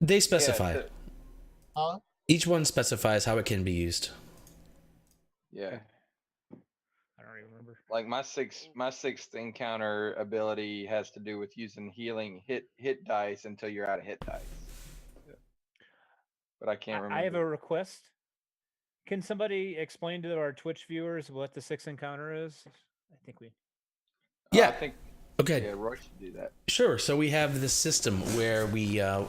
They specify. Yeah, Huh? Each one specifies how it can be used. yeah. I don't even remember. Like my sixth encounter ability has to do with using healing hit dice until you're out of hit dice. But I can't remember. I have a request. Can somebody explain to our Twitch viewers what the 6 encounter is? I think we. Yeah. I think. Okay. Yeah, Roy should do that. Sure. So we have this system where we are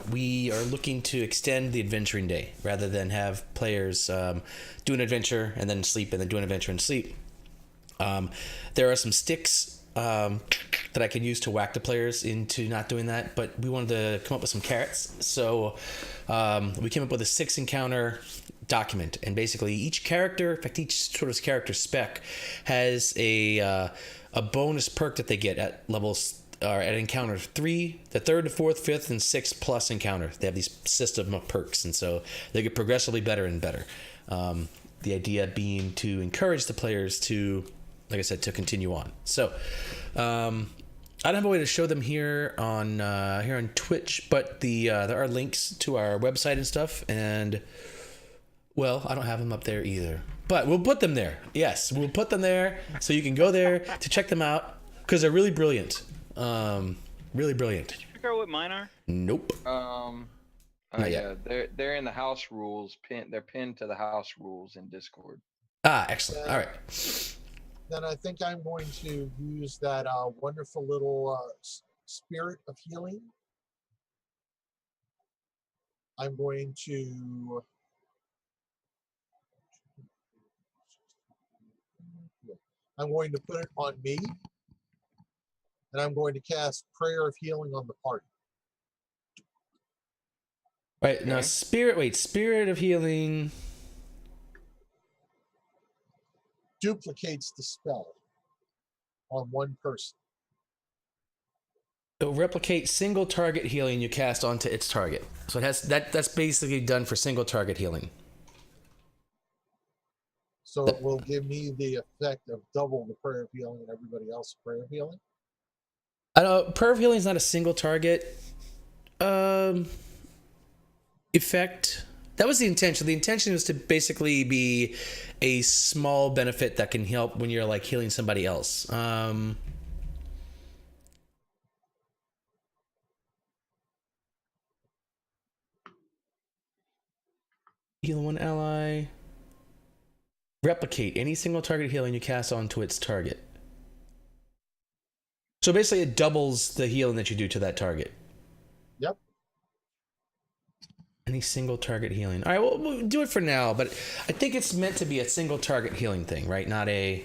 looking to extend the adventuring day rather than have players do an adventure and then sleep and then do an adventure and sleep. There are some sticks that I can use to whack the players into not doing that, but we wanted to come up with some carrots. So we came up with a 6 encounter document, and basically each character, in fact, each sort of character spec has a bonus perk that they get at levels or at encounter 3, the 3rd, 4th, 5th, and 6th plus encounter. They have these system of perks, and so they get progressively better and better. The idea being to encourage the players to, like I said, to continue on. So I don't have a way to show them here on Twitch, but there are links to our website and stuff, and well, I don't have them up there either. But we'll put them there. Yes, we'll put them there so you can go there to check them out because they're really brilliant. Really brilliant. Did you figure out what mine are? Nope. Not yet. Yeah, they're in the house rules. They're pinned to the house rules in Discord. Ah, excellent. All right. Then I think I'm going to use that wonderful little spirit of healing. I'm going to put it on me, and I'm going to cast Prayer of Healing on the party. Right now, spirit of healing Duplicates the spell on one person. it'll replicate single target healing you cast onto its target. So it has that's basically done for single target healing. So it will give me the effect of double the Prayer of Healing and everybody else's Prayer of Healing. I know prayer of healing is not a single target effect. That was the intention. The intention was to basically be a small benefit that can help when you're like healing somebody else. Heal one ally. Replicate any single target healing you cast onto its target. So basically it doubles the healing that you do to that target. Yep. Any single target healing. All right, well, we'll do it for now, but I think it's meant to be a single target healing thing, right? Not a...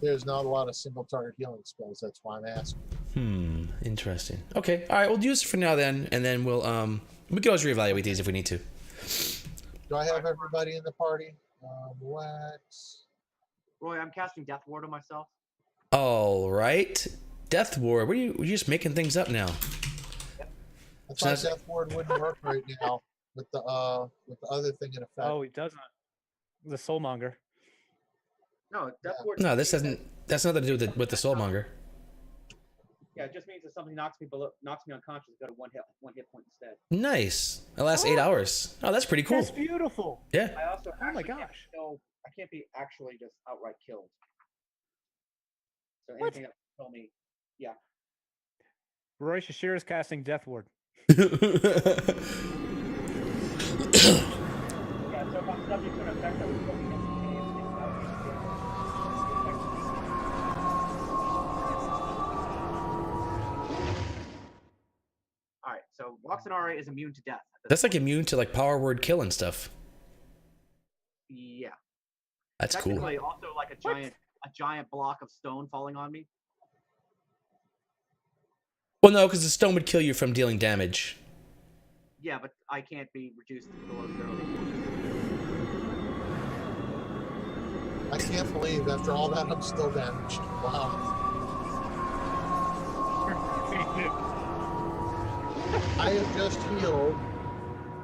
There's not a lot of single target healing spells. That's why I'm asking. Interesting. Okay, all right, we'll use it for now then, and then we can always reevaluate these if we need to. Do I have everybody in the party? Wax. Roy, I'm casting Death Ward on myself. All right. Death Ward. What are you just making things up now? I thought Death Ward wouldn't work right now with the other thing in effect. Oh, it doesn't. The Soulmonger. No, Death Ward. No, this doesn't. That's nothing to do with the Soulmonger. Yeah, it just means that somebody knocks me unconscious, go to one hit point instead. Nice. It lasts 8 hours. Oh, that's pretty cool. That's beautiful. Yeah. I also Oh my actually can't gosh. I can't be actually just outright killed. So What? anything that will kill me, yeah. Roy Shashir is casting Death Ward. Yeah, so if I'm subject to an effect that would kill me instantaneously without Alright, so Waxenara is immune to death. That's like immune to like power word kill and stuff. Yeah. That's cool. Technically, also like a giant block of stone falling on me. Well, no, because the stone would kill you from dealing damage. Yeah, but I can't be reduced to below 0. I can't believe after all that I'm still damaged. Wow. I have just healed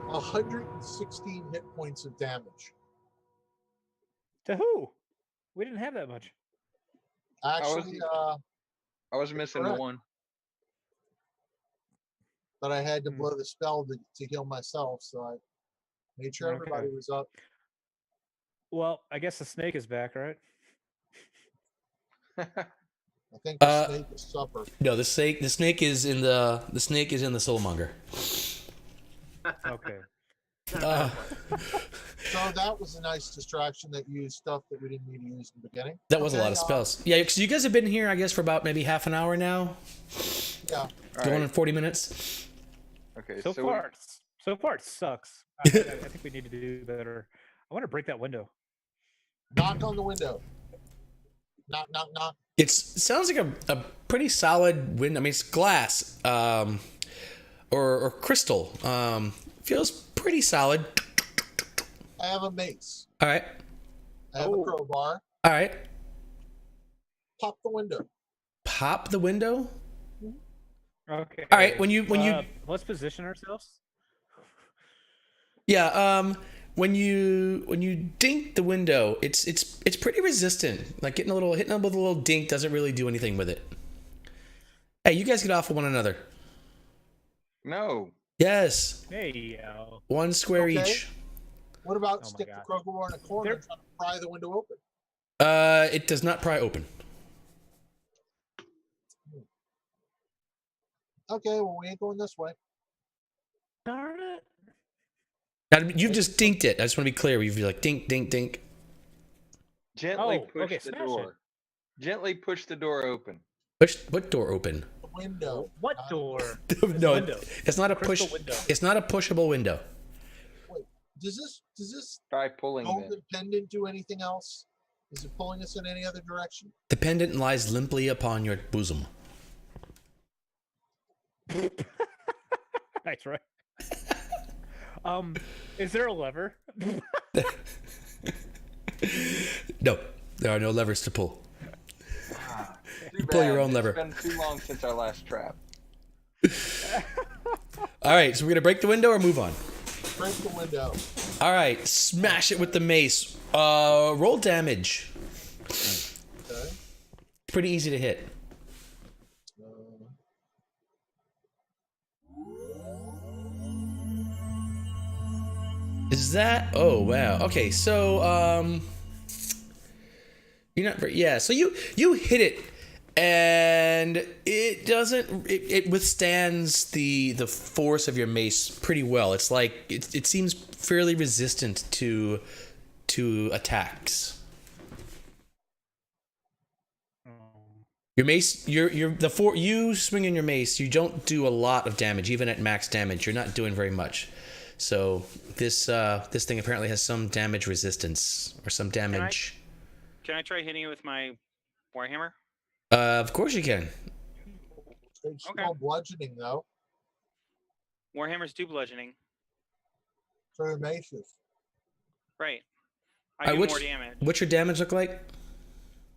116 hit points of damage. To who? We didn't have that much. Actually, I was missing correct. one. But I had to blow the spell to heal myself, so I made sure everybody was up. Well, I guess the snake is back, right? I think the Uh, snake is supper. No, the snake is in the soulmonger. Okay. Uh, So that was a nice distraction that used stuff that we didn't need to use in the beginning. that was a lot of Okay, spells. Yeah, because you guys have been here, I guess, for about maybe half an hour now, Yeah. All going right. on 40 minutes. Okay. So So far, it sucks. I think we need to do better. I want to break that window. Knock on the window. Knock, knock, knock. It sounds like a pretty solid window. I mean, it's glass or crystal. Feels pretty solid. I have a mace. All right. I have a crowbar. All right. Pop the window. Pop the window. Okay. All right. When you let's position ourselves. yeah when you dink the window, it's pretty resistant. Like hitting it with a little dink doesn't really do anything with it. Hey, you guys get off of one another. no. Yes. Hey, One square Okay. each. What about Oh my stick the God. crowbar in a corner and try to pry the window open? It does not pry open. Okay, well, we ain't going this way. darn it! Now, you've just dinked it. I just want to be clear. You've like dink, dink, dink. Gently Oh, push okay, the smash it. door. Gently push the door open. What door open? The window. What not- door? No, window. it's not a Crystal push. window. It's not a pushable window. Wait, does this Try pulling them. golden pendant do anything else? Is it pulling us in any other direction? The pendant lies limply upon your bosom. That's right. Is there a lever? No, there are no levers to pull. Too pull your bad. own lever. It's been too long since our last trap. All right, so we're gonna break the window or move on. Break the window. All right, smash it with the mace. Roll damage. Okay. Pretty easy to hit. Is that? Oh wow. Okay, so you're not very. Yeah, so you hit it, and it doesn't. It withstands the force of your mace pretty well. It's like it seems fairly resistant to attacks. Your mace, you swinging your mace, you don't do a lot of damage, even at max damage. You're not doing very much. So this thing apparently has some damage resistance or some damage. Can I try hitting it with my warhammer? Of course you can. It's Okay. still bludgeoning, though. Warhammers do bludgeoning. So the maces. Right. I do which- more damage. What's your damage look like?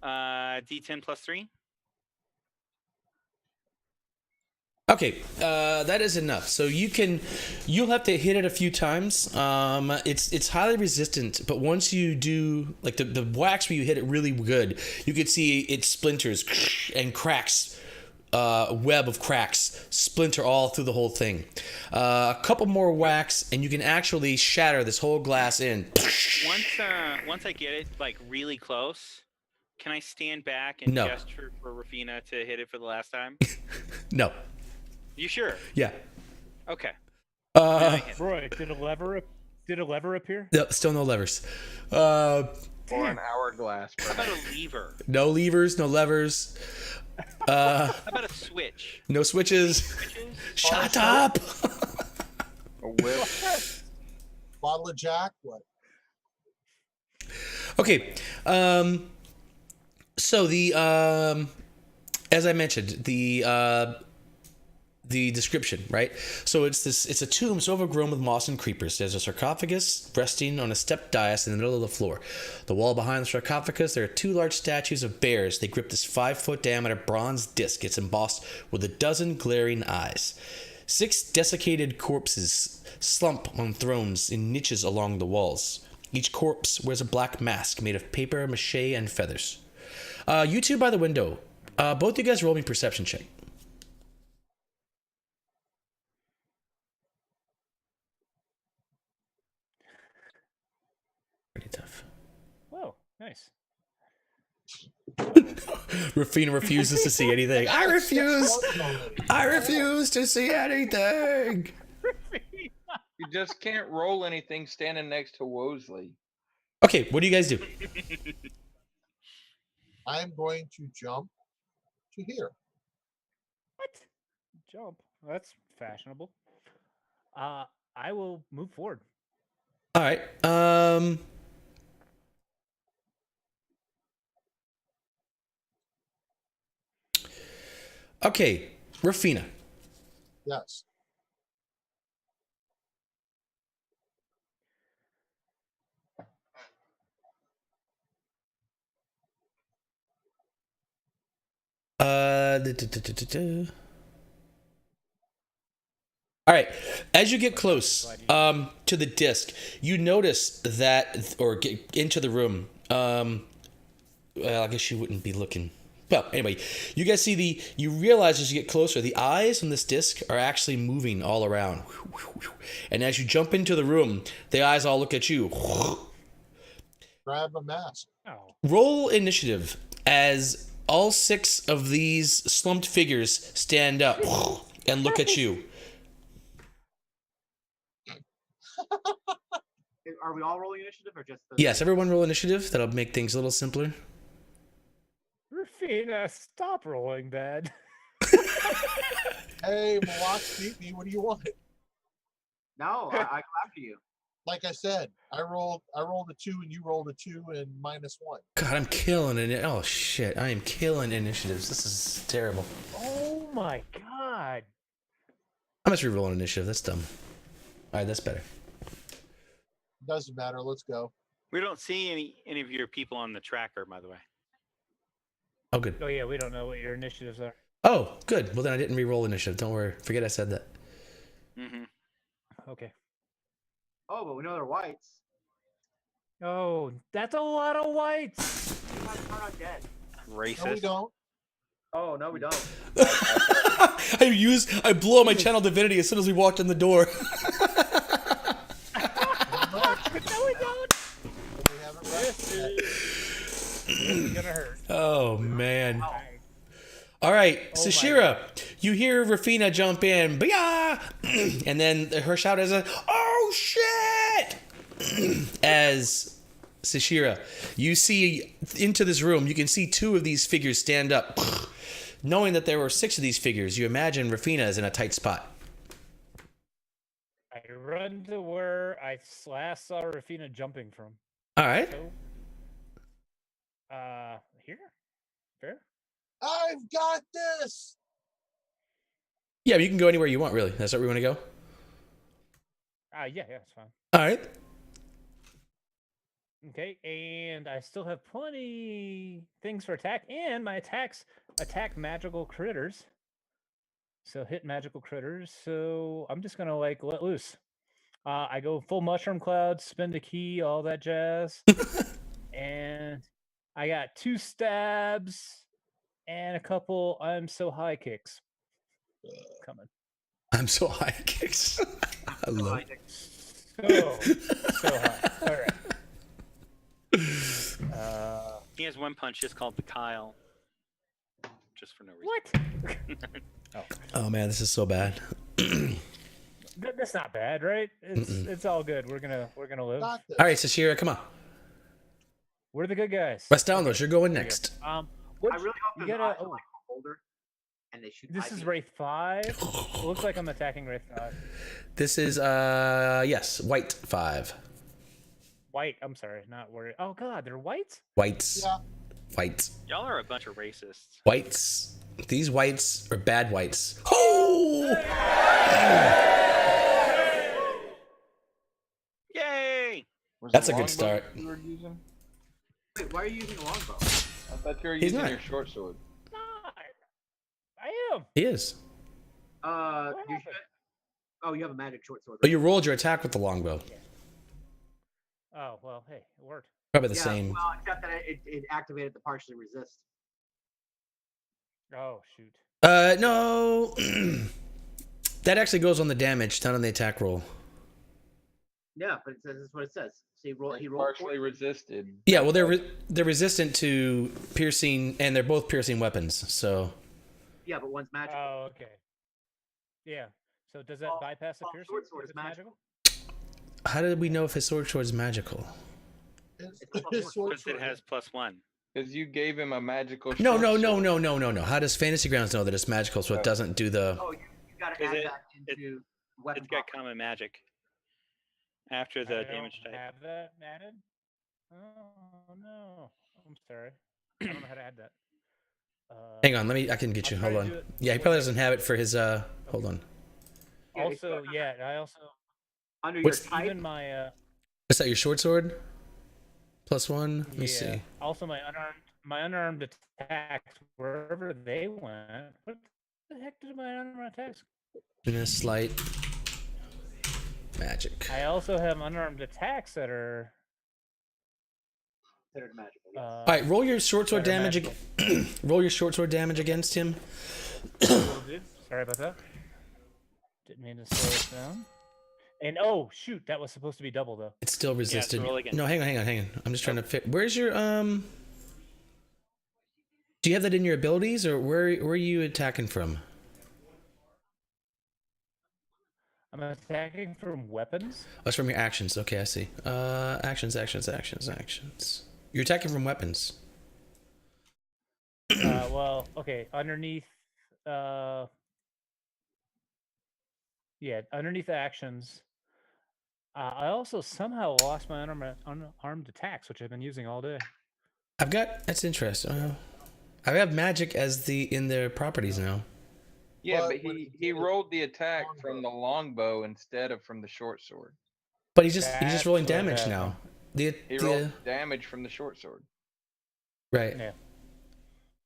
D10 plus 3. Okay, that is enough. So you'll have to hit it a few times. It's highly resistant, but once you do, like the wax where you hit it really good, you could see it splinters and cracks, web of cracks splinter all through the whole thing. A couple more wax, and you can actually shatter this whole glass in. Once I get it like really close, can I stand back and No. gesture for Rafina to hit it for the last time? No. You sure? Yeah. Okay. Roy, did a lever appear? No, still no levers. Or an hourglass. How about a lever? No levers, no levers. How about a switch? No switches. Switches? Shut up. A whip. Bottle of Jack. What? Okay. So as I mentioned, the description, right? So it's a tomb so overgrown with moss and creepers. There's a sarcophagus resting on a stepped dais in the middle of the floor. The wall behind the sarcophagus, there are two large statues of bears. They grip this 5-foot diameter bronze disc. It's embossed with a dozen glaring eyes. 6 desiccated corpses slump on thrones in niches along the walls. Each corpse wears a black mask made of paper mache and feathers. You two by the window. Both you guys roll me perception check. Pretty tough. Whoa, nice. Rafina refuses to see anything. I refuse to see anything. You just can't roll anything standing next to Wosley. Okay, what do you guys do? I'm going to jump to here. What? Jump. That's fashionable. I will move forward. All right. Okay, Rafina. Yes. All right. As you get close to the disc, you notice that, or get into the room. Well, I guess you wouldn't be looking. Well, anyway, you guys see you realize as you get closer, the eyes on this disc are actually moving all around. And as you jump into the room, the eyes all look at you. Grab a mask. Oh. Roll initiative as all 6 of these slumped figures stand up and look at you. Are we all rolling initiative or just the? Yes, everyone roll initiative. That'll make things a little simpler. Rufina, stop rolling bad. Hey, Malak, beat me. What do you want? No, I go after you. Like I said, I rolled a 2 and you rolled a 2 and -1. God, I'm killing it. Oh, shit. I am killing initiatives. This is terrible. Oh my god. I must re-roll an initiative. That's dumb. All right, that's better. Doesn't matter. Let's go. We don't see any of your people on the tracker, by the way. Oh, good. Oh yeah, we don't know what your initiatives are. Oh, good. Well, then I didn't re-roll initiative. Don't worry. Forget I said that. Mm-hmm. Okay. Oh, but we know they're whites. Oh, that's a lot of whites. You guys are not dead. Racist. No, we don't. Oh no, we don't. I blew on my channel divinity as soon as we walked in the door. No, we don't. We haven't read it. This is gonna hurt. Oh, man. All All right, Oh my Sashira, you hear Rafina jump in, "Bia!" And then her shout is "Oh shit!" As Sashira, you see into this room, you can see 2 of these figures stand up. Knowing that there were 6 of these figures, you imagine Rafina is in a tight spot. I run to where I last saw Rafina jumping from. All right. So, here? Fair? I've got this. Yeah, you can go anywhere you want, really. That's where we want to go. Yeah, it's fine. All right. Okay, and I still have plenty things for attack, and my attacks attack magical critters. So hit magical critters. So I'm just gonna let loose. I go full mushroom cloud, spend a key, all that jazz, and I got 2 stabs and a couple I'm so high kicks coming. I'm so high kicks. I love it. So high. All right. He has one punch just called the Kyle. Just for no reason. What? Oh man, this is so bad. That's not bad, right? It's all good. We're gonna live. Got this. All right, Sashira, come on. We're the good guys. Rest down, you're going next. What, I really hope you there's gotta. eyes like older, and they shoot. This is IVs. Wraith 5. It looks like I'm attacking Wraith 5. This is yes, white 5. White. I'm sorry, not worried. Oh god, they're whites. Whites. Yeah. Whites. Y'all are a bunch of racists. Whites. These whites are bad whites. Oh! Yay! Was That's the a good longbow start. You were using? Wait, why are you using a longbow? I thought you were He's using not. your short sword. I am. He is. You happened? should. Oh, you have a magic short sword. But Right? you rolled your attack with the longbow. Oh well, hey, it worked. Probably the Yeah, same. well, except that it activated the partially resist. Oh shoot. No. That actually goes on the damage, not on the attack roll. Yeah, but it says that's what it says. So he rolled. Partially resisted. Yeah, well, they're resistant to piercing, and they're both piercing weapons. So Yeah, but one's magical. Oh, okay. Yeah. So does that bypass the piercing? Short sword if is it's magical. how did we know if his sword is magical? His sword Because it has +1. Because you gave him a magical. No. short sword. How does Fantasy Grounds know that it's magical? So it doesn't do the. Oh, you got to Is add it- that into weapon. It's got property. common magic. After I the don't damage type. have that added. Oh no! I'm sorry. I don't know how to add that. Hang on, I can get I'll you. try Hold to on. do it Yeah, he probably doesn't have it for his. Hold on. Yeah, it's Also, yeah, I also under What's- your type. even my Is that your short sword? +1. Let me see. Also my unarmed attacks wherever they went. What the heck did my unarmed attacks? And a slight magic. I also have unarmed attacks that are. Considered magical. Yes. All right, roll your short sword that are damage. Roll your short sword damage against him. Will do. Sorry about that. Didn't mean to slow it down. And oh shoot, that was supposed to be double though. It's still resisted. roll again. No, hang on. I'm just trying to fit. Where's your Do you have that in your abilities, or where are you attacking from? I'm attacking from weapons. Oh, it's from your actions. Okay, I see. Actions. You're attacking from weapons. Well, okay, underneath. Yeah, underneath actions. I also somehow lost my unarmed attacks, which I've been using all day. That's interesting. I have magic as in their properties now. Yeah, But but when he he did rolled the attack longbow. from the longbow instead of from the short sword. But he's just That's rolling what damage happened. now. The He rolled damage from the short sword. right. Yeah.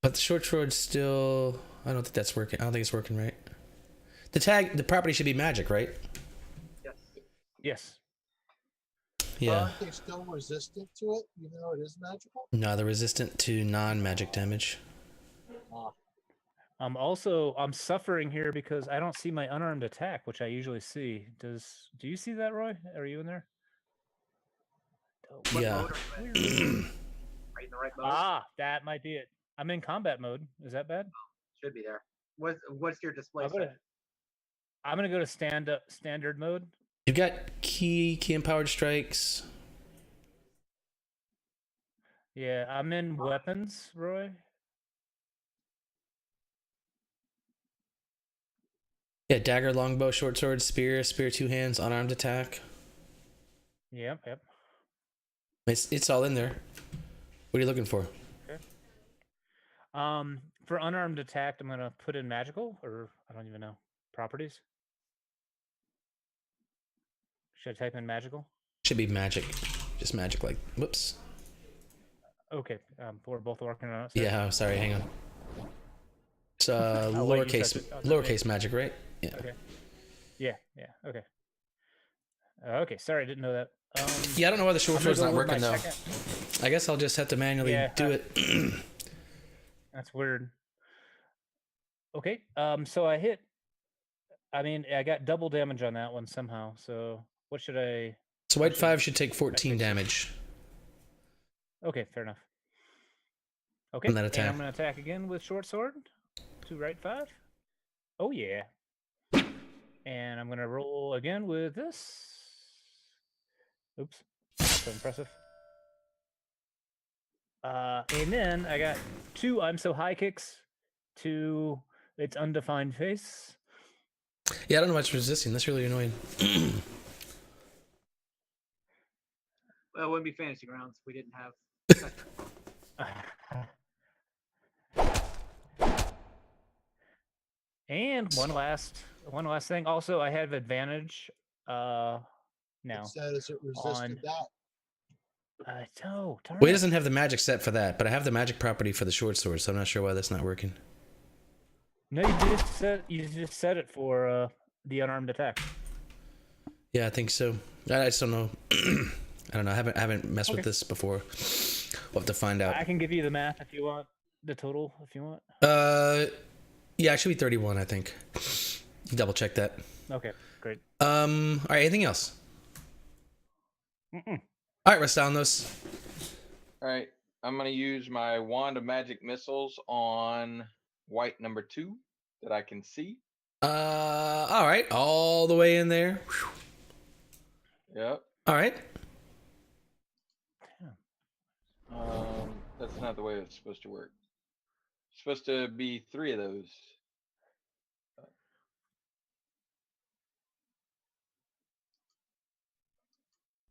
But the short sword's still. I don't think that's working. I don't think it's working right. The property should be magic, right? Yes. Yes. Yeah. Aren't they still resistant to it, even though it is magical? No, they're resistant to non-magic damage. Ah, I'm suffering here because I don't see my unarmed attack, which I usually see. Do you see that, Roy? Are you in there? What Yeah. mode are you in? Are you in the right mode? Ah, that might be it. I'm in combat mode. Is that bad? Should be there. What's your display? I'm gonna go to standard mode. You've got key empowered strikes. Yeah, I'm in weapons, Roy. Yeah, dagger, longbow, short sword, spear, two hands, unarmed attack. Yep. It's all in there. What are you looking for? For unarmed attack, I'm gonna put in magical, or I don't even know properties. Should I type in magical? Should be magic. Just magic, like, whoops. Okay, we're both working on it. So. Yeah, sorry, hang on. It's I'll let you lowercase touch it. I'll lowercase magic, right? Yeah. Okay. Yeah. Okay. Okay. Sorry, I didn't know that. Yeah, I don't know why the short I'm gonna sword's go not with my working though. second- I guess I'll just have to manually Yeah, do it. That's weird. Okay. So I hit. I mean, I got double damage on that one somehow. So what should I? So white 5 should take 14 fix it. damage. Okay, fair enough. Okay. From that And attack. I'm gonna attack again with short sword. To right 5. Oh yeah. And I'm gonna roll again with this. Oops. Not so impressive. And then I got 2 I'm so high kicks, 2 it's undefined face. Yeah, I don't know why it's resisting. That's really annoying. Well, it wouldn't be fantasy grounds if we didn't have. And one last thing. Also, I have advantage. Now. it says it resisted on- that. No. Darn Well, he it. doesn't have the magic set for that, but I have the magic property for the short sword, so I'm not sure why that's not working. No, you just set it for the unarmed attack. Yeah, I think so. I just don't know. I don't know. I haven't messed with Okay. this before. We'll have to find out. I can give you the math if you want. The total, if you want. Yeah, it should be 31, I think. Double check that. Okay, great. All right, anything else? Mm-mm. All right, Rastalnos. All right, I'm gonna use my wand of magic missiles on white number 2 that I can see. All right, all the way in there. Yep. All right. That's not the way it's supposed to work. It's supposed to be 3 of those.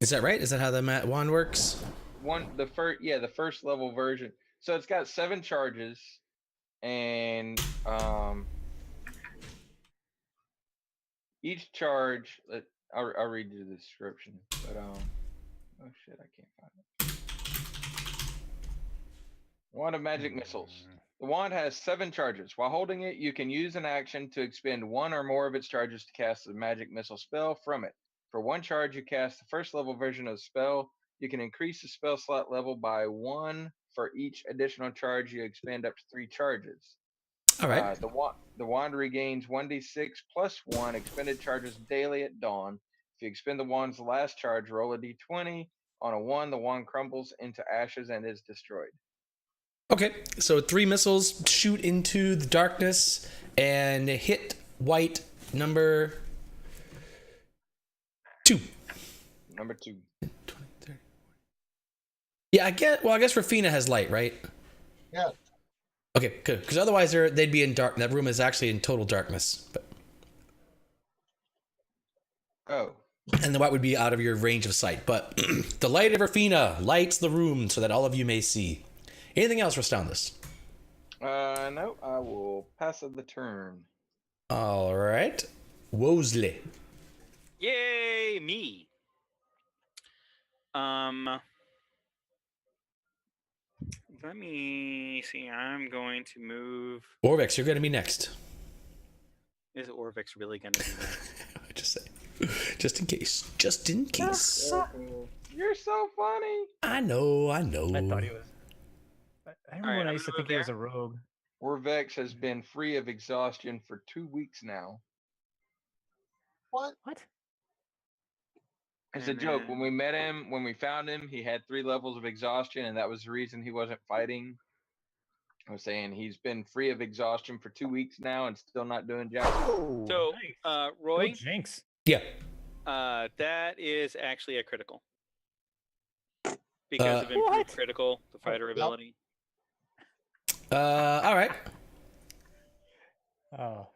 Is that right? Is that how the wand works? The first level version. So it's got 7 charges, and each charge. I'll read you the description, but oh shit, I can't find it. Wand of magic missiles. The wand has 7 charges. While holding it, you can use an action to expend 1 or more of its charges to cast a magic missile spell from it. For 1 charge, you cast the first level version of the spell. You can increase the spell slot level by 1 for each additional charge you expend up to 3 charges. All right. The wand regains 1d6 plus 1 expended charges daily at dawn. If you expend the wand's last charge, roll a d20. On a 1, the wand crumbles into ashes and is destroyed. Okay, so 3 missiles shoot into the darkness and hit white number 2. Number 2. 20, 30. Yeah, I guess Rafina has light, right? Yeah. Okay, good. Because otherwise they'd be in dark. That room is actually in total darkness. But... Oh. And the white would be out of your range of sight. But the light of Rafina lights the room so that all of you may see. Anything else, Rastalnos? No, I will pass the turn. All right. Wosley. Yay, me. Let me see. I'm going to move. Orvex, you're going to be next. Is Orvex really going to do that? Just say. Just in case. Just in case. You're so funny. I know. I thought he was. I remember Alright, when I I'm used to gonna think move he was a rogue. Orvex has been free of exhaustion for 2 weeks now. What? What? It's a joke. When we met him, when we found him, he had 3 levels of exhaustion, and that was the reason he wasn't fighting. I was saying he's been free of exhaustion for 2 weeks now and still not doing jack. So, Roy, Oh, Jinx. Yeah. that is actually a critical. Because of improved critical, the fighter ability. All right. Oh.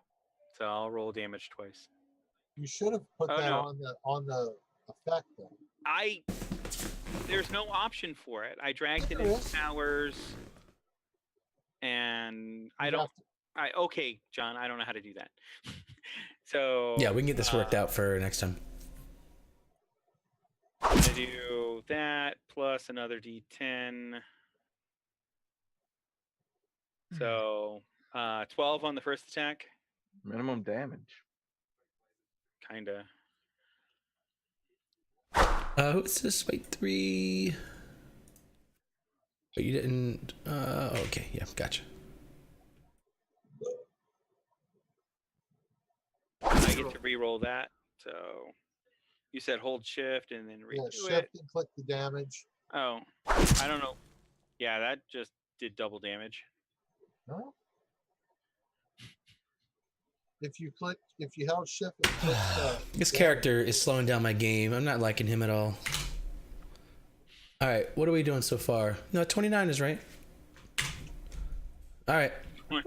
So I'll roll damage twice. You should have put that on the effect though. There's no option for it. I dragged it into powers, and okay, John, I don't know how to do that. So yeah, we can get this worked out for next time. I'm gonna do that plus another D10. So 12 on the first attack. Minimum damage. Kinda. Who's this? Wait, 3. But you didn't. Okay, yeah, gotcha. I get to re-roll that. So you said hold shift and then redo it. Shift and click the damage. Oh, I don't know. Yeah, that just did double damage. No. If you held shift and click This character is slowing down my game. I'm not liking him at all. All right, what are we doing so far? No, 29 is right. All right. What?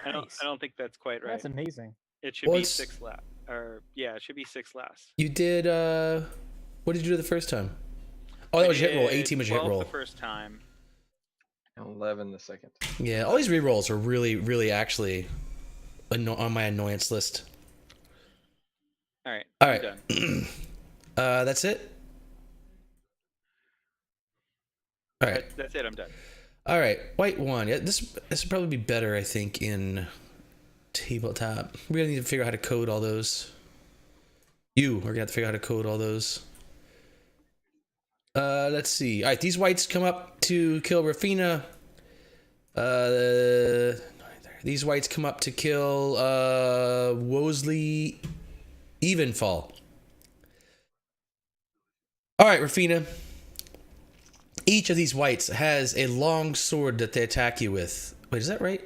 I don't think that's quite right. That's amazing. It should be 6 last. Or yeah, it should be 6 last. You did. What did you do the first time? Oh, that was your hit roll. 18 was your hit roll. The first time. 11 the second. Yeah, all these rerolls are really, really actually on my annoyance list. All right. All right. Done. That's it. All right. That's it. I'm done. All right. White one. Yeah, this would probably be better, I think, in tabletop. We're gonna need to figure out how to code all those. We're gonna have to figure out how to code all those. Let's see. All right, these whites come up to kill Rafina. These whites come up to kill Wosley Evenfall. All right, Rafina. Each of these whites has a long sword that they attack you with. Wait, is that right?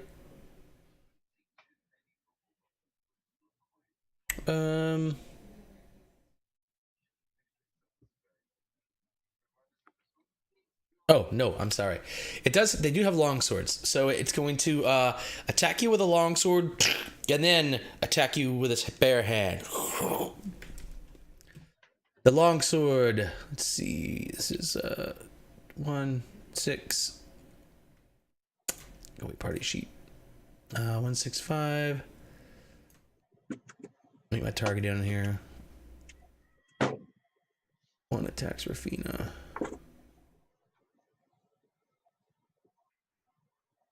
Oh, no, I'm sorry. It does. They do have long swords. So it's going to attack you with a long sword and then attack you with its bare hand. The long sword. Let's see. This is 1, 6. Oh, wait, party sheet. 165. Make my target down here. 1 attacks Rafina.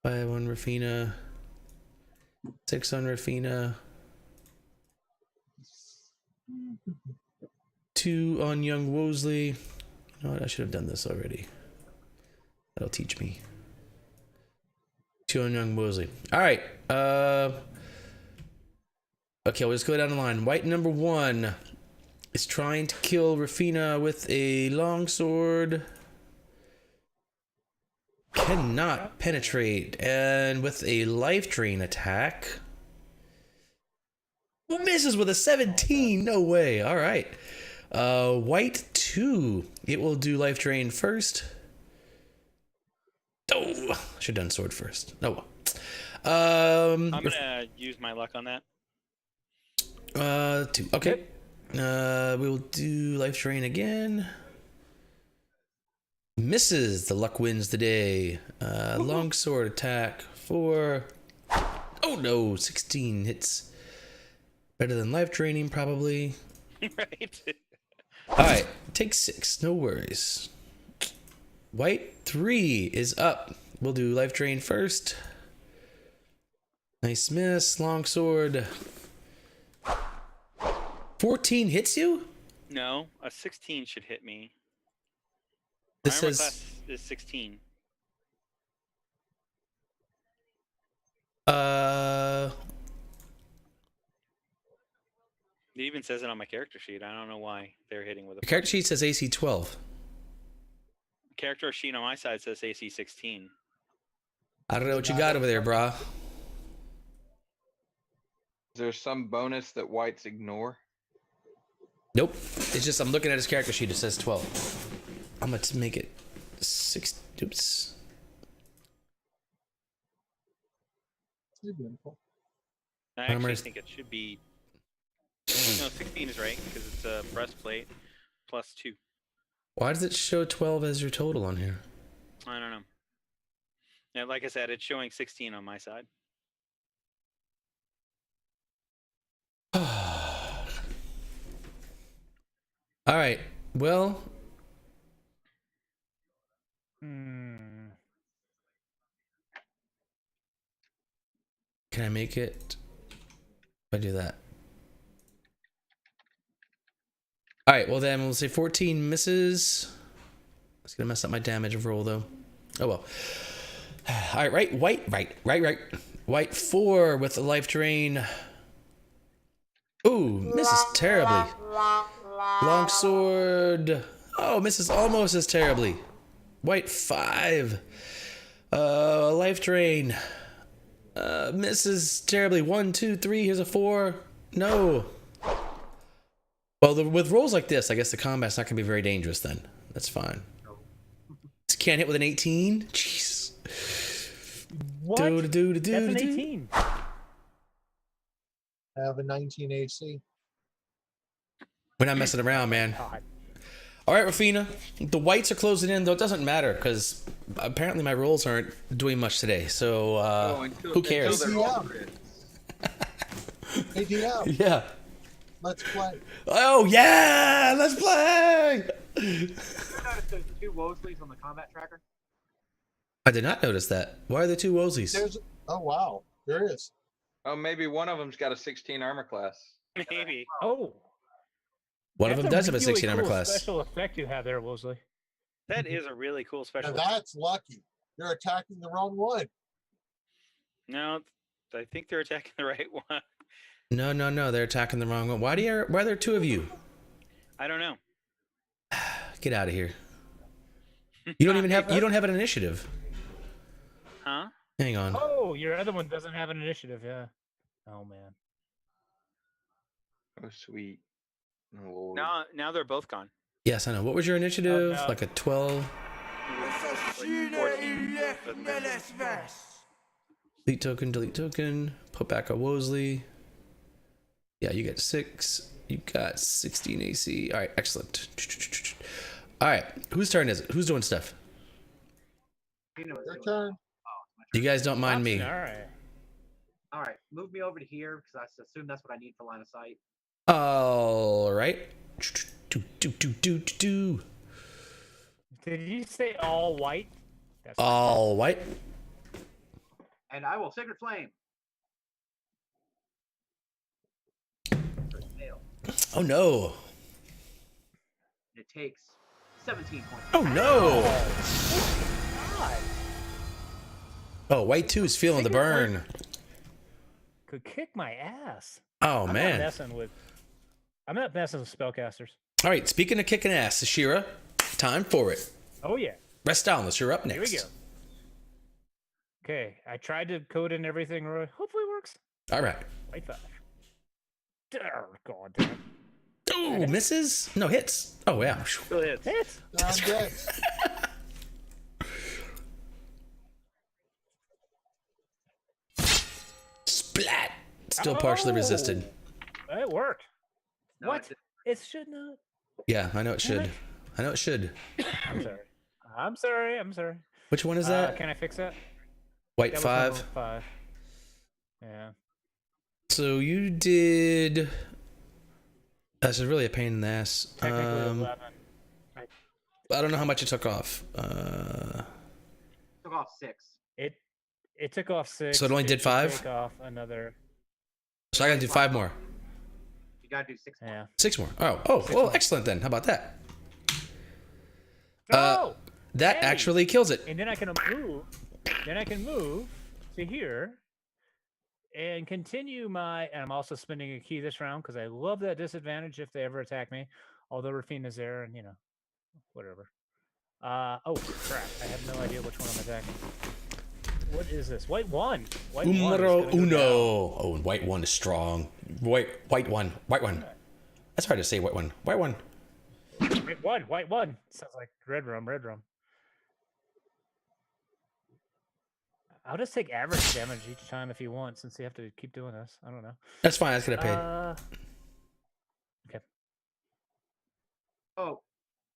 5 on Rafina. 6 on Rafina. 2 on young Wosley. You know what? I should have done this already. That'll teach me. 2 on young Wosley. All right. Okay, we'll just go down the line. White number 1 is trying to kill Rafina with a longsword. Cannot penetrate. And with a life drain attack. Misses with a 17. No way. All right. White 2. It will do life drain first. Oh, should have done sword first. Oh well. I'm gonna use my luck on that. 2. Okay. We'll do life drain again. Misses. The luck wins the day. Long sword attack 4. Oh no, 16 hits. Better than life draining probably. Right. All right, take 6. No worries. White 3 is up. We'll do life drain first. Nice miss. Long sword. 14 hits you? No, a 16 should hit me. This My armor says class is 16. It even says it on my character sheet. I don't know why they're hitting with a the character sheet says AC 12. character sheet on my side says AC 16. I don't know what you got over there, brah. Is there some bonus that whites ignore? Nope. It's just I'm looking at his character sheet. It says 12. I'm gonna make it 6. Oops. You're beautiful. I Armor actually is- think it should be. No, 16 is right because it's a breastplate plus 2. Why does it show 12 as your total on here? I don't know. Yeah, like I said, it's showing 16 on my side. All right. Well, Hmm. can I make it? If I do that. All right. Well, then we'll say 14 misses. It's gonna mess up my damage roll though. Oh well. All right. Right. White 4 with the life drain. Ooh, misses terribly. Long sword. Oh, misses almost as terribly. White 5. Life drain. Misses terribly. 1, 2, 3. Here's a 4. No. Well, with rolls like this, I guess the combat's not gonna be very dangerous then. That's fine. Can't hit with an 18. Jeez. What? That's an 18. I have a 19 AC. We're not messing around, man. God. All right, Rafina. The whites are closing in, though it doesn't matter because apparently my rolls aren't doing much today. So who cares? Until they're all Hey, DM, Yeah. let's play. Oh yeah, let's play. You notice there's 2 Wosleys on the combat tracker? I did not notice that. Why are there 2 Wosleys? Oh wow, there is. Oh, maybe one of them's got a 16 armor class. Maybe. Oh. One of them does have a That's 16 armor cool class. Special effect you have there, Wosley. That is a really cool Now special. that's lucky. You're attacking the wrong one. No, I think they're attacking the right one. No, they're attacking the wrong one. Why are there 2 of you? I don't know. Get out of here. You don't even have an initiative. Huh? Hang on. Oh, your other one doesn't have an initiative. Yeah. Oh man. Oh sweet. Oh, Lord. Now they're both gone. Yes, I know. What was your initiative? no. Like a 12? Delete token. Put back a Wosley. Yeah, you get 6. You got 16 AC. All right, excellent. All right, whose turn is it? Who's doing stuff? You know, Your turn. You guys don't mind me. All right. all right, move me over to here because I assume that's what I need for line of sight. All right. Did you say all white? That's All white. And I will Sacred Flame. Fail. Oh no. It takes 17 points. Oh no. God. Oh, white 2 is feeling the burn. Could kick my ass. Oh I'm man. not messing with spellcasters. All right, speaking of kicking ass, Ashira, time for it. Oh yeah. Rest down, you're up next. Here we go. Okay, I tried to code in everything. Hopefully it works. All right. White 5. God damn it. Oh, misses? No, hits. Oh, yeah. Still hits. Hits. I'm dead. Splat. Still partially resisted. It worked. No, What? it- It should not. Yeah, I know it should. I know it should. I'm sorry. Which one is that? Can I fix that? White That was 5. number 5. Yeah. So you did. That's really a pain in the ass. Technically 11. I don't know how much it took off. took off 6. It took off 6. So it only did should 5? Take off another. So I gotta do 5 more. You gotta do 6 more. Yeah. 6 more. Oh, well, excellent then. How about that? Oh! That Hey! actually kills it. And then I can move. Then I can move to here and continue my. And I'm also spending a key this round because I love that disadvantage if they ever attack me. Although Rafina's there, and whatever. Oh crap! I have no idea which one I'm attacking. What is this? White 1. White 1 is Numero gonna go uno. down. Oh, and white 1 is strong. White 1. That's hard to say. White 1. White 1. White 1. Sounds like red rum. I'll just take average damage each time if you want, since you have to keep doing this. I don't know. That's fine. That's gonna pay. Okay. Oh,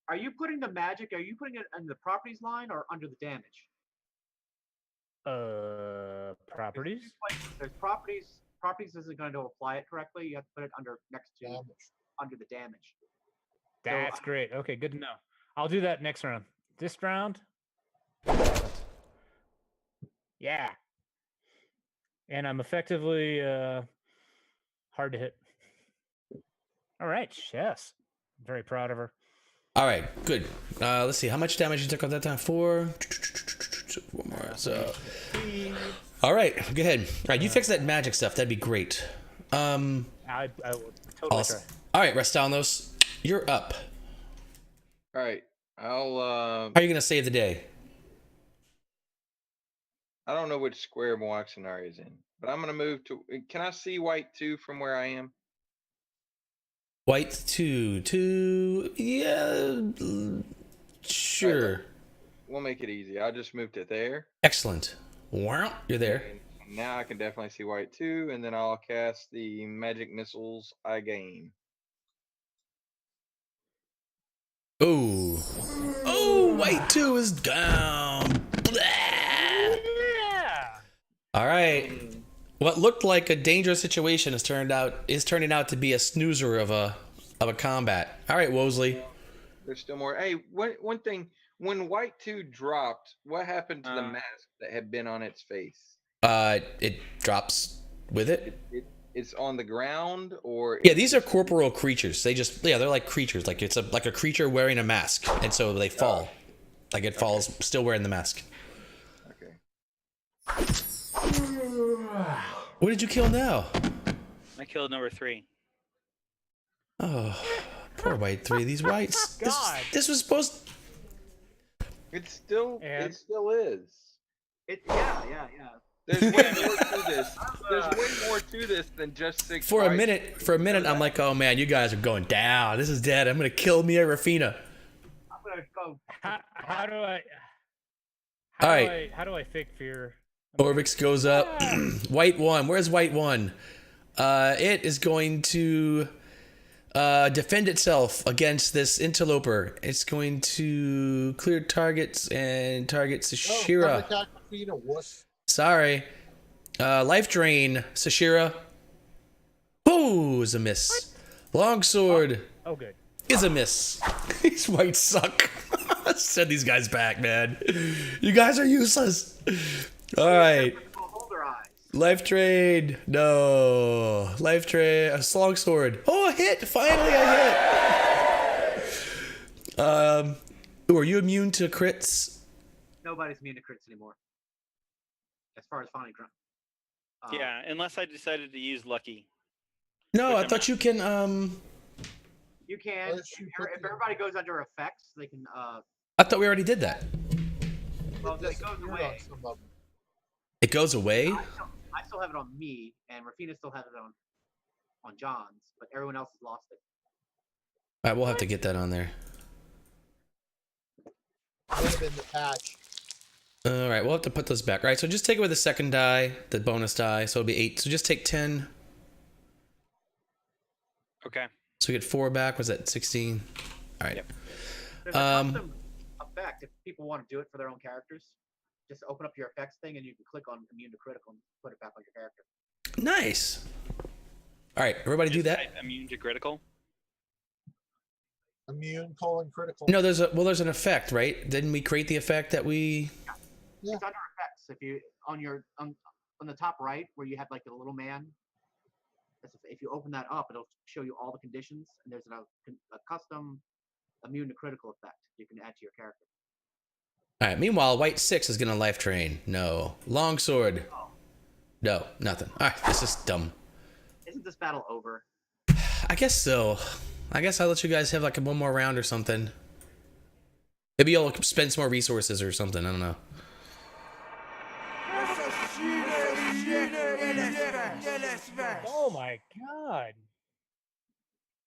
are you putting the magic? Are you putting it in the properties line or under the damage? Properties. There's properties. Properties isn't going to apply it correctly. You have to put it next to Damage. under the damage. That's great. Okay, good to know. I'll do that next round. This round. Yeah. And I'm effectively hard to hit. All right, Chess. I'm very proud of her. All right, good. Let's see how much damage you took on that time. 4. 4 more. So, all right, go ahead. All right, you fix that magic stuff. That'd be great. I will totally Awesome. try. All right, Restalnos, you're up. All right. I'll. How are you gonna save the day? I don't know which square Moaxinari is in, but I'm gonna move to. Can I see white 2 from where I am? White 2. Yeah, sure. We'll make it easy. I'll just move to there. Excellent. Wow, you're there. And now I can definitely see white 2, and then I'll cast the magic missiles I gain. Oh, white 2 is down. Blah. Yeah. All right. What looked like a dangerous situation is turning out to be a snoozer of a combat. All right, Wosley. There's still more. Hey, one thing. When white 2 dropped, what happened to the mask that had been on its face? It drops with it. It's on the ground, or Yeah, these are corporeal creatures. They're like creatures. Like it's like a creature wearing a mask, and so they fall. Like it falls, still wearing the mask. Okay. What did you kill now? I killed number 3. Oh, Poor white 3. These whites. God. This was supposed. It still And- it still is. Yeah. There's way more to this. There's way more to this than just 6 For a whites. minute, I'm like, oh man, you guys are going down. This is dead. I'm gonna kill Mia Rafina. I'm gonna go. How do I? All right. How do I fake fear? Orvix goes up. White 1. Where's white 1? It is going to defend itself against this interloper. It's going to clear targets and target Sashira. Attack Rafina, wuss. Sorry. Life drain, Sashira. Ooh, is a miss. Longsword Oh, good. is a miss. These whites suck. Send these guys back, man. You guys are useless. All right. Hold their eyes. Life trade. No. Life trade. A longsword. Oh, a hit. Finally, a hit. Ooh, are you immune to crits? Nobody's immune to crits anymore. As far as finding grunt. Yeah, unless I decided to use lucky. No, Which I I'm thought you can. You can. Unless you put If the- everybody goes under effects, they can. I thought we already did that. Well, it goes Disappeared away. on some of them. It goes away. I still have it on me, and Rafina still has it on John's, but everyone else has lost it. All right, we'll have to get that on there. Might have been the patch. All right, we'll have to put those back. All right, so just take away the second die, the bonus die, so it'll be 8. So just take 10. Okay. So we get 4 back. Was that 16? All right. Yep. There's a custom effect if people want to do it for their own characters. Just open up your effects thing, and you can click on immune to critical and put it back on your character. Nice. All right, everybody do Just that. type immune to critical. Immune, critical. No, there's an effect, right? Didn't we create the effect that we? Yeah. It's under effects. If you on the top right where you have like the little man. If you open that up, it'll show you all the conditions, and there's a custom immune to critical effect you can add to your character. All right. Meanwhile, white 6 is gonna life drain. No. Longsword. No. Nothing. All right. This is dumb. Isn't this battle over? I guess so. I guess I'll let you guys have like one more round or something. Maybe you'll spend some more resources or something. I don't know. Oh my god.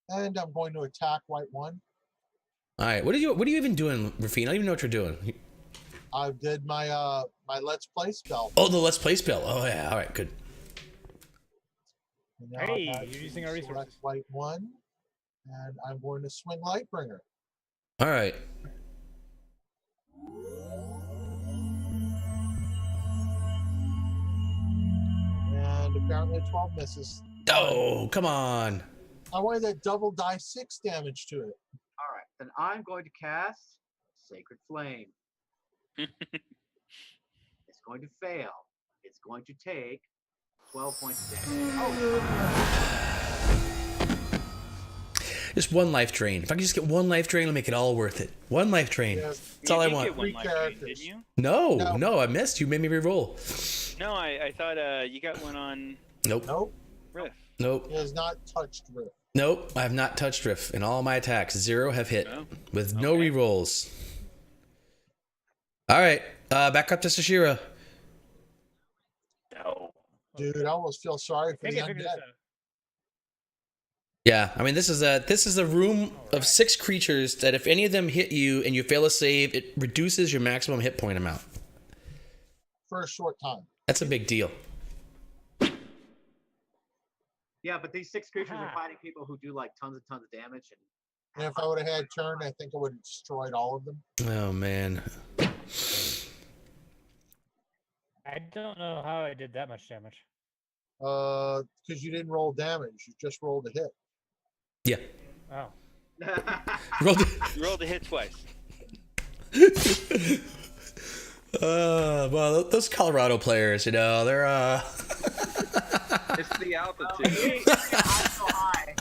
And I'm going to attack white 1. All right. What are you even doing, Rafine? I don't even know what you're doing. I did my my let's play spell. Oh, the let's play spell. Oh yeah. All right. Good. And now Hey, I have you're to using our select resources. white 1, and I'm going to swing Lightbringer. All right. And apparently 12 misses. Oh, come on. I wanted that double die 6 damage to it. All right, then I'm going to cast Sacred Flame. It's going to fail. It's going to take 12 points of damage. Just one life drain. If I can just get one life drain, it'll make it all worth it. One life drain. Yes. That's all I did want. Get one Three life drain, characters. didn't you? No, No. no, I missed. You made me re-roll. No, I thought you got one on Nope. Nope, Riff. Nope. he has not touched Rift. Nope. I have not touched Rift. In all my attacks, 0 have hit Oh, with no okay. re-rolls. All right. Back up to Sashira. No. Dude, I almost feel sorry for Think the I figured undead. this out. Yeah, I mean this is a room of 6 creatures that if any of them hit you and you fail a save, it reduces your maximum hit point amount. For a short time. That's a big deal. Yeah, but these 6 creatures are Ah. fighting people who do like tons of damage. And if I would have had turn, I think I would have destroyed all of them. Oh man. I don't know how I did that much damage. Because you didn't roll damage, you just rolled a hit. Yeah. Oh. Rolled. You rolled a hit twice. Well, those Colorado players, you know, they're It's the altitude. I'm so high.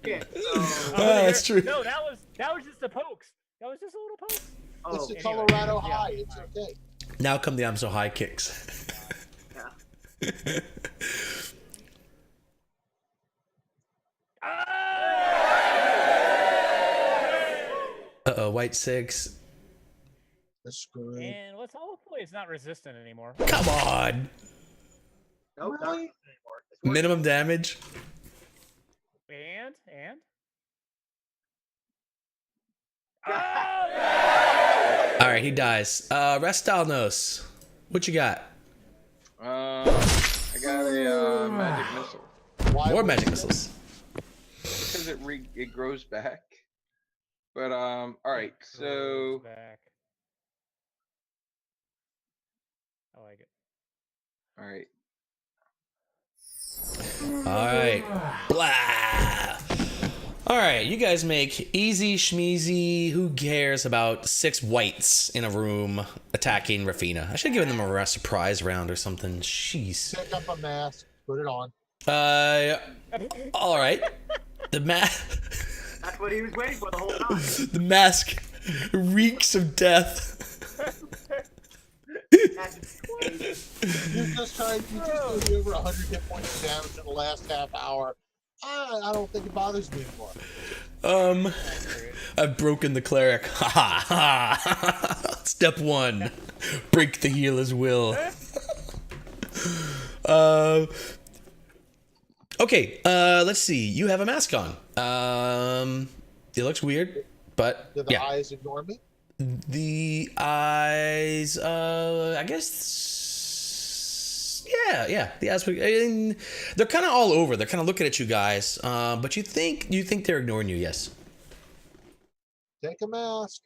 Yeah, so, that's true. No, that was just the pokes. That was just a little poke. It's a anyway, Colorado yeah. high, it's okay. Now come the I'm so high kicks. yeah. White 6. That's screwed. And let's hopefully it's not resistant anymore. Come on. Nope, not Really? anymore. It's working. Minimum damage. And All right, he dies. Restalnos, what you got? I got a magic missile Why More would magic you- missiles. because it grows back. But all right, Grows so back. I like it. all right. All right. Blah. All right, you guys make easy schmeezy. Who cares about 6 whites in a room attacking Rafina? I should have given them a surprise round or something. Jeez. Pick up a mask, put it on. All right. The mask. That's what he was waiting for the whole time. The mask reeks of death. That's crazy. You just did over 100 hit points of damage in the last half hour. I don't think it bothers me anymore. I've broken the cleric. Ha ha ha. Step 1. Break the healer's will. Okay, let's see. You have a mask on. It looks weird, but Do the yeah. eyes ignore me? The eyes, I guess. Yeah. The eyes. And they're kind of all over. They're kind of looking at you guys. But you think they're ignoring you? Yes. Take a mask.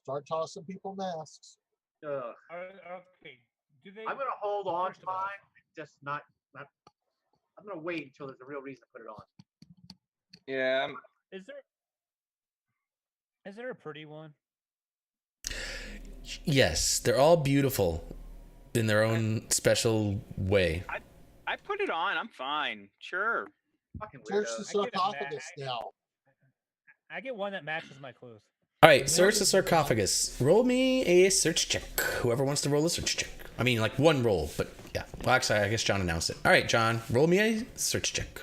Start tossing people masks. Ugh. Okay. Do they? I'm gonna hold on First to of all- mine. Just not. I'm gonna wait until there's a real reason to put it on. Yeah, Is there a pretty one? Yes, they're all beautiful in their own special way. I put it on. I'm fine. Sure. Fucking Search weirdo. the I get a sarcophagus mask. now. I get one that matches my clothes. All right, search the sarcophagus. Roll me a search check. Whoever wants to roll a search check. I mean, like one roll, but yeah. Well, actually, I guess John announced it. All right, John, roll me a search check.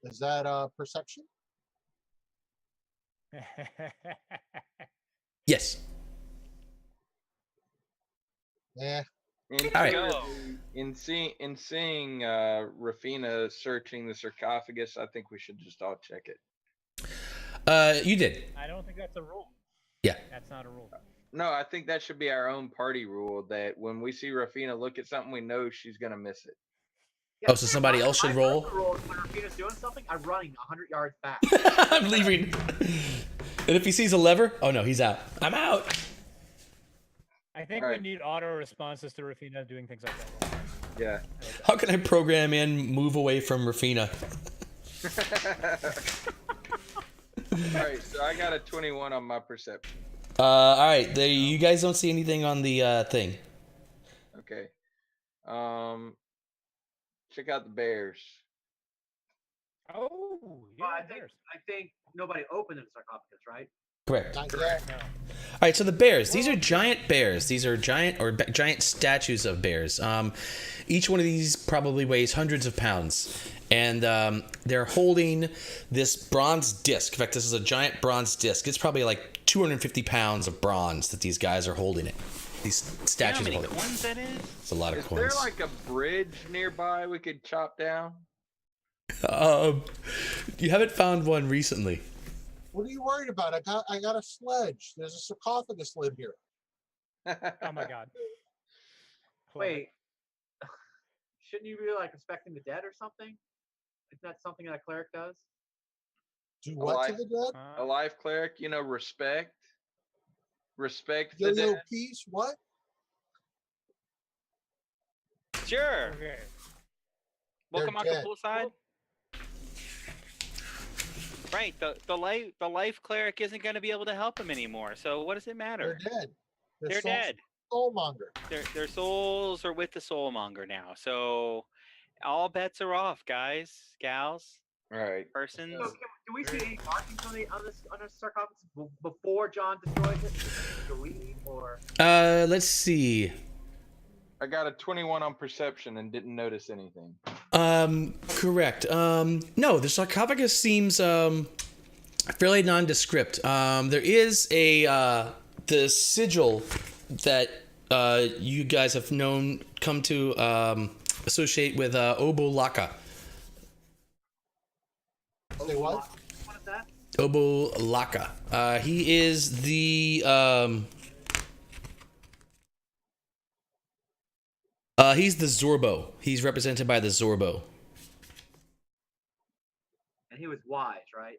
Is that perception? Yes. Eh. All right. Go. In seeing Rafina searching the sarcophagus, I think we should just all check it. You did. I don't think that's a rule. Yeah. That's not a rule. No, I think that should be our own party rule that when we see Rafina look at something, we know she's gonna miss it. Oh, so somebody else should roll? The rule is when Rafina's doing something, I'm running 100 yards back. I'm leaving. And if he sees a lever, oh no, he's out. I'm out. I think Alright. we need auto responses to Rafina doing things like that. Yeah. How can I program in move away from Rafina? All right, so I got a 21 on my perception. All right, you guys don't see anything on the thing. Okay. Check out the bears. Oh, yeah. Well, I there's. think nobody opened the sarcophagus, right? Correct. Not yet. No. All right, so the bears. These are giant bears. These are giant statues of bears. Each one of these probably weighs hundreds of pounds, and they're holding this bronze disc. In fact, this is a giant bronze disc. It's probably like 250 pounds of bronze that these guys are holding it. These You know how statues are many holding. coins that is? It's a lot of Is there coins. like a bridge nearby we could chop down? You haven't found one recently. What are you worried about? I got a sledge. There's a sarcophagus lid here. Oh my god. Wait, shouldn't you be like inspecting the dead or something? Isn't that something that a cleric does? Do what to Alive. the dead? A life cleric, respect. Respect the Yo-yo dead. peace? What? Sure. Okay. Welcome They're out to poolside. Right. The life cleric isn't going to be able to help him anymore. So what does it They're matter? dead. They're soul- dead. Soulmonger. Their souls are with the soulmonger now. So all bets are off, guys, gals, All right. persons. So, do we see any markings on the sarcophagus before John destroys it? Do we or Let's see. I got a 21 on perception and didn't notice anything. Correct. No, the sarcophagus seems fairly nondescript. There is the sigil that you guys have come to associate with Obolaka. Say what? What is that? Obolaka. He is the he's the Zorbo. He's represented by the Zorbo. And he was wise, right?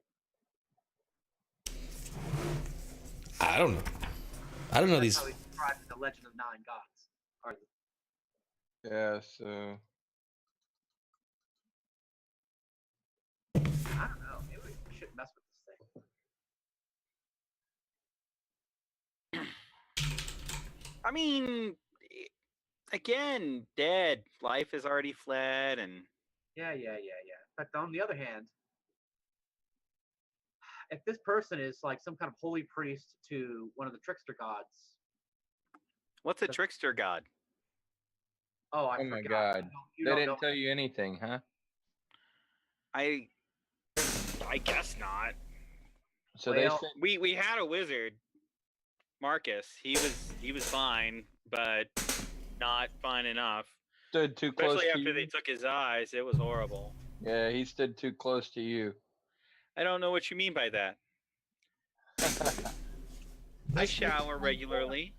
I don't know. I don't know That's these. how he described the Legend of Nine Gods. Or Yeah, so I don't know. Maybe we shouldn't mess with this thing. I mean, again, dead. Life has already fled, and Yeah. But on the other hand, if this person is like some kind of holy priest to one of the trickster gods, what's a trickster god? oh, I oh my forgot. god, You they don't didn't know. tell you anything, huh? I guess not. So Well, they sent We had a wizard, Marcus. He was fine, but not fine enough. stood too close Especially to after you. they took his eyes, it was horrible. Yeah, he stood too close to you. I don't know what you mean by that. I shower regularly.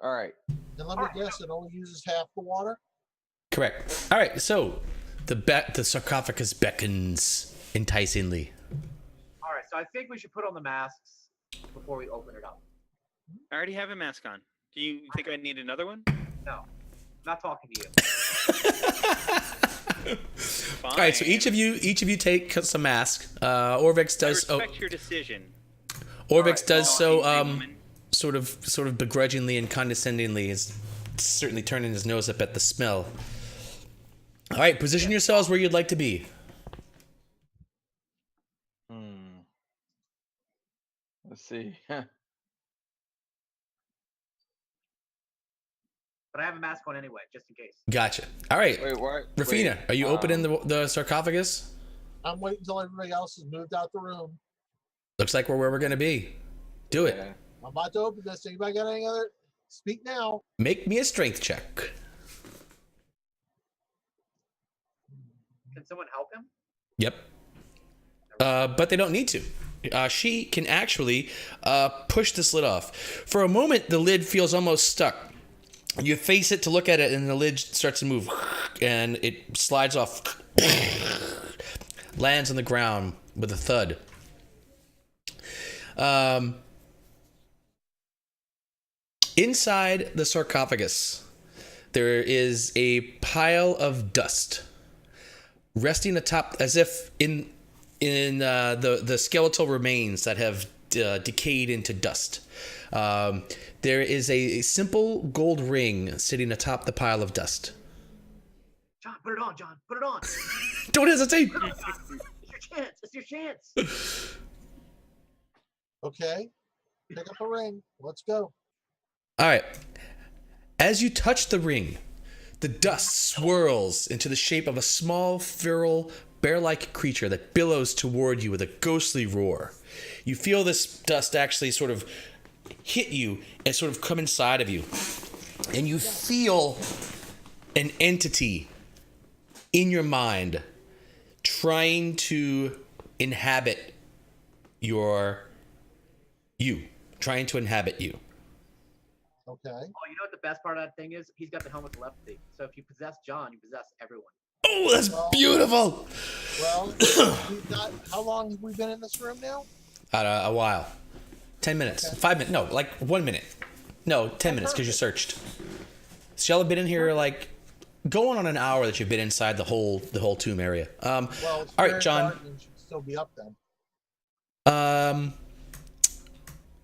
All right. And let me guess, it only uses half the water? Correct. All right. So the sarcophagus beckons enticingly. All right, so I think we should put on the masks before we open it up. I already have a mask on. Do you think I need another one? No, I'm not talking to you. Fine. All right. So each of you take some mask. Orvex I does. respect your decision. Orvex right, does well, so. Woman. Sort of begrudgingly and condescendingly, is certainly turning his nose up at the smell. All right. Position yourselves where you'd like to be. Let's see. But I have a mask on anyway, just in case. Gotcha. All right. Wait, what? Rafina, Wait, are you opening the sarcophagus? I'm waiting until everybody else has moved out the room. Looks like we're where we're gonna be. Do it. Yeah. I'm about to open this. Anybody got any other? Speak now. Make me a strength check. Can someone help him? Yep. But they don't need to. She can actually push this lid off. For a moment, the lid feels almost stuck. You face it to look at it, and the lid starts to move, and it slides off, lands on the ground with a thud. Inside the sarcophagus, there is a pile of dust resting atop, as if in the skeletal remains that have decayed into dust. There is a simple gold ring sitting atop the pile of dust. John, put it on, John. Put it on. Don't hesitate. Put it on, John. It's your chance. It's your chance. Okay. Pick up a ring. Let's go. All right. As you touch the ring, the dust swirls into the shape of a small, feral, bear-like creature that billows toward you with a ghostly roar. You feel this dust actually sort of hit you and sort of come inside of you. And you feel an entity in your mind trying to inhabit trying to inhabit you. Okay. Oh, you know what the best part of that thing is? He's got the helmet telepathy. So if you possess John, you possess everyone. Oh, that's beautiful. Well, how long have we been in this room now? A while. 10 minutes. Okay. 5 minutes. No, like 1 minute. No, 10 minutes because you searched. So y'all have been in here like going on an hour that you've been inside the whole tomb area. Well, all right, John. Guardian should still be up then.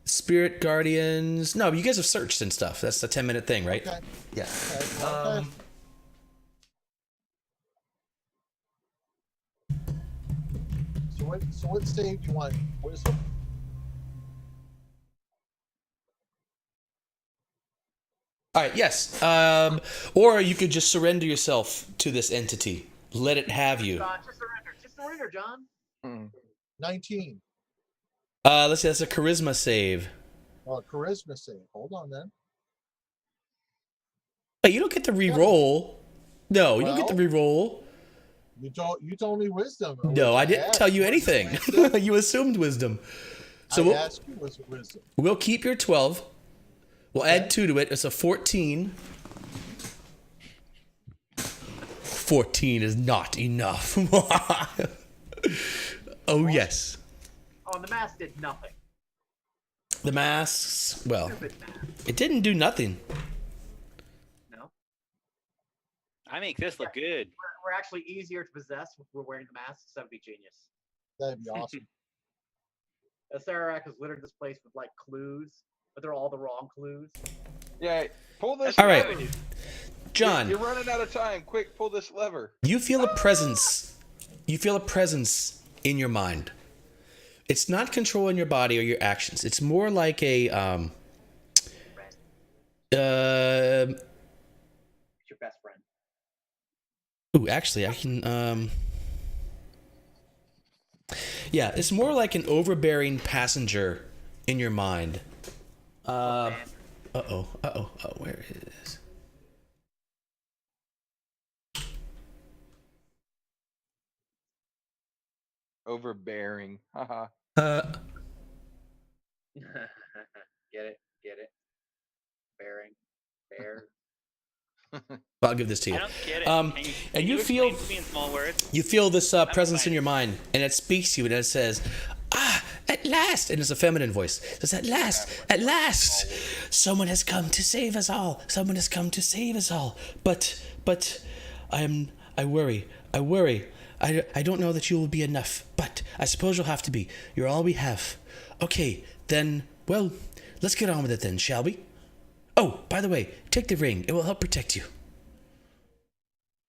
Spirit Guardians. No, you guys have searched and stuff. That's a 10-minute thing, right? Okay. Yeah. Okay. So what stage do you want? Wisdom? All right, yes. Or you could just surrender yourself to this entity. Let it have you. Just surrender. Just surrender, John. 19. Let's see, that's a charisma save. Charisma save. Hold on then. Hey, you don't get to re-roll. No, you don't get to Well, re-roll. You told me wisdom. No, I didn't tell you Was it anything. wisdom? You assumed wisdom. So I we'll, asked you, was it wisdom? we'll keep your 12. We'll add 2 to it. It's a 14. 14 is not enough. Oh, yes. Oh, and the mask did nothing. The masks, well, Stupid mask. it didn't do nothing. No. I make this look good. We're actually easier to possess if we're wearing the masks. That would be genius. That'd be awesome. Sararak has littered this place with like clues, but they're all the wrong clues. Yeah, pull this. All right. lever. John, You're running out of time. Quick, pull this lever. you feel a presence. You feel a presence in your mind. It's not controlling your body or your actions. It's more like a It's your best friend. ooh, actually I can yeah, it's more like an overbearing passenger in your mind. Uh-oh, where is Overbearing. Haha. Get it? Bearing. Bear. I'll give this to you. I don't get it. Um, Can you, and can you you feel- explain to me in small words? You feel this presence in fine. your mind, and it speaks to you, and it says, at last, and it's a feminine voice. It says, at last, someone has come to save us all. Someone has come to save us all. But, I worry. I don't know that you will be enough, but I suppose you'll have to be. You're all we have. Okay, then, well, let's get on with it then, shall we? Oh, by the way, take the ring. It will help protect you.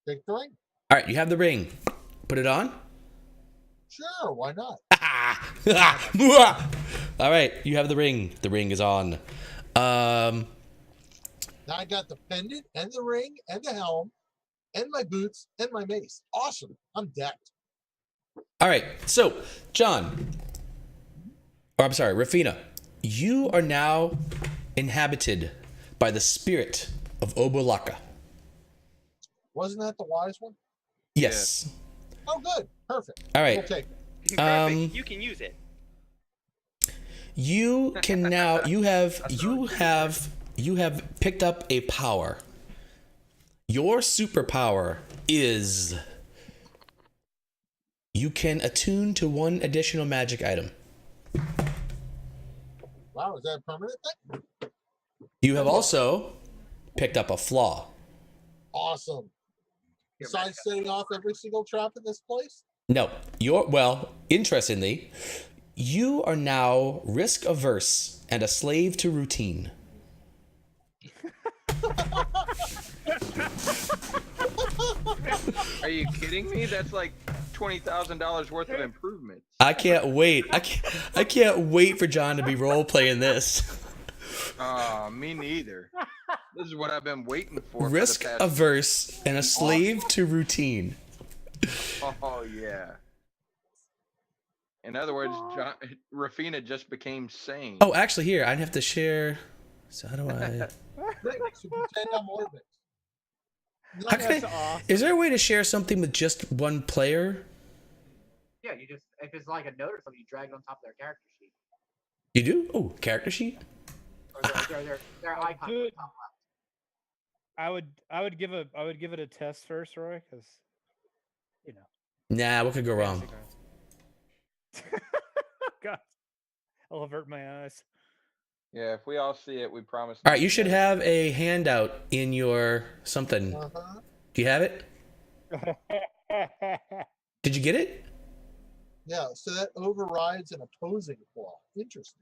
Take the ring. All right, you have the ring. Put it on. Sure, why not? All right, you have the ring. The ring is on. Now I got the pendant and the ring and the helm and my boots and my mace. Awesome. I'm decked. All right, so John, or I'm sorry, Rafina, you are now inhabited by the spirit of Obolaka. Wasn't that the wise one? Yes. Oh, good. Perfect. All right. We'll take it. Perfect. You can use it. You can now. You have picked up a power. Your superpower is you can attune to one additional magic item. Wow, is that a permanent thing? You have also picked up a flaw. Awesome. Besides setting off every single trap in this place? No, interestingly, you are now risk averse and a slave to routine. Are you kidding me? That's like $20,000 worth of improvements. I can't wait. I can't wait for John to be role playing this. Me neither. This is what I've been waiting for. Risk for the past... averse and a slave to routine. Oh yeah. In other words, Rafina just became sane. Oh, actually, here I'd have to share. So how do I? So pretend I'm Orbit. How can That's I? awesome. Is there a way to share something with just one player? Yeah, you just if it's like a note or something, you drag it on top of their character sheet You do? Oh, character sheet. or their icon on the Good. top left. I would give it a test first, Roy, because you know. Nah, what could go wrong? God, I'll avert my eyes. Yeah, if we all see it, we promise. All right, you should have a handout in your something. Uh-huh. Do you have it? Did you get it? Yeah, so that overrides an opposing flaw. Interesting.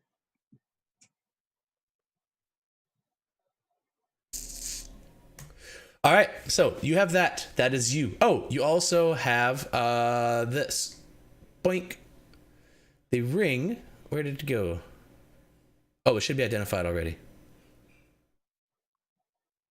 All right, so you have that. That is you. Oh, you also have this. Boink. The ring. Where did it go? Oh, it should be identified already.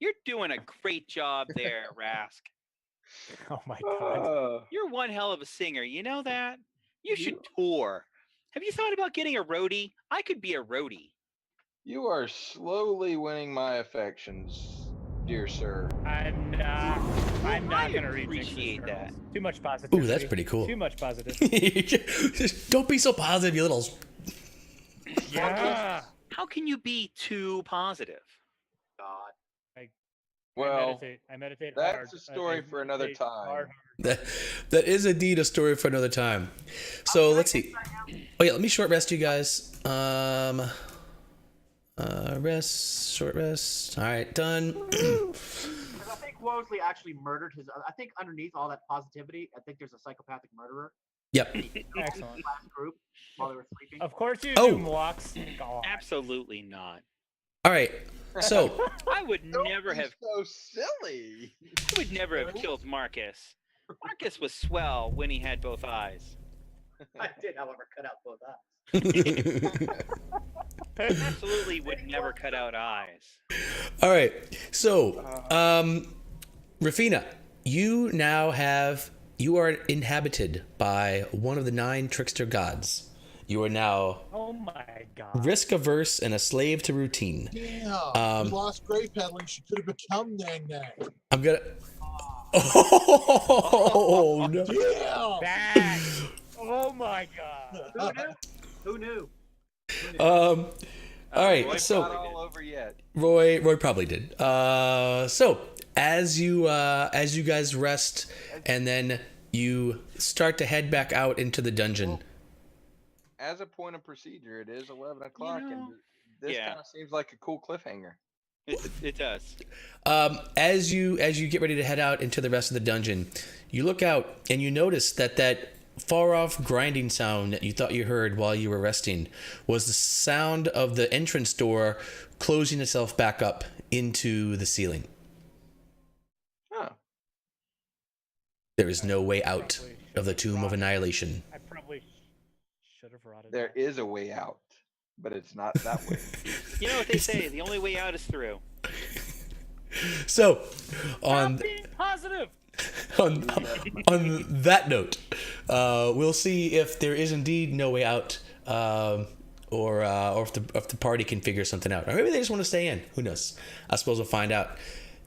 You're doing a great job there, Rask. Oh my god. You're one hell of a singer. You know that? You should tour. Have you thought about getting a roadie? I could be a roadie. You are slowly winning my affections, dear sir. I'm not I gonna read Jinx's appreciate journals. that. Too much positivity. Ooh, that's pretty cool. Too much positive. Don't be so positive, you little. Yeah. How can you be too positive? God. Well, I meditate hard. that's a story for another meditate time. That is indeed a story for another time. So let's see. Oh yeah, let me short rest you guys. Rest, short rest. All right, done. Because I think Wosley actually murdered his. I think underneath all that positivity, I think there's a psychopathic murderer. Yep. Excellent. Last group while they were sleeping. Of course you Oh. do, Mox. God. Absolutely not. All right. So I would never have. So silly. I would never have killed Marcus. Marcus was swell when he had both eyes. I did, however, cut out both eyes. Absolutely would never cut out eyes. all right. So Rafina, you are inhabited by one of the 9 trickster gods. You are now Oh my god. risk averse and a slave to routine. Yeah. We lost Grey Peddling. She could have become Nang Nang. I'm gonna. Oh no! Yeah. That. Oh my god. Who knew? All right. Roy's So not all over yet. Roy probably did. So as you guys rest, and then you start to head back out into the dungeon. As a point of procedure, it is 11 o'clock, and know, this yeah. kind of seems like a cool cliffhanger. It does. As you get ready to head out into the rest of the dungeon, you look out and you notice that far off grinding sound that you thought you heard while you were resting was the sound of the entrance door closing itself back up into the ceiling. Huh. There is no way out of the Tomb of Annihilation. I probably should have rotted. There that. is a way out, but it's not that way. You know what they say? The only way out is through. So, Stop being positive. on that note, we'll see if there is indeed no way out, or if the party can figure something out, or maybe they just want to stay in. Who knows? I suppose we'll find out.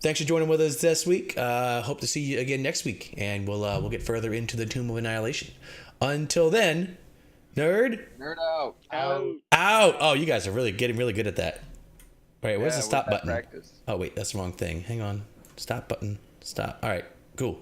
Thanks for joining with us this week. Hope to see you again next week, and we'll get further into the Tomb of Annihilation. Until then, nerd Nerd out. out. Oh, you guys are getting really good at that. All right, where's the with stop that button? practice. Oh wait, that's the wrong thing. Hang on. Stop button. Stop. All right. Cool.